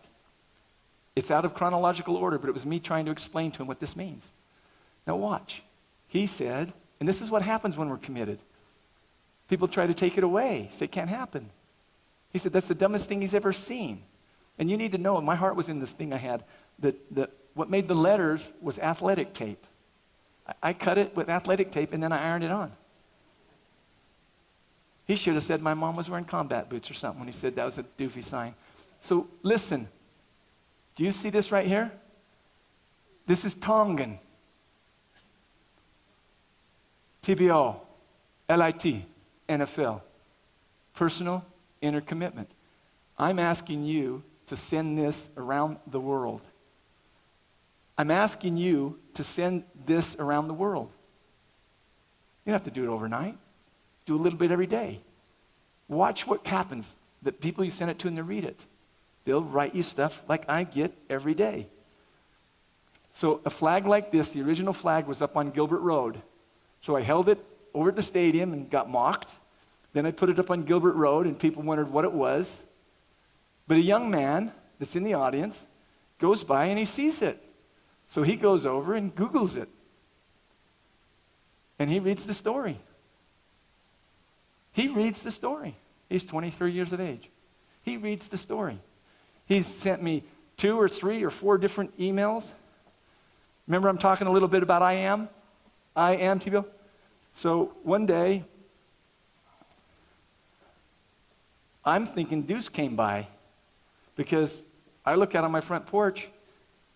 It's out of chronological order, but it was me trying to explain to him what this means. Now watch. He said, and this is what happens when we're committed. People try to take it away, say it can't happen. He said, that's the dumbest thing he's ever seen. And you need to know, my heart was in this thing I had, that what made the letters was athletic tape. I cut it with athletic tape, and then I ironed it on. He should have said my mom was wearing combat boots or something when he said that was a doofy sign. So listen, do you see this right here? This is Tongan. TBO, LIT, NFL. Personal inner commitment. I'm asking you to send this around the world. I'm asking you to send this around the world. You don't have to do it overnight. Do a little bit every day. Watch what happens. The people you send it to and they read it. They'll write you stuff like I get every day. So a flag like this, the original flag was up on Gilbert Road. So I held it over at the stadium and got mocked. Then I put it up on Gilbert Road and people wondered what it was. But a young man that's in the audience goes by and he sees it. So he goes over and Googles it. And he reads the story. He reads the story. He's 23 years of age. He reads the story. He's sent me 2 or 3 or 4 different emails. Remember I'm talking a little bit about I am TBO? So one day, I'm thinking Deuce came by because I look out on my front porch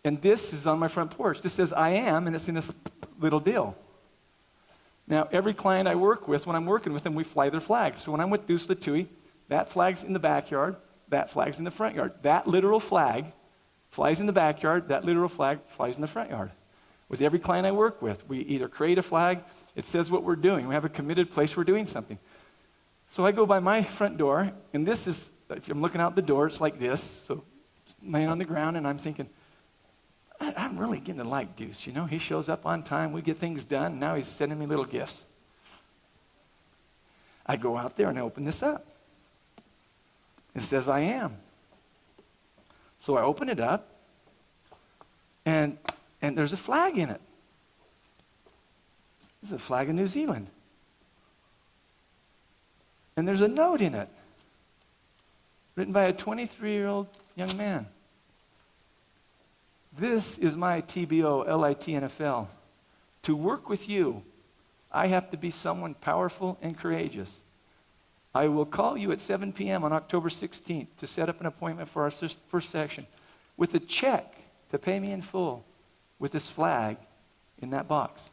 and this is on my front porch. This says I am, and it's in this little deal. Now, every client I work with, when I'm working with them, we fly their flags. So when I'm with Deuce Latouille, that flag's in the backyard, that flag's in the front yard. That literal flag flies in the backyard, that literal flag flies in the front yard. With every client I work with, we either create a flag, it says what we're doing. We have a committed place we're doing something. So I go by my front door, and this is, if I'm looking out the door, it's like this. So laying on the ground, and I'm thinking, I'm really getting to like Deuce, you know. He shows up on time, we get things done, and now he's sending me little gifts. I go out there and I open this up. It says I am. So I open it up, and there's a flag in it. This is a flag of New Zealand. And there's a note in it, written by a 23-year-old young man. This is my TBOLITNFL. To work with you, I have to be someone powerful and courageous. I will call you at 7 p.m. on October 16th to set up an appointment for our first session with a check to pay me in full with this flag in that box.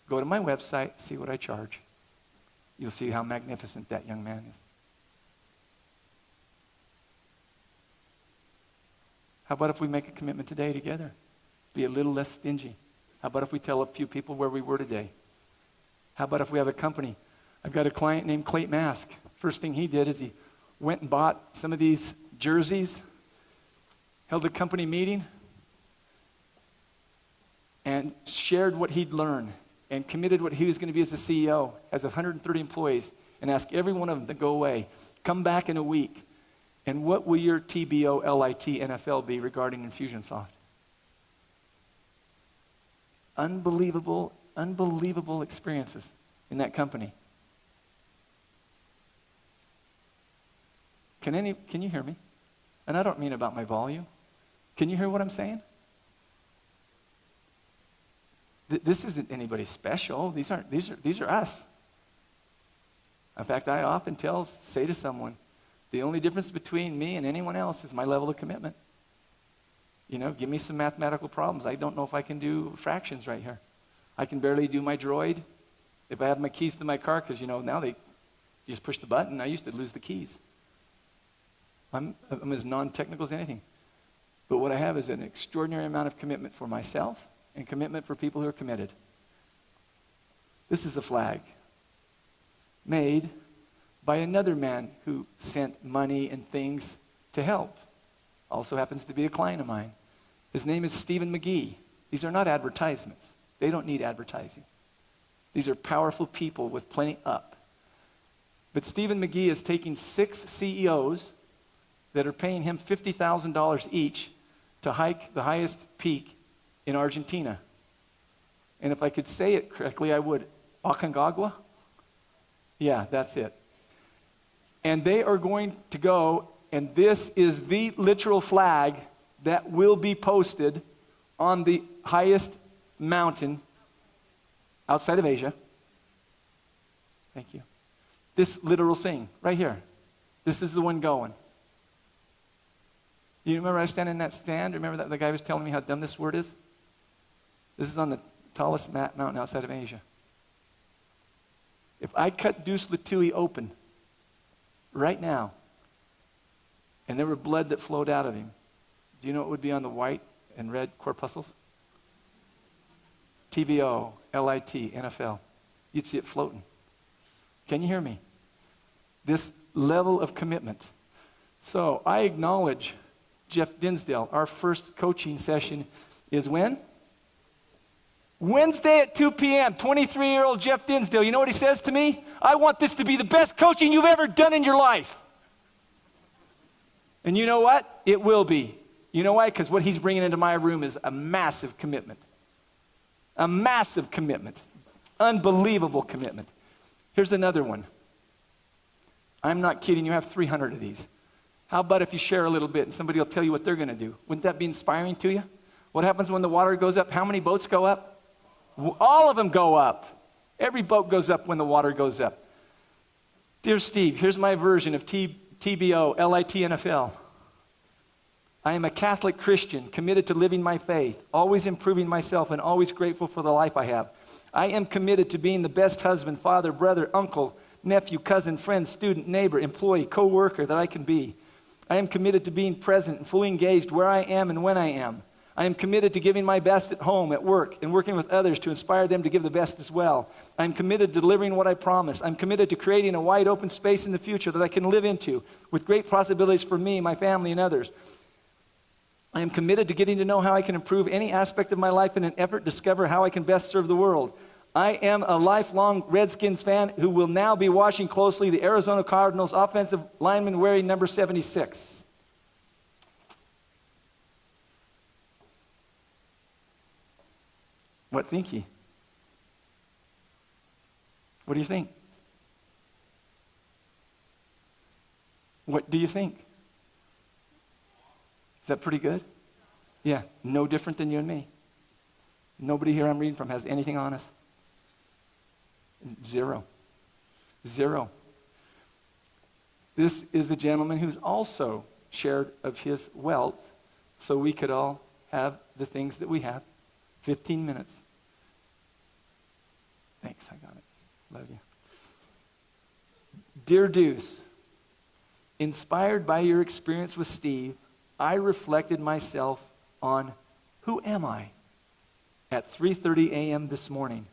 Go to my website, see what I charge. You'll see how magnificent that young man is. How about if we make a commitment today together? Be a little less stingy. How about if we tell a few people where we were today? How about if we have a company? I've got a client named Clayton Mask. First thing he did is he went and bought some of these jerseys, held a company meeting, and shared what he'd learned and committed what he was going to be as a CEO, has 130 employees, and asked every one of them to go away, come back in a week, and what will your TBOLITNFL be regarding Infusionsoft? Unbelievable experiences in that company. Can you hear me? And I don't mean about my volume. Can you hear what I'm saying? This isn't anybody special. These are us. In fact, I often say to someone, the only difference between me and anyone else is my level of commitment. You know, give me some mathematical problems. I don't know if I can do fractions right here. I can barely do my droid. If I have my keys to my car, because, you know, now they just push the button. I used to lose the keys. I'm as non-technical as anything. But what I have is an extraordinary amount of commitment for myself and commitment for people who are committed. This is a flag made by another man who sent money and things to help. Also happens to be a client of mine. His name is Stephen McGee. These are not advertisements. They don't need advertising. These are powerful people with plenty up. But Stephen McGee is taking 6 CEOs that are paying him $50,000 each to hike the highest peak in Argentina. And if I could say it correctly, I would. Aconcagua? Yeah, that's it. And they are going to go, and this is the literal flag that will be posted on the highest mountain outside of Asia. Thank you. This literal thing, right here. This is the one going. You remember I was standing in that stand? Remember that the guy was telling me how dumb this word is? This is on the tallest mountain outside of Asia. If I cut Deuce Latui open right now, and there were blood that flowed out of him, do you know what would be on the white and red corpuscles? TBOLITNFL. You'd see it floating. Can you hear me? This level of commitment. So I acknowledge Jeff Dinsdale. Our first coaching session is when? Wednesday at 2 p.m. 23-year-old Jeff Dinsdale. You know what he says to me? I want this to be the best coaching you've ever done in your life. And you know what? It will be. You know why? Because what he's bringing into my room is a massive commitment. A massive commitment. Unbelievable commitment. Here's another one. I'm not kidding. You have 300 of these. How about if you share a little bit and somebody will tell you what they're going to do? Wouldn't that be inspiring to you? What happens when the water goes up? How many boats go up? All of them go up. Every boat goes up when the water goes up. Dear Steve, here's my version of TBOLITNFL. I am a Catholic Christian committed to living my faith, always improving myself, and always grateful for the life I have. I am committed to being the best husband, father, brother, uncle, nephew, cousin, friend, student, neighbor, employee, co-worker that I can be. I am committed to being present and fully engaged where I am and when I am. I am committed to giving my best at home, at work, and working with others to inspire them to give the best as well. I am committed to delivering what I promise. I'm committed to creating a wide open space in the future that I can live into with great possibilities for me, my family, and others. I am committed to getting to know how I can improve any aspect of my life in an effort to discover how I can best serve the world. I am a lifelong Redskins fan who will now be watching closely the Arizona Cardinals offensive lineman wearing number 76. What think ye? What do you think? What do you think? Is that pretty good? Yeah, no different than you and me. Nobody here I'm reading from has anything on us. Zero. Zero. This is a gentleman who's also shared of his wealth so we could all have the things that we have. 15 minutes. Thanks, I got it. Love you. Dear Deuce, inspired by your experience with Steve, I reflected myself on who am I at 3:30 a.m. this morning.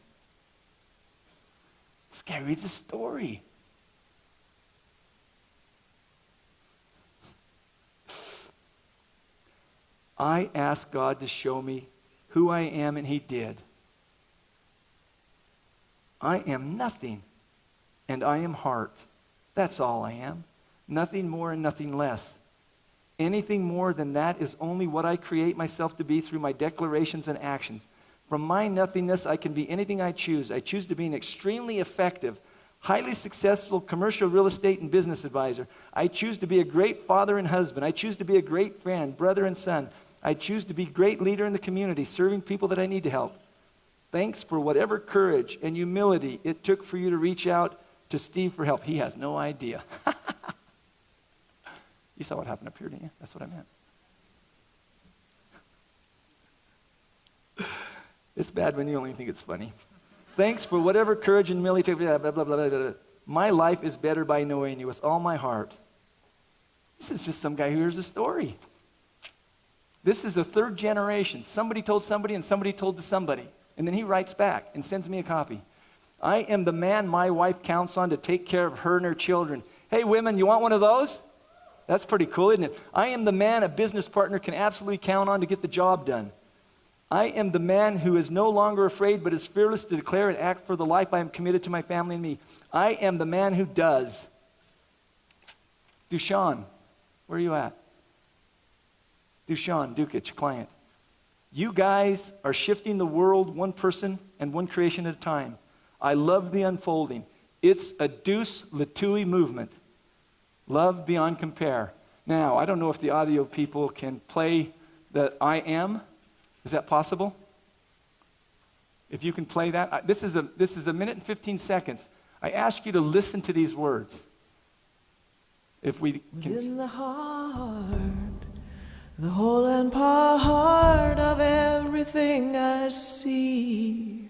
This guy reads a story. I asked God to show me who I am, and he did. I am nothing, and I am heart. That's all I am. Nothing more and nothing less. Anything more than that is only what I create myself to be through my declarations and actions. From my nothingness, I can be anything I choose. I choose to be an extremely effective, highly successful commercial real estate and business advisor. I choose to be a great father and husband. I choose to be a great friend, brother and son. I choose to be a great leader in the community, serving people that I need to help. Thanks for whatever courage and humility it took for you to reach out to Steve for help. He has no idea. You saw what happened up here, didn't you? That's what I meant. It's bad when you only think it's funny. Thanks for whatever courage and humility it took. Blah, blah, blah, blah, blah. My life is better by knowing you with all my heart. This is just some guy who hears a story. This is a third generation. Somebody told somebody and somebody told to somebody. And then he writes back and sends me a copy. I am the man my wife counts on to take care of her and her children. Hey, women, you want one of those? That's pretty cool, isn't it? I am the man a business partner can absolutely count on to get the job done. I am the man who is no longer afraid but is fearless to declare and act for the life I am committed to my family and me. I am the man who does. Dushan, where are you at? Dushan Dukic, client. You guys are shifting the world one person and one creation at a time. I love the unfolding. It's a Deuce Latui movement. Love beyond compare. Now, I don't know if the audio people can play the I am. Is that possible? If you can play that. This is a minute and 15 seconds. I ask you to listen to these words. If we can. Within the heart, the whole and part of everything I see.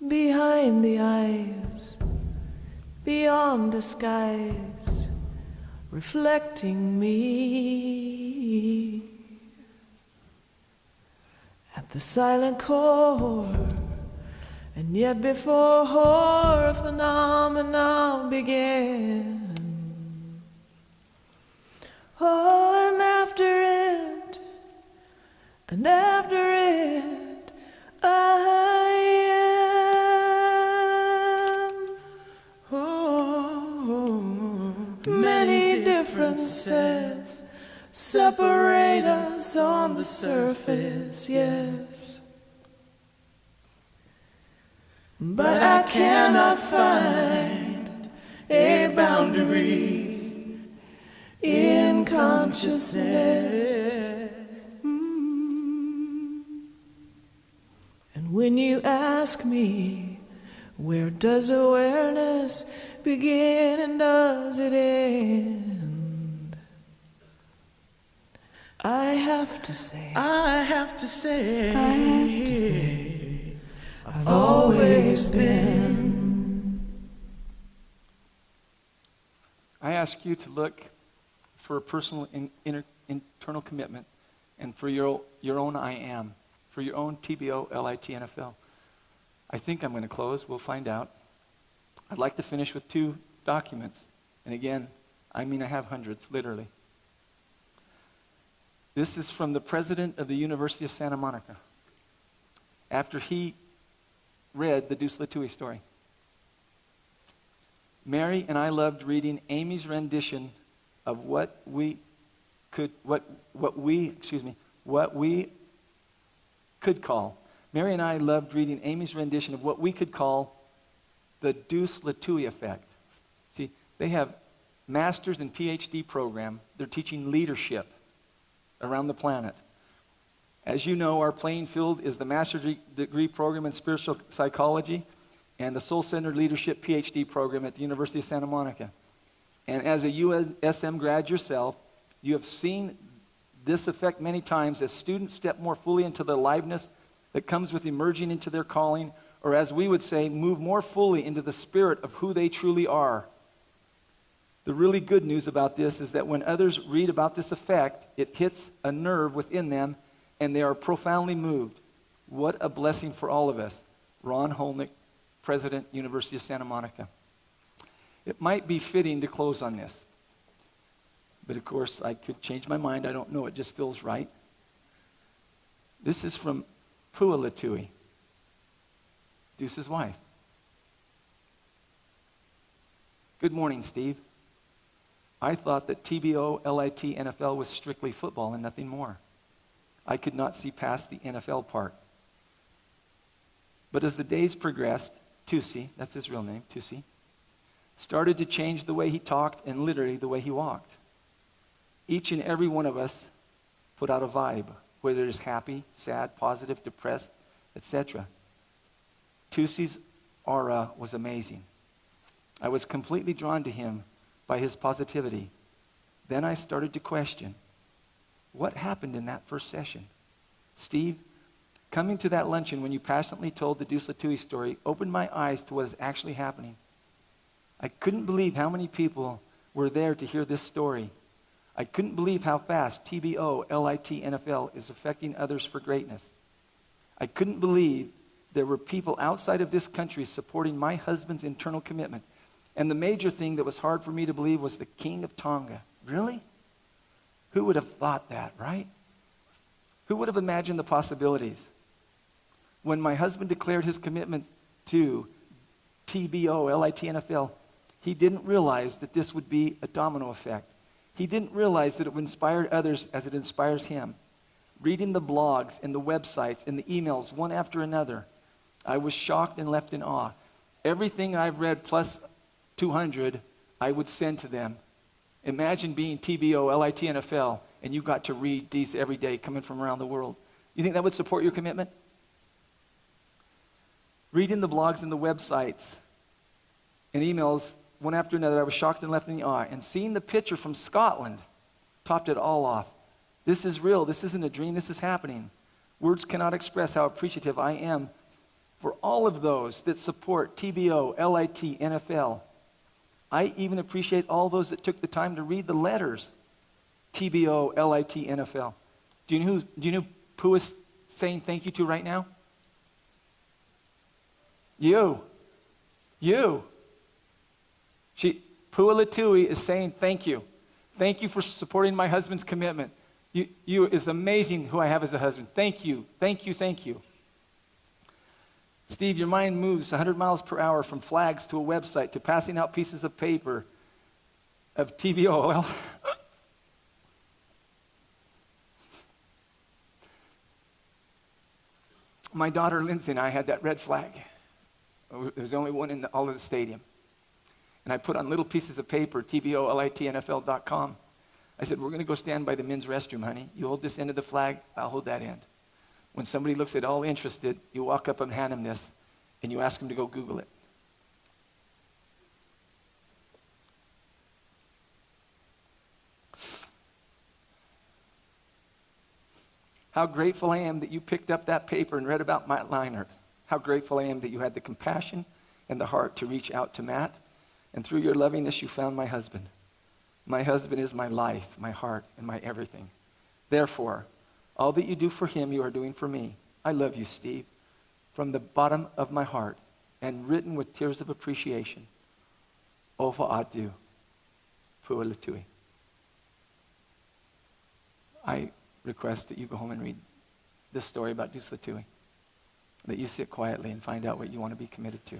Behind the eyes, beyond the skies, reflecting me. At the silent core, and yet before a phenomenon began. Oh, and after it, I am. Oh, many differences separate us on the surface, yes. But I cannot find a boundary in consciousness. And when you ask me, where does awareness begin and does it end? I have to say, I've always been. I ask you to look for a personal internal commitment and for your own I am, for your own TBOLITNFL. I think I'm going to close. We'll find out. I'd like to finish with 2 documents. And again, I mean I have hundreds, literally. This is from the president of the University of Santa Monica. after he read the Deuce Latouille story. Mary and I loved reading Amy's rendition of what we could call. Mary and I loved reading Amy's rendition of what we could call the Deuce Latouille effect. See, they have master's and PhD program. They're teaching leadership around the planet. As you know, our playing field is the master's degree program in spiritual psychology and the soul-centered leadership PhD program at the University of Santa Monica. And as a USM grad yourself, you have seen this effect many times as students step more fully into the aliveness that comes with emerging into their calling, or as we would say, move more fully into the spirit of who they truly are. The really good news about this is that when others read about this effect, it hits a nerve within them and they are profoundly moved. What a blessing for all of us. Ron Holnick, President, University of Santa Monica. It might be fitting to close on this. But of course, I could change my mind. I don't know. It just feels right. This is from Pua Latouille, Deuce's wife. Good morning, Steve. I thought that TBOLITNFL was strictly football and nothing more. I could not see past the NFL part. But as the days progressed, Tusi, that's his real name, Tusi, started to change the way he talked and literally the way he walked. Each and every one of us put out a vibe, whether it's happy, sad, positive, depressed, etc. Tusi's aura was amazing. I was completely drawn to him by his positivity. Then I started to question, what happened in that first session? Steve, coming to that luncheon when you passionately told the Deuce Latouille story opened my eyes to what is actually happening. I couldn't believe how many people were there to hear this story. I couldn't believe how fast TBOLITNFL is affecting others for greatness. I couldn't believe there were people outside of this country supporting my husband's internal commitment. And the major thing that was hard for me to believe was the King of Tonga. Really? Who would have thought that, right? Who would have imagined the possibilities? When my husband declared his commitment to TBOLITNFL, he didn't realize that this would be a domino effect. He didn't realize that it would inspire others as it inspires him. Reading the blogs and the websites and the emails one after another, I was shocked and left in awe. Everything I've read plus 200, I would send to them. Imagine being TBOLITNFL and you got to read these every day coming from around the world. You think that would support your commitment? Reading the blogs and the websites and emails one after another, I was shocked and left in awe. And seeing the picture from Scotland topped it all off. This is real. This isn't a dream. This is happening. Words cannot express how appreciative I am for all of those that support TBOLITNFL. I even appreciate all those that took the time to read the letters. TBOLITNFL. Do you know who Pooh is saying thank you to right now? You. Pua Latouille is saying thank you. Thank you for supporting my husband's commitment. It's amazing who I have as a husband. Thank you. Steve, your mind moves 100 miles per hour from flags to a website to passing out pieces of paper of TBOL. My daughter Lindsay and I had that red flag. It was the only one in all of the stadium. And I put on little pieces of paper, TBOLITNFL.com. I said, we're going to go stand by the men's restroom, honey. You hold this end of the flag, I'll hold that end. When somebody looks at all interested, you walk up and hand them this, and you ask them to go Google it. How grateful I am that you picked up that paper and read about Matt Leinart. How grateful I am that you had the compassion and the heart to reach out to Matt. And through your lovingness, you found my husband. My husband is my life, my heart, and my everything. Therefore, all that you do for him, you are doing for me. I love you, Steve, from the bottom of my heart, and written with tears of appreciation. Ova atu, Pua Latouille. I request that you go home and read this story about Deuce Latouille. that you sit quietly and find out what you want to be committed to.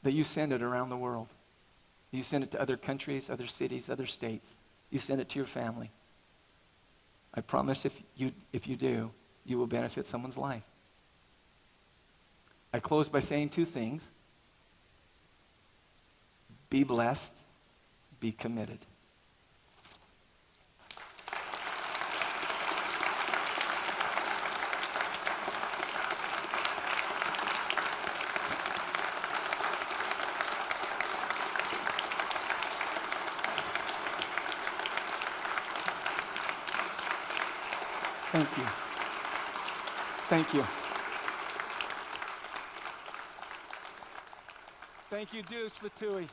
That you send it around the world. You send it to other countries, other cities, other states. You send it to your family. I promise if you do, you will benefit someone's life. I close by saying two things. Be blessed. Be committed. Thank you. Thank you. Thank you, Deuce Fatui.